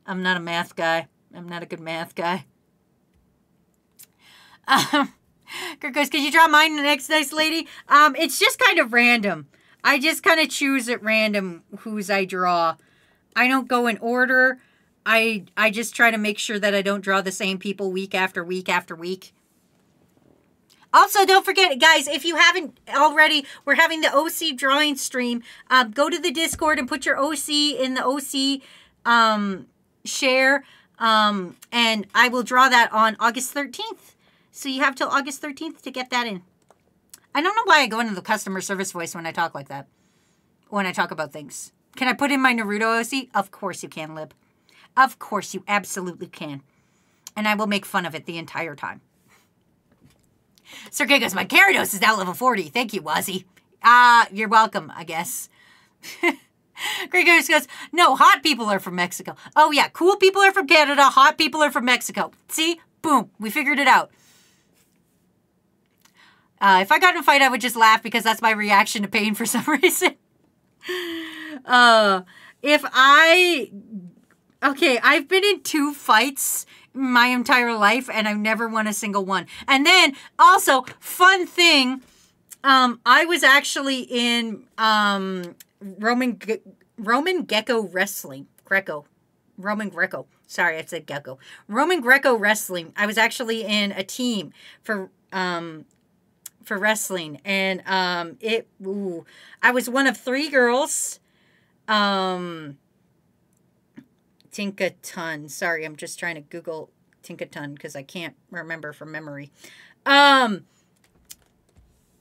I'm not a math guy. I'm not a good math guy. Kurt goes, could you draw mine next, nice lady? It's just kind of random. I just kind of choose at random whose I draw. I don't go in order. I just try to make sure that I don't draw the same people week after week after week. Also, don't forget, guys, if you haven't already, we're having the OC drawing stream. Go to the Discord and put your OC in the OC share. And I will draw that on August 13th. So you have till August 13th to get that in. I don't know why I go into the customer service voice when I talk like that. When I talk about things. Can I put in my Naruto OC? Of course you can, Lib. Of course you absolutely can. And I will make fun of it the entire time. Sergey goes, my Gyarados is now level 40. Thank you, Wazzy. You're welcome, I guess. Gregorius goes, no, hot people are from Mexico. Oh yeah, cool people are from Canada, hot people are from Mexico. See? Boom. We figured it out. If I got in a fight, I would just laugh because that's my reaction to pain for some reason. Okay, I've been in 2 fights my entire life and I've never won a single one. And then also, fun thing, I was actually in Roman Gecko Wrestling. Greco. Roman Greco. Sorry, I said Gecko. Roman Greco wrestling. I was actually in a team for wrestling, and I was one of 3 girls. Tinkaton. Sorry, I'm just trying to Google Tinkaton because I can't remember from memory. And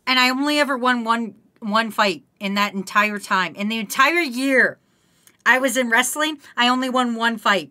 I only ever won one fight in that entire time. In the entire year I was in wrestling, I only won 1 fight.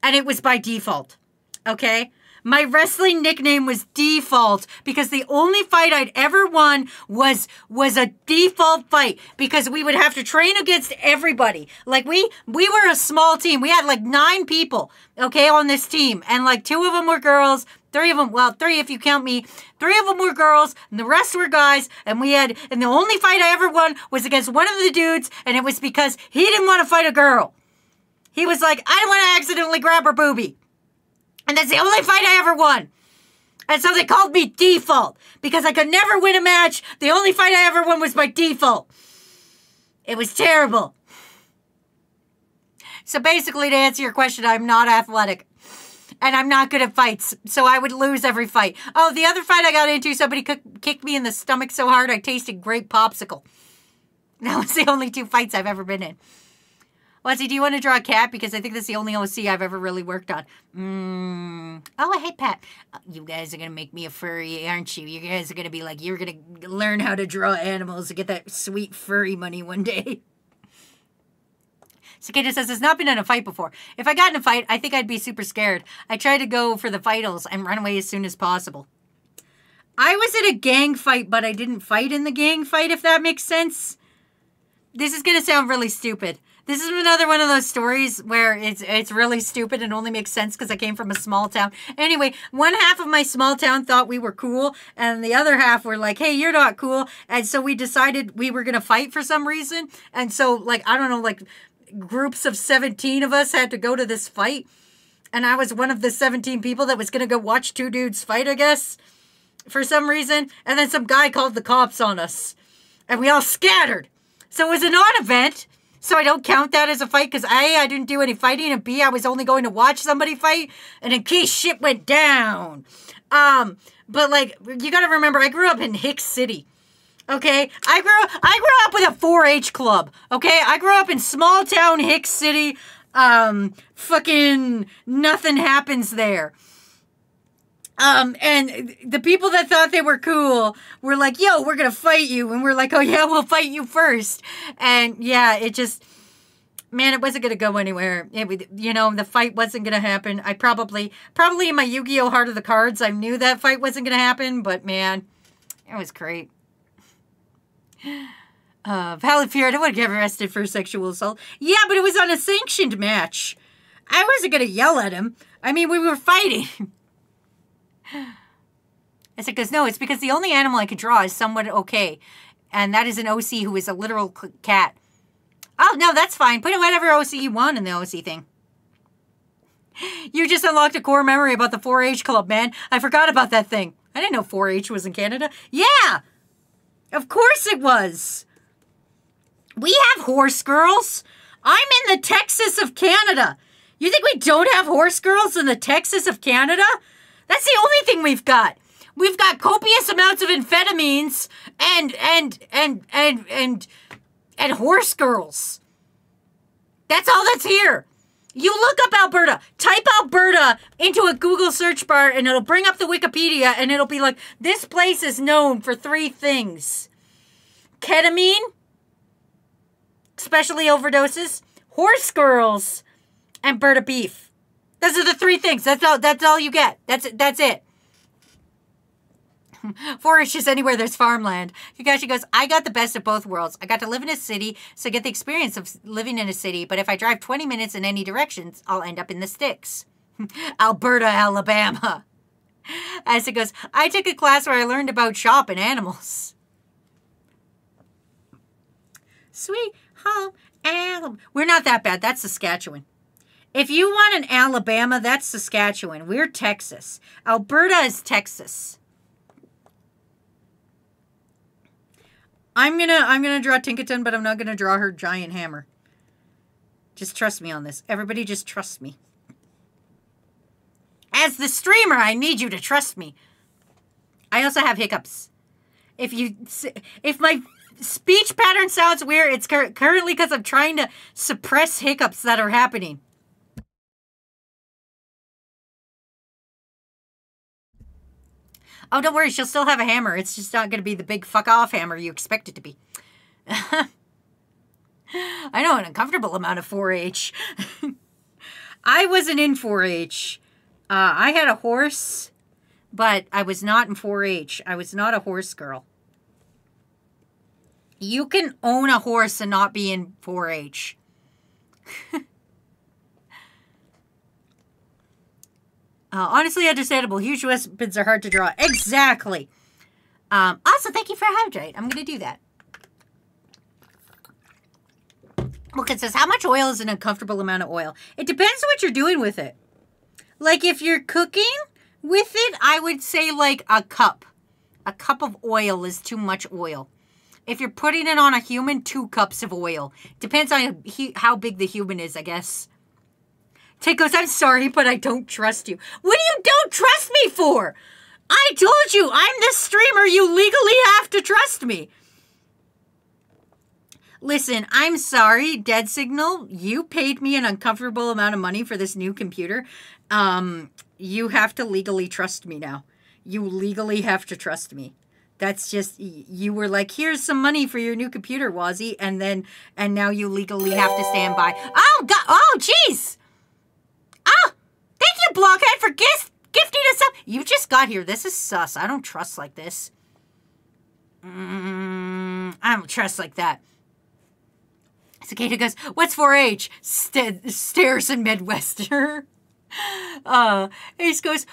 And it was by default. Okay? My wrestling nickname was Default because the only fight I'd ever won was a default fight because we would have to train against everybody. Like we were a small team. We had like 9 people, okay, on this team. And like 2 of them were girls, 3 of them, well, 3 if you count me. 3 of them were girls and the rest were guys. And the only fight I ever won was against one of the dudes, and it was because he didn't want to fight a girl. He was like, I don't want to accidentally grab her boobie. And that's the only fight I ever won. And so they called me Default because I could never win a match. The only fight I ever won was by default. It was terrible. So basically, to answer your question, I'm not athletic. And I'm not good at fights. So I would lose every fight. Oh, the other fight I got into, somebody kicked me in the stomach so hard I tasted grape popsicle. That was the only 2 fights I've ever been in. Wazzy, do you want to draw a cat? Because I think that's the only OC I've ever really worked on. Oh, hey, Pat. You guys are going to make me a furry, aren't you? You guys are going to be like, you're going to learn how to draw animals to get that sweet furry money one day. Cicada says, it's not been in a fight before. If I got in a fight, I think I'd be super scared. I try to go for the vitals and run away as soon as possible. I was in a gang fight, but I didn't fight in the gang fight, if that makes sense. This is going to sound really stupid. This is another one of those stories where it's really stupid and only makes sense because I came from a small town. Anyway, one half of my small town thought we were cool, and the other half were like, hey, you're not cool. And so we decided we were going to fight for some reason. And so, like, I don't know, like, groups of 17 of us had to go to this fight. And I was one of the 17 people that was going to go watch 2 dudes fight, I guess, for some reason. And then some guy called the cops on us. And we all scattered. So it was a non-event. So I don't count that as a fight because A, I didn't do any fighting, and B, I was only going to watch somebody fight, and in case shit went down. But like, you gotta remember, I grew up in Hicks City. Okay? I grew up with a 4-H club. Okay? I grew up in small town Hicks City. Fucking nothing happens there. And the people that thought they were cool were like, yo, we're going to fight you. And we're like, oh yeah, we'll fight you first. And yeah, it just, man, it wasn't going to go anywhere. The fight wasn't going to happen. I probably in my Yu-Gi-Oh! Heart of the Cards, I knew that fight wasn't going to happen, but man, it was great. Valley Fear, I don't want to get arrested for sexual assault. Yeah, but it was on a sanctioned match. I wasn't going to yell at him. I mean, we were fighting. I said, no, it's because the only animal I could draw is somewhat okay. And that is an OC who is a literal cat. Oh, no, that's fine. Put whatever OC you want in the OC thing. You just unlocked a core memory about the 4-H club, man. I forgot about that thing. I didn't know 4-H was in Canada. Yeah! Of course it was. We have horse girls. I'm in the Texas of Canada. You think we don't have horse girls in the Texas of Canada? That's the only thing we've got. We've got copious amounts of amphetamines and horse girls. That's all that's here. You look up Alberta. Type Alberta into a Google search bar and it'll bring up the Wikipedia and it'll be like, this place is known for 3 things. Ketamine, especially overdoses, horse girls, and Berta beef. Those are the 3 things. That's all you get. That's it. 4-H is anywhere there's farmland. Kakashi goes, I got the best of both worlds. I got to live in a city, so I get the experience of living in a city, but if I drive 20 minutes in any directions, I'll end up in the sticks. Alberta, Alabama. As it goes, I took a class where I learned about shopping animals. Sweet home Alabama. We're not that bad. That's Saskatchewan. If you want an Alabama, that's Saskatchewan. We're Texas. Alberta is Texas. I'm gonna draw Tinkerton, but I'm not gonna draw her giant hammer. Just trust me on this. Everybody just trust me. As the streamer, I need you to trust me. I also have hiccups. If my speech pattern sounds weird, it's currently because I'm trying to suppress hiccups that are happening. Oh, don't worry. She'll still have a hammer. It's just not going to be the big fuck off hammer you expect it to be. I know an uncomfortable amount of 4-H. I wasn't in 4-H. I had a horse, but I was not in 4-H. I was not a horse girl. You can own a horse and not be in 4-H. Honestly understandable. Huge weapons are hard to draw. Exactly. Also, thank you for hydrate. I'm going to do that. Look, it says, how much oil is an uncomfortable amount of oil? It depends on what you're doing with it. Like, if you're cooking with it, I would say, like, a cup. A cup of oil is too much oil. If you're putting it on a human, 2 cups of oil. Depends on how big the human is, I guess. Tate goes, I'm sorry, but I don't trust you. What do you don't trust me for? I told you, I'm the streamer. You legally have to trust me. Listen, I'm sorry, Dead Signal. You paid me an uncomfortable amount of money for this new computer. You have to legally trust me now. You legally have to trust me. That's just, you were like, here's some money for your new computer, Wazzy. And now you legally have to stand by. Oh, God. Oh, jeez. Oh, thank you, Blockhead, for gifting us up. You just got here. This is sus. I don't trust like this. I don't trust like that. Cicada goes, what's 4-H? Stares in Midwester. Ace goes,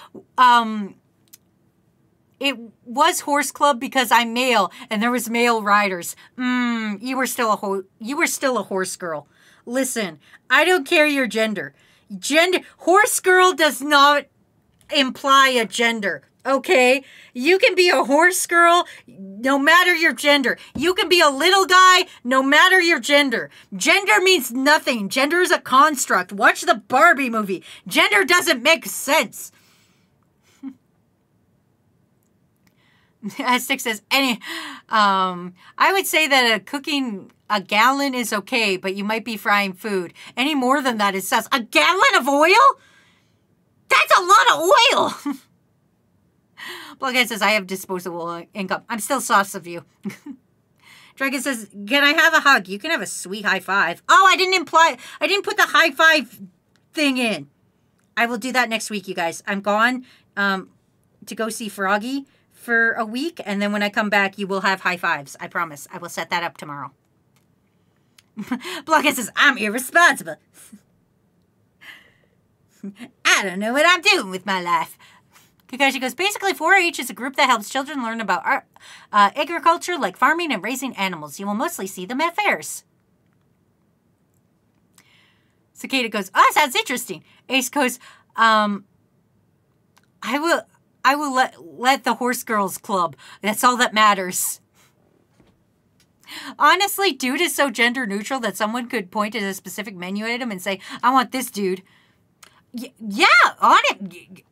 it was horse club because I'm male and there was male riders. You were still a horse girl. Listen, I don't care your gender. Horse girl does not imply a gender. Okay? You can be a horse girl no matter your gender. You can be a little guy no matter your gender. Gender means nothing. Gender is a construct. Watch the Barbie movie. Gender doesn't make sense. Aztec says, I would say that cooking a gallon is okay, but you might be frying food. Any more than that is sus. A gallon of oil? That's a lot of oil. Blockhead says, I have disposable income. I'm still sus of you. Dragon says, can I have a hug? You can have a sweet high five. Oh, I didn't put the high five thing in. I will do that next week, you guys. I'm gone to go see Froggy for a week, and then when I come back, you will have high fives. I promise. I will set that up tomorrow. Blockhead says, I'm irresponsible. I don't know what I'm doing with my life. Kakashi goes, basically 4-H is a group that helps children learn about agriculture, like farming and raising animals. You will mostly see them at fairs. Cicada goes, oh, sounds interesting. Ace goes, I will let the horse girls club. That's all that matters. Honestly, dude is so gender neutral that someone could point at a specific menu item and say, I want this dude. Yeah, on it.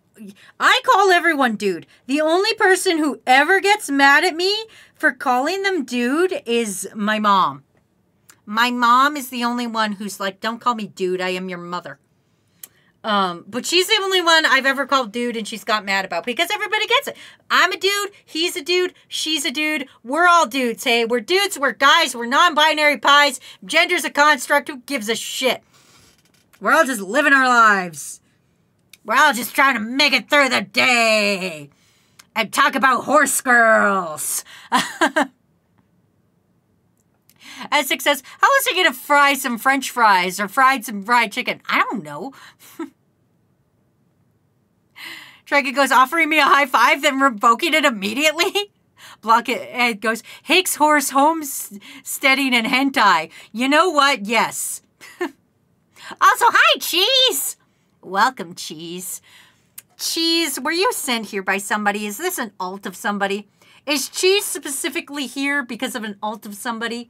I call everyone dude. The only person who ever gets mad at me for calling them dude is my mom. My mom is the only one who's like, don't call me dude. I am your mother. But she's the only one I've ever called dude and she's got mad about because everybody gets it. I'm a dude. He's a dude. She's a dude. We're all dudes. Hey, we're dudes. We're guys. We're non-binary pies. Gender's a construct. Who gives a shit? We're all just living our lives. We're all just trying to make it through the day and talk about horse girls. Essex says, how is he going to fry some French fries or some fried chicken? I don't know. Dragon goes, offering me a high five, then revoking it immediately? Blockhead goes, Hicks horse homesteading and hentai. You know what? Yes. Also, hi, Cheese. Welcome, Cheese. Cheese, were you sent here by somebody? Is this an alt of somebody? Is Cheese specifically here because of an alt of somebody?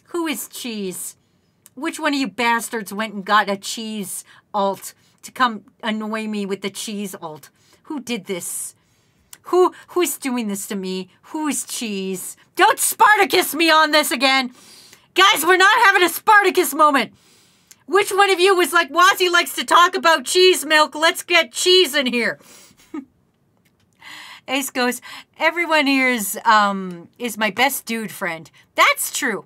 Who is Cheese? Which one of you bastards went and got a cheese alt to come annoy me with the cheese alt? Who did this? Who's doing this to me? Who's cheese? Don't Spartacus me on this again. Guys, we're not having a Spartacus moment. Which one of you was like, Wazzy likes to talk about cheese milk. Let's get cheese in here. Ace goes, everyone here is my best dude friend. That's true.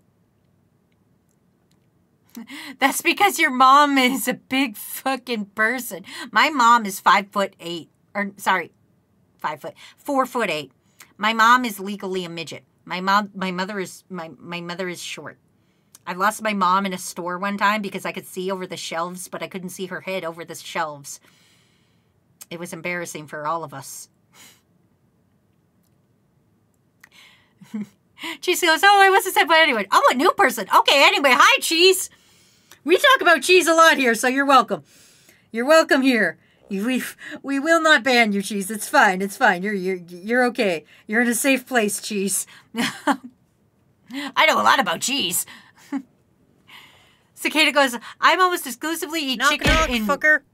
That's because your mom is a big fucking person. My mom is 5'8", or sorry, 4'8". My mom is legally a midget. My mother is short. I lost my mom in a store one time because I could see over the shelves, but I couldn't see her head over the shelves. It was embarrassing for all of us. Cheese goes, oh, I wasn't said by anyone. Oh, a new person. Okay, anyway, hi, Cheese. We talk about cheese a lot here, so you're welcome. You're welcome here. We will not ban you, Cheese. It's fine. It's fine. You're okay. You're in a safe place, Cheese. I know a lot about cheese. Cicada goes, I'm almost exclusively eat chicken in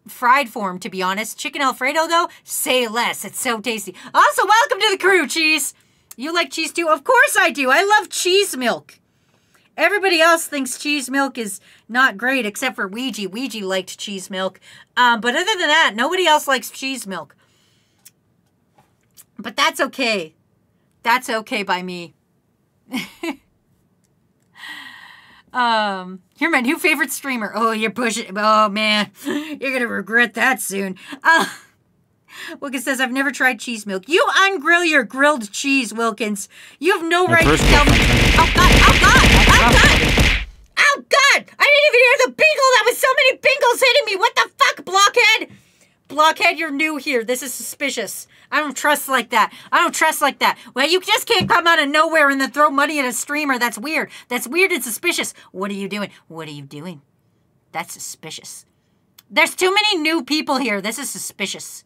fried form, to be honest. Chicken Alfredo, though, say less. It's so tasty. Also, welcome to the crew, Cheese. You like cheese, too? Of course I do. I love cheese milk. Everybody else thinks cheese milk is not great, except for Ouija. Ouija liked cheese milk. But other than that, nobody else likes cheese milk. But that's okay. That's okay by me. You're my new favorite streamer. Oh, you're pushing. Oh, man. You're going to regret that soon. Wilkins says, I've never tried cheese milk. You ungrill your grilled cheese, Wilkins. You have no right to tell me. Oh, God. Oh, God. Oh, God. Oh, God. I didn't even hear the bingle. That was so many bingles hitting me. What the fuck, Blockhead? Blockhead, you're new here. This is suspicious. I don't trust like that. I don't trust like that. Well, you just can't come out of nowhere and then throw money at a streamer. That's weird. That's weird and suspicious. What are you doing? What are you doing? That's suspicious. There's too many new people here. This is suspicious.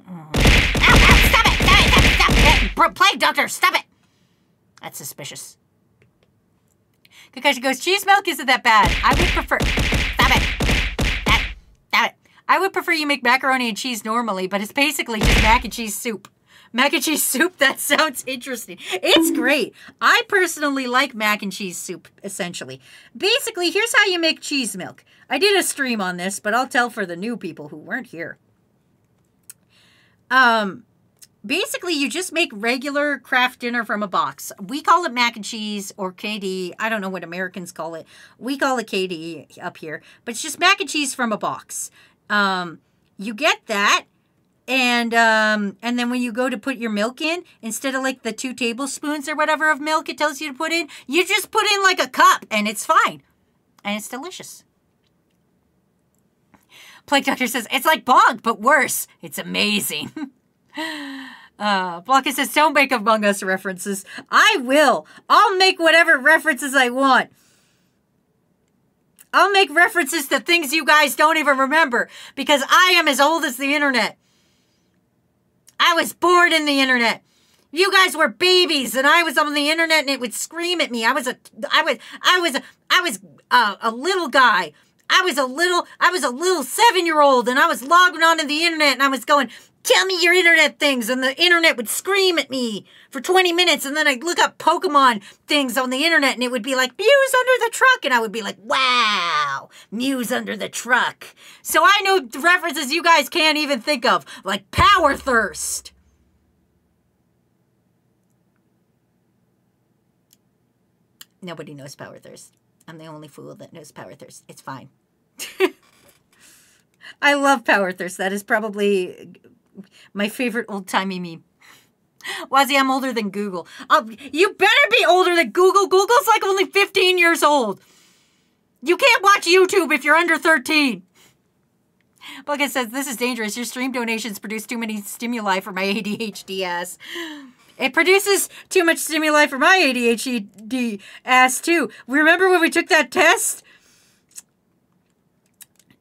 Ow, ow, stop it! Stop it! Plague Doctor, stop it! That's suspicious. Kakashi goes, cheese milk isn't that bad. I would prefer... Stop it! Stop it! I would prefer you make macaroni and cheese normally, but it's basically just mac and cheese soup. Mac and cheese soup? That sounds interesting. It's great. I personally like mac and cheese soup, essentially. Basically, here's how you make cheese milk. I did a stream on this, but I'll tell for the new people who weren't here. Basically, you just make regular Kraft dinner from a box. We call it mac and cheese or KD. I don't know what Americans call it. We call it KD up here. But it's just mac and cheese from a box. You get that. And then when you go to put your milk in, instead of like the 2 tablespoons or whatever of milk it tells you to put in, you just put in like a cup and it's fine. And it's delicious. Plague Doctor says, it's like Bonk, but worse. It's amazing. Blocker says, don't make Among Us references. I will. I'll make whatever references I want. I'll make references to things you guys don't even remember because I am as old as the internet. I was born in the internet. You guys were babies and I was on the internet and it would scream at me. I was a little guy. I was a little 7-year-old and I was logging onto the internet and I was going, tell me your internet things. And the internet would scream at me for 20 minutes. And then I'd look up Pokemon things on the internet and it would be like, Mews under the truck. And I would be like, wow, Mews under the truck. So I know references you guys can't even think of, like Power Thirst. Nobody knows Power Thirst. I'm the only fool that knows Power Thirst. It's fine. I love Power Thirst. That is probably my favorite old-timey meme. Wazzy, I'm older than Google. You better be older than Google. Google's like only 15 years old. You can't watch YouTube if you're under 13. Bucket says, this is dangerous. Your stream donations produce too many stimuli for my ADHD ass. It produces too much stimuli for my ADHD ass, too. Remember when we took that test?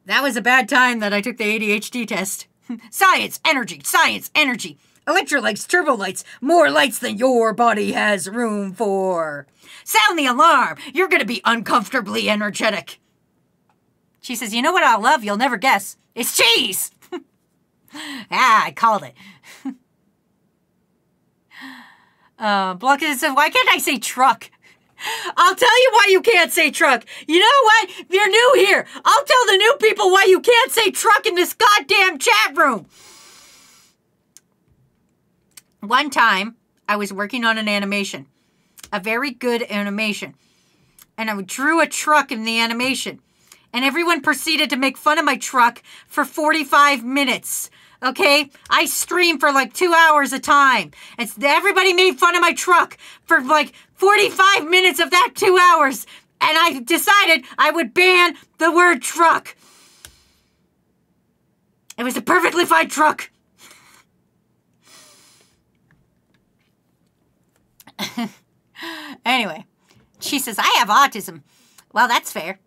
That was a bad time that I took the ADHD test. Science, energy, science, energy. Electrolytes, turbo lights, more lights than your body has room for. Sound the alarm. You're going to be uncomfortably energetic. She says, you know what I love? You'll never guess. It's cheese. I called it. Blockhead says, why can't I say truck? I'll tell you why you can't say truck. You know what? You're new here. I'll tell the new people why you can't say truck in this goddamn chat room. One time, I was working on an animation. A very good animation. And I drew a truck in the animation. And everyone proceeded to make fun of my truck for 45 minutes. Okay? I streamed for like 2 hours a time. And everybody made fun of my truck for like 45 minutes of that 2 hours. And I decided I would ban the word truck. It was a perfectly fine truck. Anyway, she says, I have autism. Well, that's fair.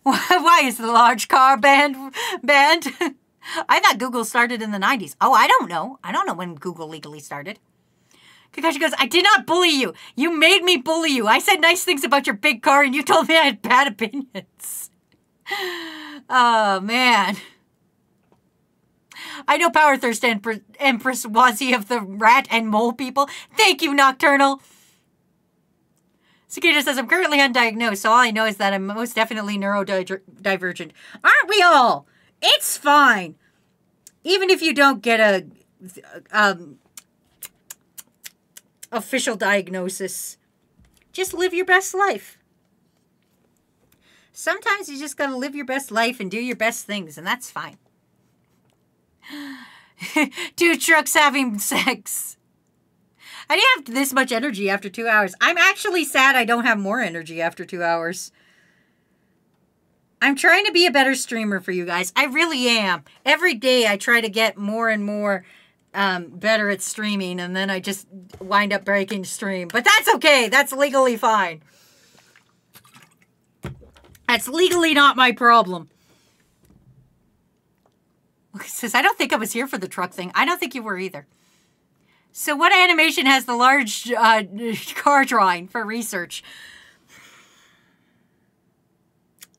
Why is the large car banned? I thought Google started in the 90s. Oh, I don't know. I don't know when Google legally started. Kakashi goes, I did not bully you. You made me bully you. I said nice things about your big car and you told me I had bad opinions. Oh, man. I know Power Thirst Empress Wazzy of the rat and mole people. Thank you, Nocturnal. Cicada says, I'm currently undiagnosed, so all I know is that I'm most definitely neurodivergent. Aren't we all? It's fine. Even if you don't get a official diagnosis, just live your best life. Sometimes you just gotta live your best life and do your best things, and that's fine. 2 trucks having sex. I didn't have this much energy after 2 hours. I'm actually sad I don't have more energy after 2 hours. I'm trying to be a better streamer for you guys. I really am. Every day I try to get more and more better at streaming, and then I just wind up breaking stream. But that's okay. That's legally fine. That's legally not my problem. It says, I don't think I was here for the truck thing. I don't think you were either. So what animation has the large car drawing for research?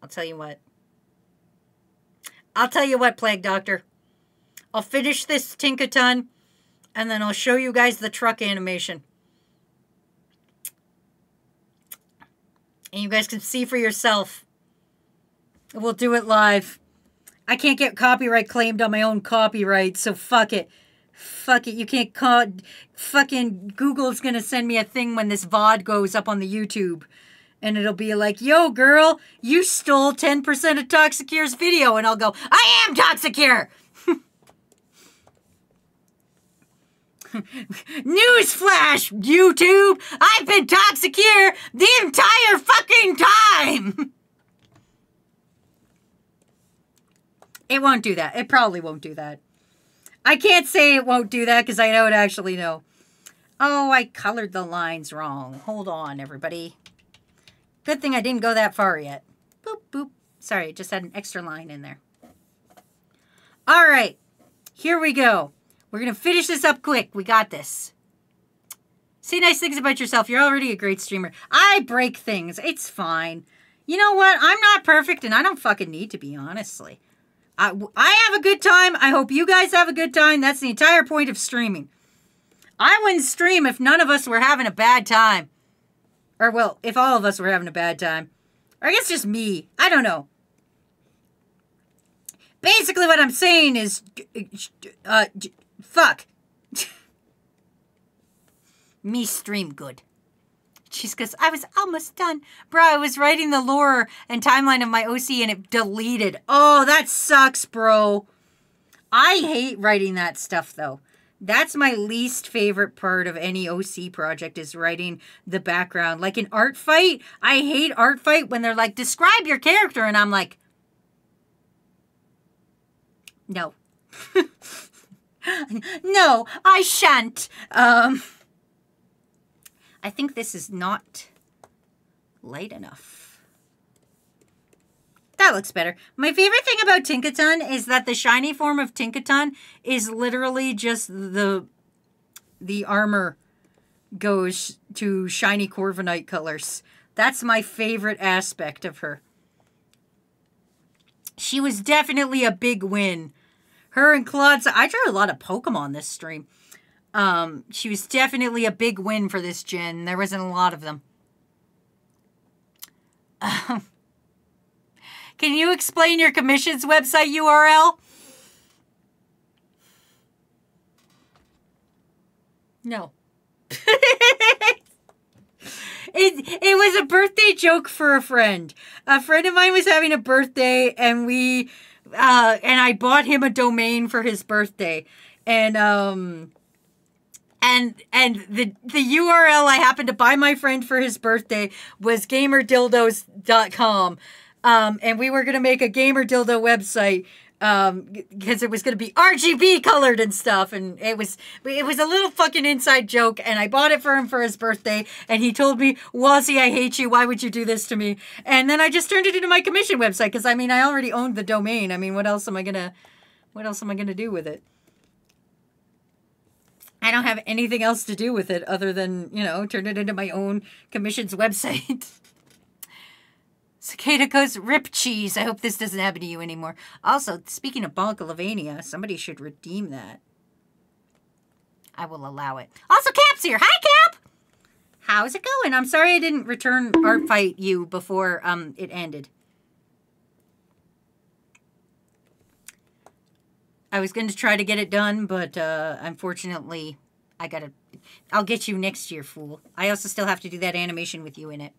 I'll tell you what. I'll tell you what, Plague Doctor. I'll finish this Tinkaton, and then I'll show you guys the truck animation. And you guys can see for yourself. We'll do it live. I can't get copyright claimed on my own copyright, so fuck it. Fuck it, you can't call... Fucking Google's gonna send me a thing when this VOD goes up on the YouTube. And it'll be like, yo, girl, you stole 10% of Toxicure's video. And I'll go, I am Toxicure! Newsflash, YouTube! I've been Toxicure the entire fucking time! It won't do that. It probably won't do that. I can't say it won't do that because I don't actually know. Oh, I colored the lines wrong. Hold on, everybody. Good thing I didn't go that far yet. Boop, boop. Sorry, just had an extra line in there. All right. Here we go. We're going to finish this up quick. We got this. Say nice things about yourself. You're already a great streamer. I break things. It's fine. You know what? I'm not perfect, and I don't fucking need to be, honestly. I have a good time. I hope you guys have a good time. That's the entire point of streaming. I wouldn't stream if none of us were having a bad time. Or, well, if all of us were having a bad time. Or I guess just me. I don't know. Basically what I'm saying is... fuck. Me stream good. She's goes, I was almost done. Bro, I was writing the lore and timeline of my OC and it deleted. Oh, that sucks, bro. I hate writing that stuff, though. That's my least favorite part of any OC project is writing the background. Like in Art Fight, I hate Art Fight when they're like, describe your character. And I'm like, no. No, I shan't. I think this is not light enough. That looks better. My favorite thing about Tinkaton is that the shiny form of Tinkaton is literally just the armor goes to shiny Corviknight colors. That's my favorite aspect of her. She was definitely a big win. Her and Claude, I drew a lot of Pokemon this stream. She was definitely a big win for this gen. There wasn't a lot of them. Can you explain your commission's website URL? No. It was a birthday joke for a friend. A friend of mine was having a birthday, and I bought him a domain for his birthday, and the URL I happened to buy my friend for his birthday was gamerdildos.com, and we were gonna make a gamer dildo website. Because it was going to be RGB colored and stuff, and it was a little fucking inside joke, and I bought it for him for his birthday, and he told me, Wazzy, I hate you, why would you do this to me? And then I just turned it into my commission website, because, I mean, I already owned the domain. I mean, what else am I gonna do with it? I don't have anything else to do with it other than, you know, turn it into my own commission's website. Cicada goes, rip cheese. I hope this doesn't happen to you anymore. Also, speaking of Bonkalavania, somebody should redeem that. I will allow it. Also, Cap's here. Hi, Cap! How's it going? I'm sorry I didn't return Art Fight you before it ended. I was going to try to get it done, but unfortunately, I'll get you next year, fool. I also still have to do that animation with you in it.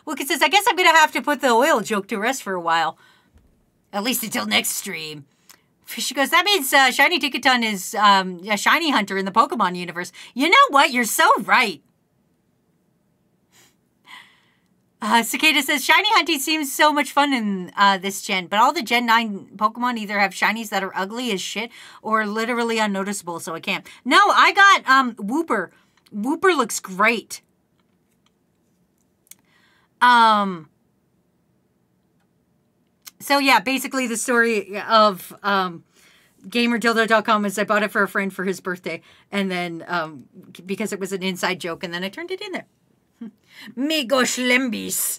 Look, it says, I guess I'm going to have to put the oil joke to rest for a while. At least until next stream. She goes, that means Shiny Tinkaton is a shiny hunter in the Pokemon universe. You know what? You're so right. Cicada says, shiny hunting seems so much fun in this gen, but all the Gen 9 Pokemon either have shinies that are ugly as shit or literally unnoticeable, so I can't. No, I got Wooper. Wooper looks great. So yeah, basically the story of gamerdildo.com is I bought it for a friend for his birthday, and then because it was an inside joke, and then I turned it in there. Me gosh limbis.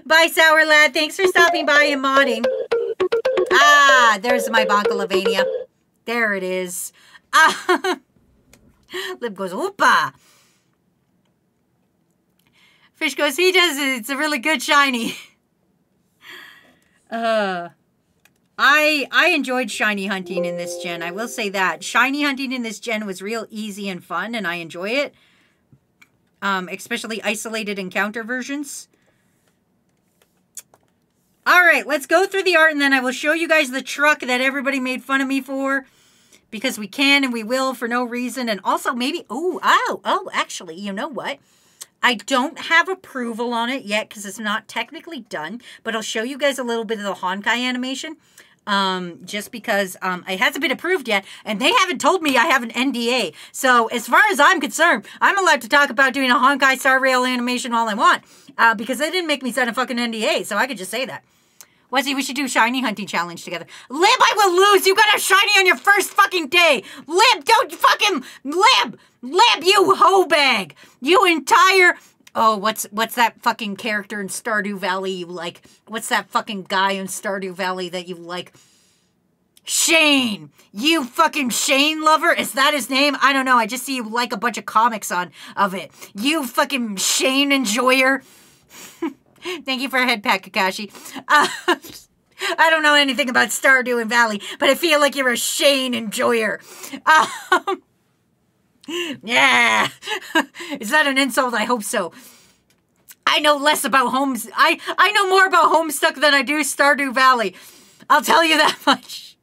Bye, Sour Lad. Thanks for stopping by and modding. Ah, there's my Bonkalavania. There it is. Lib goes, oopa. Fish goes, he does it. It's a really good shiny. I enjoyed shiny hunting in this gen. I will say that. Shiny hunting in this gen was real easy and fun, and I enjoy it. Especially isolated encounter versions. Alright, let's go through the art, and then I will show you guys the truck that everybody made fun of me for. Because we can and we will for no reason. And also maybe, actually, you know what? I don't have approval on it yet because it's not technically done. But I'll show you guys a little bit of the Honkai animation. Just because it hasn't been approved yet, and they haven't told me I have an NDA. So as far as I'm concerned, I'm allowed to talk about doing a Honkai Star Rail animation all I want, because they didn't make me sign a fucking NDA, so I could just say that. Wesley, we should do shiny hunting challenge together. Lib, I will lose. You got a shiny on your first fucking day. Lib, don't fucking Lib, you hoe bag. You entire. Oh, what's that fucking character in Stardew Valley you like? What's that fucking guy in Stardew Valley that you like? Shane! You fucking Shane lover? Is that his name? I don't know. I just see you like a bunch of comics of it. You fucking Shane enjoyer. Thank you for a head pat, Kakashi. I don't know anything about Stardew Valley, but I feel like you're a Shane enjoyer. Yeah. Is that an insult? I hope so. I know less about Homes. I know more about Homestuck than I do Stardew Valley. I'll tell you that much.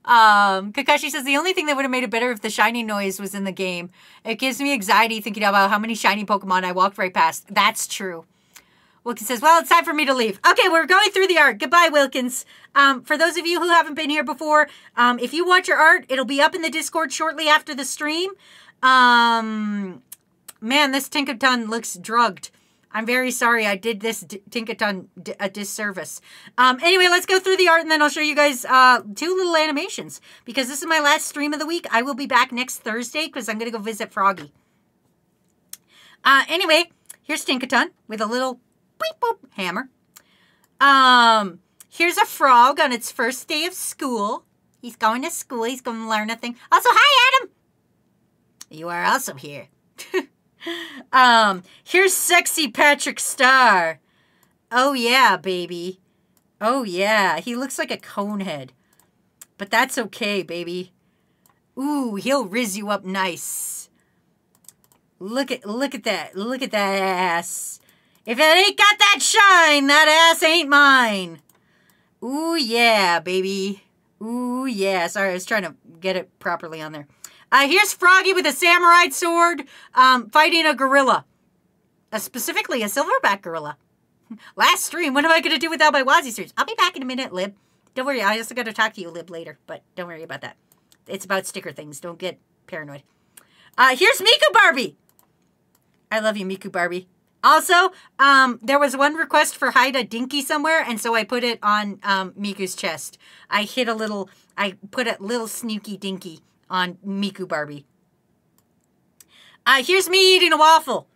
Kakashi says, the only thing that would have made it better if the shiny noise was in the game. It gives me anxiety thinking about how many shiny Pokemon I walked right past. That's true. Wilkins says, well, it's time for me to leave. Okay, we're going through the art. Goodbye, Wilkins. For those of you who haven't been here before, if you watch your art, it'll be up in the Discord shortly after the stream. Man, this Tinkaton looks drugged. I'm very sorry I did this Tinkaton a disservice. Anyway, let's go through the art and then I'll show you guys 2 little animations. Because this is my last stream of the week. I will be back next Thursday because I'm going to go visit Froggy. Anyway, here's Tinkaton with a little beep boop hammer. Here's a frog on its first day of school. He's going to school. He's going to learn a thing. Also, hi, Adam. You are also here. Here's sexy Patrick Star. Oh, yeah, baby. Oh, yeah. He looks like a conehead. But that's okay, baby. Ooh, he'll riz you up nice. Look at that. Look at that ass. If it ain't got that shine, that ass ain't mine. Ooh, yeah, baby. Ooh, yeah. Sorry, I was trying to get it properly on there. Here's Froggy with a samurai sword fighting a gorilla. Specifically, a silverback gorilla. Last stream, what am I going to do without my Wazzy streams? I'll be back in a minute, Lib. Don't worry, I also got to talk to you, Lib, later. But don't worry about that. It's about sticker things. Don't get paranoid. Here's Miku Barbie. I love you, Miku Barbie. Also, there was one request for hide a dinky somewhere, and so I put it on Miku's chest. I put a little snooky dinky on Miku Barbie. Here's me eating a waffle.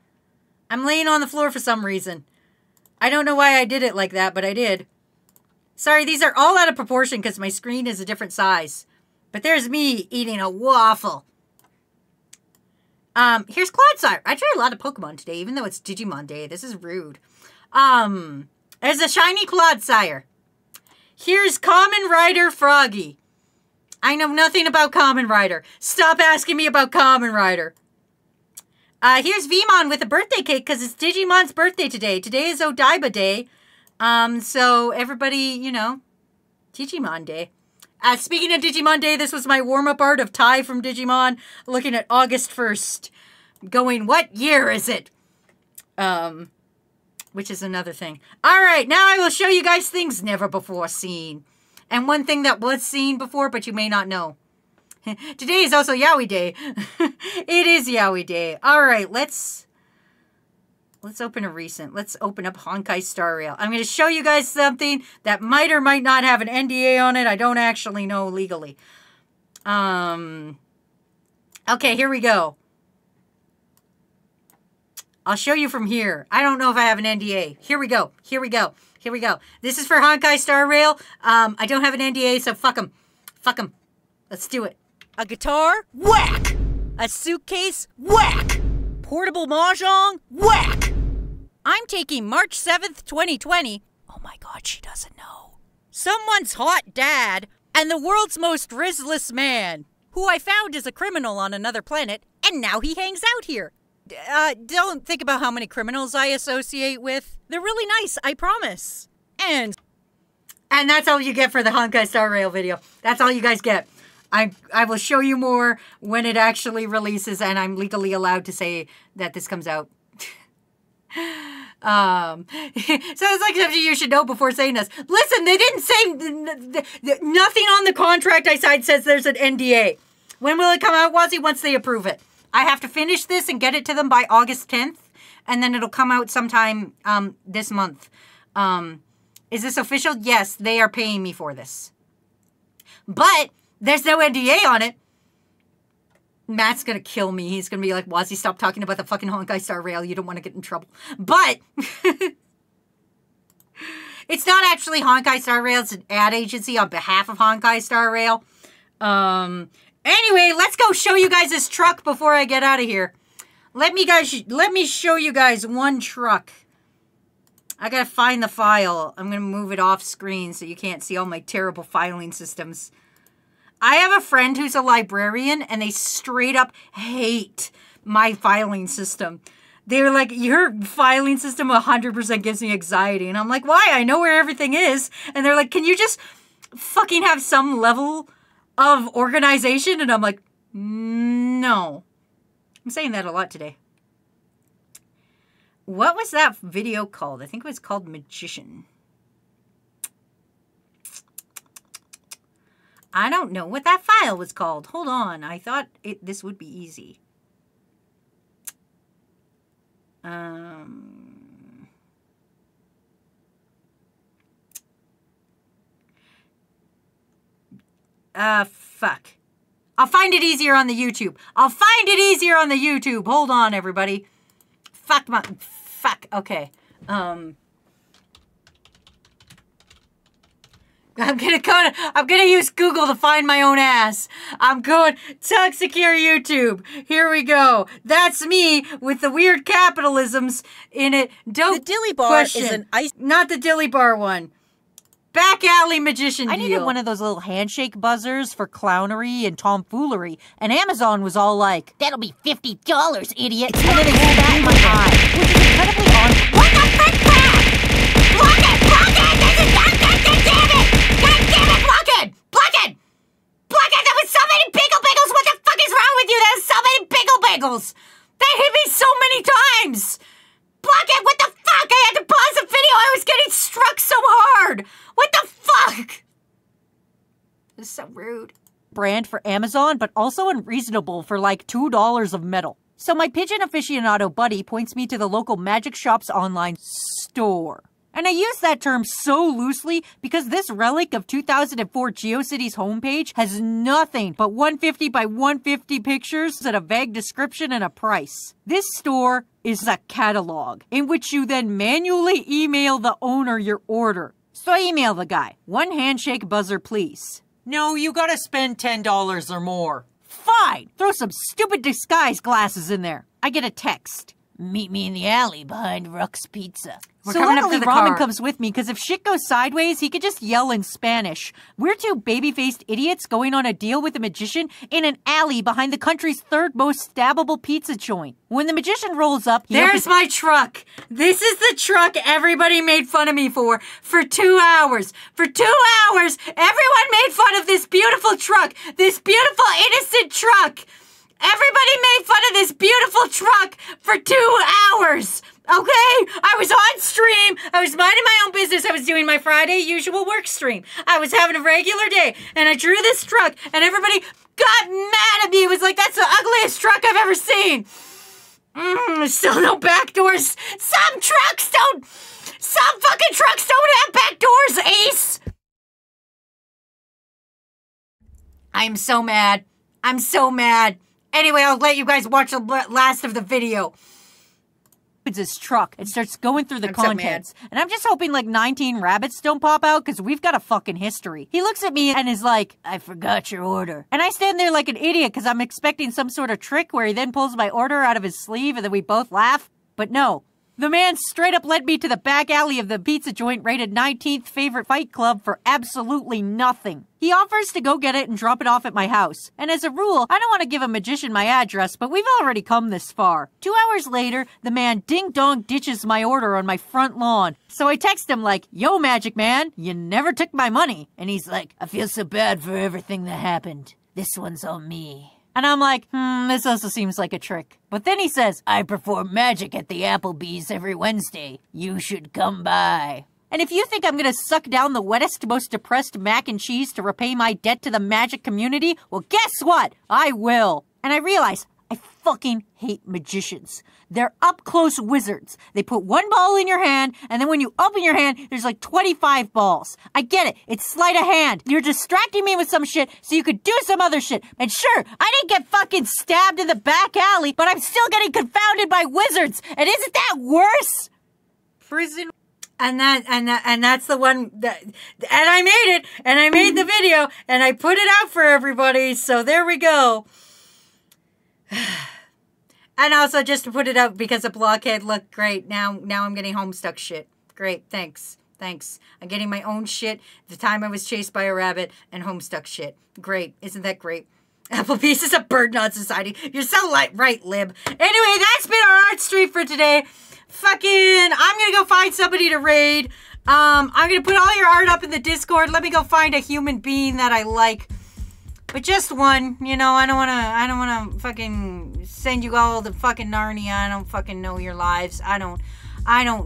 I'm laying on the floor for some reason. I don't know why I did it like that, but I did. Sorry, these are all out of proportion because my screen is a different size. But there's me eating a waffle. Here's Clodsire. I tried a lot of Pokemon today, even though it's Digimon Day. This is rude. There's a shiny Clodsire. Here's Common Rider Froggy. I know nothing about Common Rider. Stop asking me about Common Rider. Here's Vmon with a birthday cake because it's Digimon's birthday today. Today is Odaiba Day. So everybody, you know, Digimon Day. Speaking of Digimon Day, this was my warm-up art of Ty from Digimon, looking at August 1st, going, what year is it? Which is another thing. All right, now I will show you guys things never before seen. And one thing that was seen before, but you may not know. Today is also Yowie Day. It is Yowie Day. All right, let's open a recent. Let's open up Honkai Star Rail. I'm going to show you guys something that might or might not have an NDA on it. I don't actually know legally. Okay, here we go. I'll show you from here. I don't know if I have an NDA. Here we go. Here we go. Here we go. This is for Honkai Star Rail. I don't have an NDA, so fuck them. Fuck them. Let's do it. A guitar? Whack! A suitcase? Whack! Portable mahjong? Whack! I'm taking March 7th, 2020. Oh my god, she doesn't know. Someone's hot dad and the world's most rizzless man, who I found is a criminal on another planet, and now he hangs out here. Don't think about how many criminals I associate with. They're really nice, I promise. And that's all you get for the Honkai Star Rail video. That's all you guys get. I will show you more when it actually releases, and I'm legally allowed to say that this comes out. So it's like something you should know before saying this. Listen, they didn't say nothing on the contract I signed says there's an NDA. When will it come out, Wazzy? Once they approve it. I have to finish this and get it to them by August 10th, and then it'll come out sometime this month. Is this official? Yes, they are paying me for this. But there's no NDA on it. Matt's going to kill me. He's going to be like, Wazzy, stop talking about the fucking Honkai Star Rail. You don't want to get in trouble. But it's not actually Honkai Star Rail. It's an ad agency on behalf of Honkai Star Rail. Anyway, let's go show you guys this truck before I get out of here. Let me show you guys one truck. I got to find the file. I'm going to move it off screen so you can't see all my terrible filing systems. I have a friend who's a librarian, and they straight up hate my filing system. They're like, your filing system 100% gives me anxiety. And I'm like, why? I know where everything is. And they're like, can you just fucking have some level of organization? And I'm like, no. I'm saying that a lot today. What was that video called? I think it was called Magician. I don't know what that file was called. Hold on. I thought this would be easy. Fuck. I'll find it easier on the YouTube. Hold on, everybody. Fuck. Okay. I'm gonna use Google to find my own ass. I'm going Tug Secure YouTube. Here we go. That's me with the weird capitalisms in it. Dope. The dilly bar question. is an ice. Not the dilly bar one. Back alley magician deal. I needed one of those little handshake buzzers for clownery and tomfoolery, and Amazon was all like, "That'll be $50, idiot," and then it spat in my eye, which is incredibly on. What the frick crap? Block it! This is God damn it! God damn it, block it! That was so many pickle bagels! What the fuck is wrong with you? That was so many pickle bagels! That hit me so many times! Block it! What the fuck? I had to pause the video! I was getting struck so hard! What the fuck? This is so rude. Brand for Amazon, but also unreasonable for like $2 of metal. So my pigeon aficionado buddy points me to the local magic shop's online store. And I use that term so loosely because this relic of 2004 GeoCities homepage has nothing but 150 by 150 pictures and a vague description and a price. This store is a catalog in which you then manually email the owner your order. So I email the guy, "One handshake buzzer, please." No, you gotta spend $10 or more. Fine! Throw some stupid disguise glasses in there. I get a text. "Meet me in the alley behind Ruck's Pizza." We're So coming up to luckily the Ramen car. comes with me because if shit goes sideways, he could just yell in Spanish. We're two baby-faced idiots going on a deal with a magician in an alley behind the country's third most stabbable pizza joint. When the magician rolls up, There's my truck. This is the truck everybody made fun of me for 2 hours. For 2 hours, everyone made fun of this beautiful truck. This beautiful, innocent truck. Everybody made fun of this beautiful truck for 2 hours. Okay? I was on stream. I was minding my own business. I was doing my Friday usual work stream. I was having a regular day. And I drew this truck. And everybody got mad at me. It was like, that's the ugliest truck I've ever seen. Still no back doors. Some fucking trucks don't have back doors, Ace. I'm so mad. Anyway, I'll let you guys watch the last of the video. his truck and starts going through the I'm so contents. And I'm just hoping like 19 rabbits don't pop out because we've got a fucking history. He looks at me and is like, "I forgot your order." And I stand there like an idiot because I'm expecting some sort of trick where he then pulls my order out of his sleeve and then we both laugh. But no. The man straight up led me to the back alley of the pizza joint rated 19th favorite fight club for absolutely nothing. He offers to go get it and drop it off at my house. And as a rule, I don't want to give a magician my address, but we've already come this far. 2 hours later, the man ding-dong ditches my order on my front lawn. So I text him like, "Yo, magic man, you never took my money." And he's like, "I feel so bad for everything that happened. This one's on me." And I'm like, this also seems like a trick. But then he says, "I perform magic at the Applebee's every Wednesday. You should come by." And if you think I'm gonna suck down the wettest, most depressed mac and cheese to repay my debt to the magic community, well, guess what? I will. And I realize I fucking hate magicians. They're up-close wizards. They put one ball in your hand, and then when you open your hand, there's like 25 balls. I get it. It's sleight of hand. You're distracting me with some shit so you could do some other shit. And sure, I didn't get fucking stabbed in the back alley, but I'm still getting confounded by wizards. And isn't that worse? Prison. And that's the one that, and I made it, and I made the video, and I put it out for everybody, so there we go. And also just to put it out because a blockhead looked great. Now I'm getting Homestuck shit. Great, thanks. I'm getting my own shit. The time I was chased by a rabbit and Homestuck shit. Great, isn't that great? Applebee's is a burden on society. You're so right, Lib. Anyway, that's been our art stream for today. Fucking, I'm gonna go find somebody to raid. I'm gonna put all your art up in the Discord. Let me go find a human being that I like. But just one, you know, I don't wanna fucking send you all to fucking Narnia. I don't fucking know your lives. I don't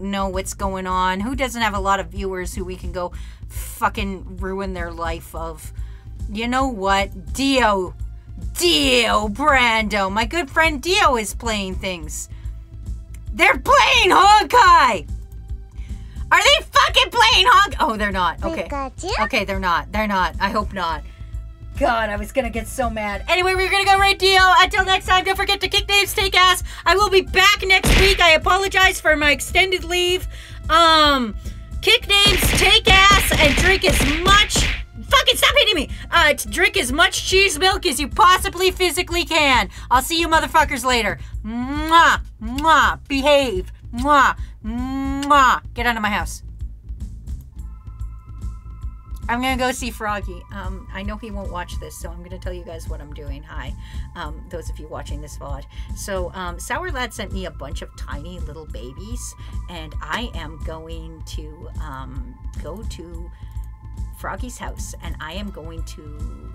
know what's going on. Who doesn't have a lot of viewers who we can go fucking ruin their life of? You know what? Dio Brando. My good friend Dio is playing things. They're playing Honkai! Are they fucking playing Honkai? Oh, they're not. Okay. Okay, they're not. I hope not. God, I was gonna get so mad. Anyway, we're gonna go right deal. Until next time, don't forget to kick names, take ass. I will be back next week. I apologize for my extended leave. Kick names, take ass, and drink as much. Fucking stop hitting me! Drink as much cheese milk as you possibly physically can. I'll see you motherfuckers later. Mwah, mwah, behave. Mwah, mwah. Get out of my house. I'm gonna go see Froggy. I know he won't watch this, so I'm gonna tell you guys what I'm doing. Hi, those of you watching this VOD. So, Sour Lad sent me a bunch of tiny little babies, and I am going to go to Froggy's house, and I am going to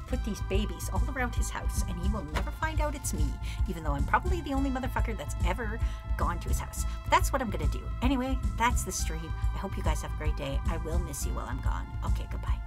put these babies all around his house, and he will never find out it's me, even though I'm probably the only motherfucker that's ever gone to his house. But that's what I'm gonna do. Anyway, that's the stream. I hope you guys have a great day. I will miss you while I'm gone. Okay, goodbye.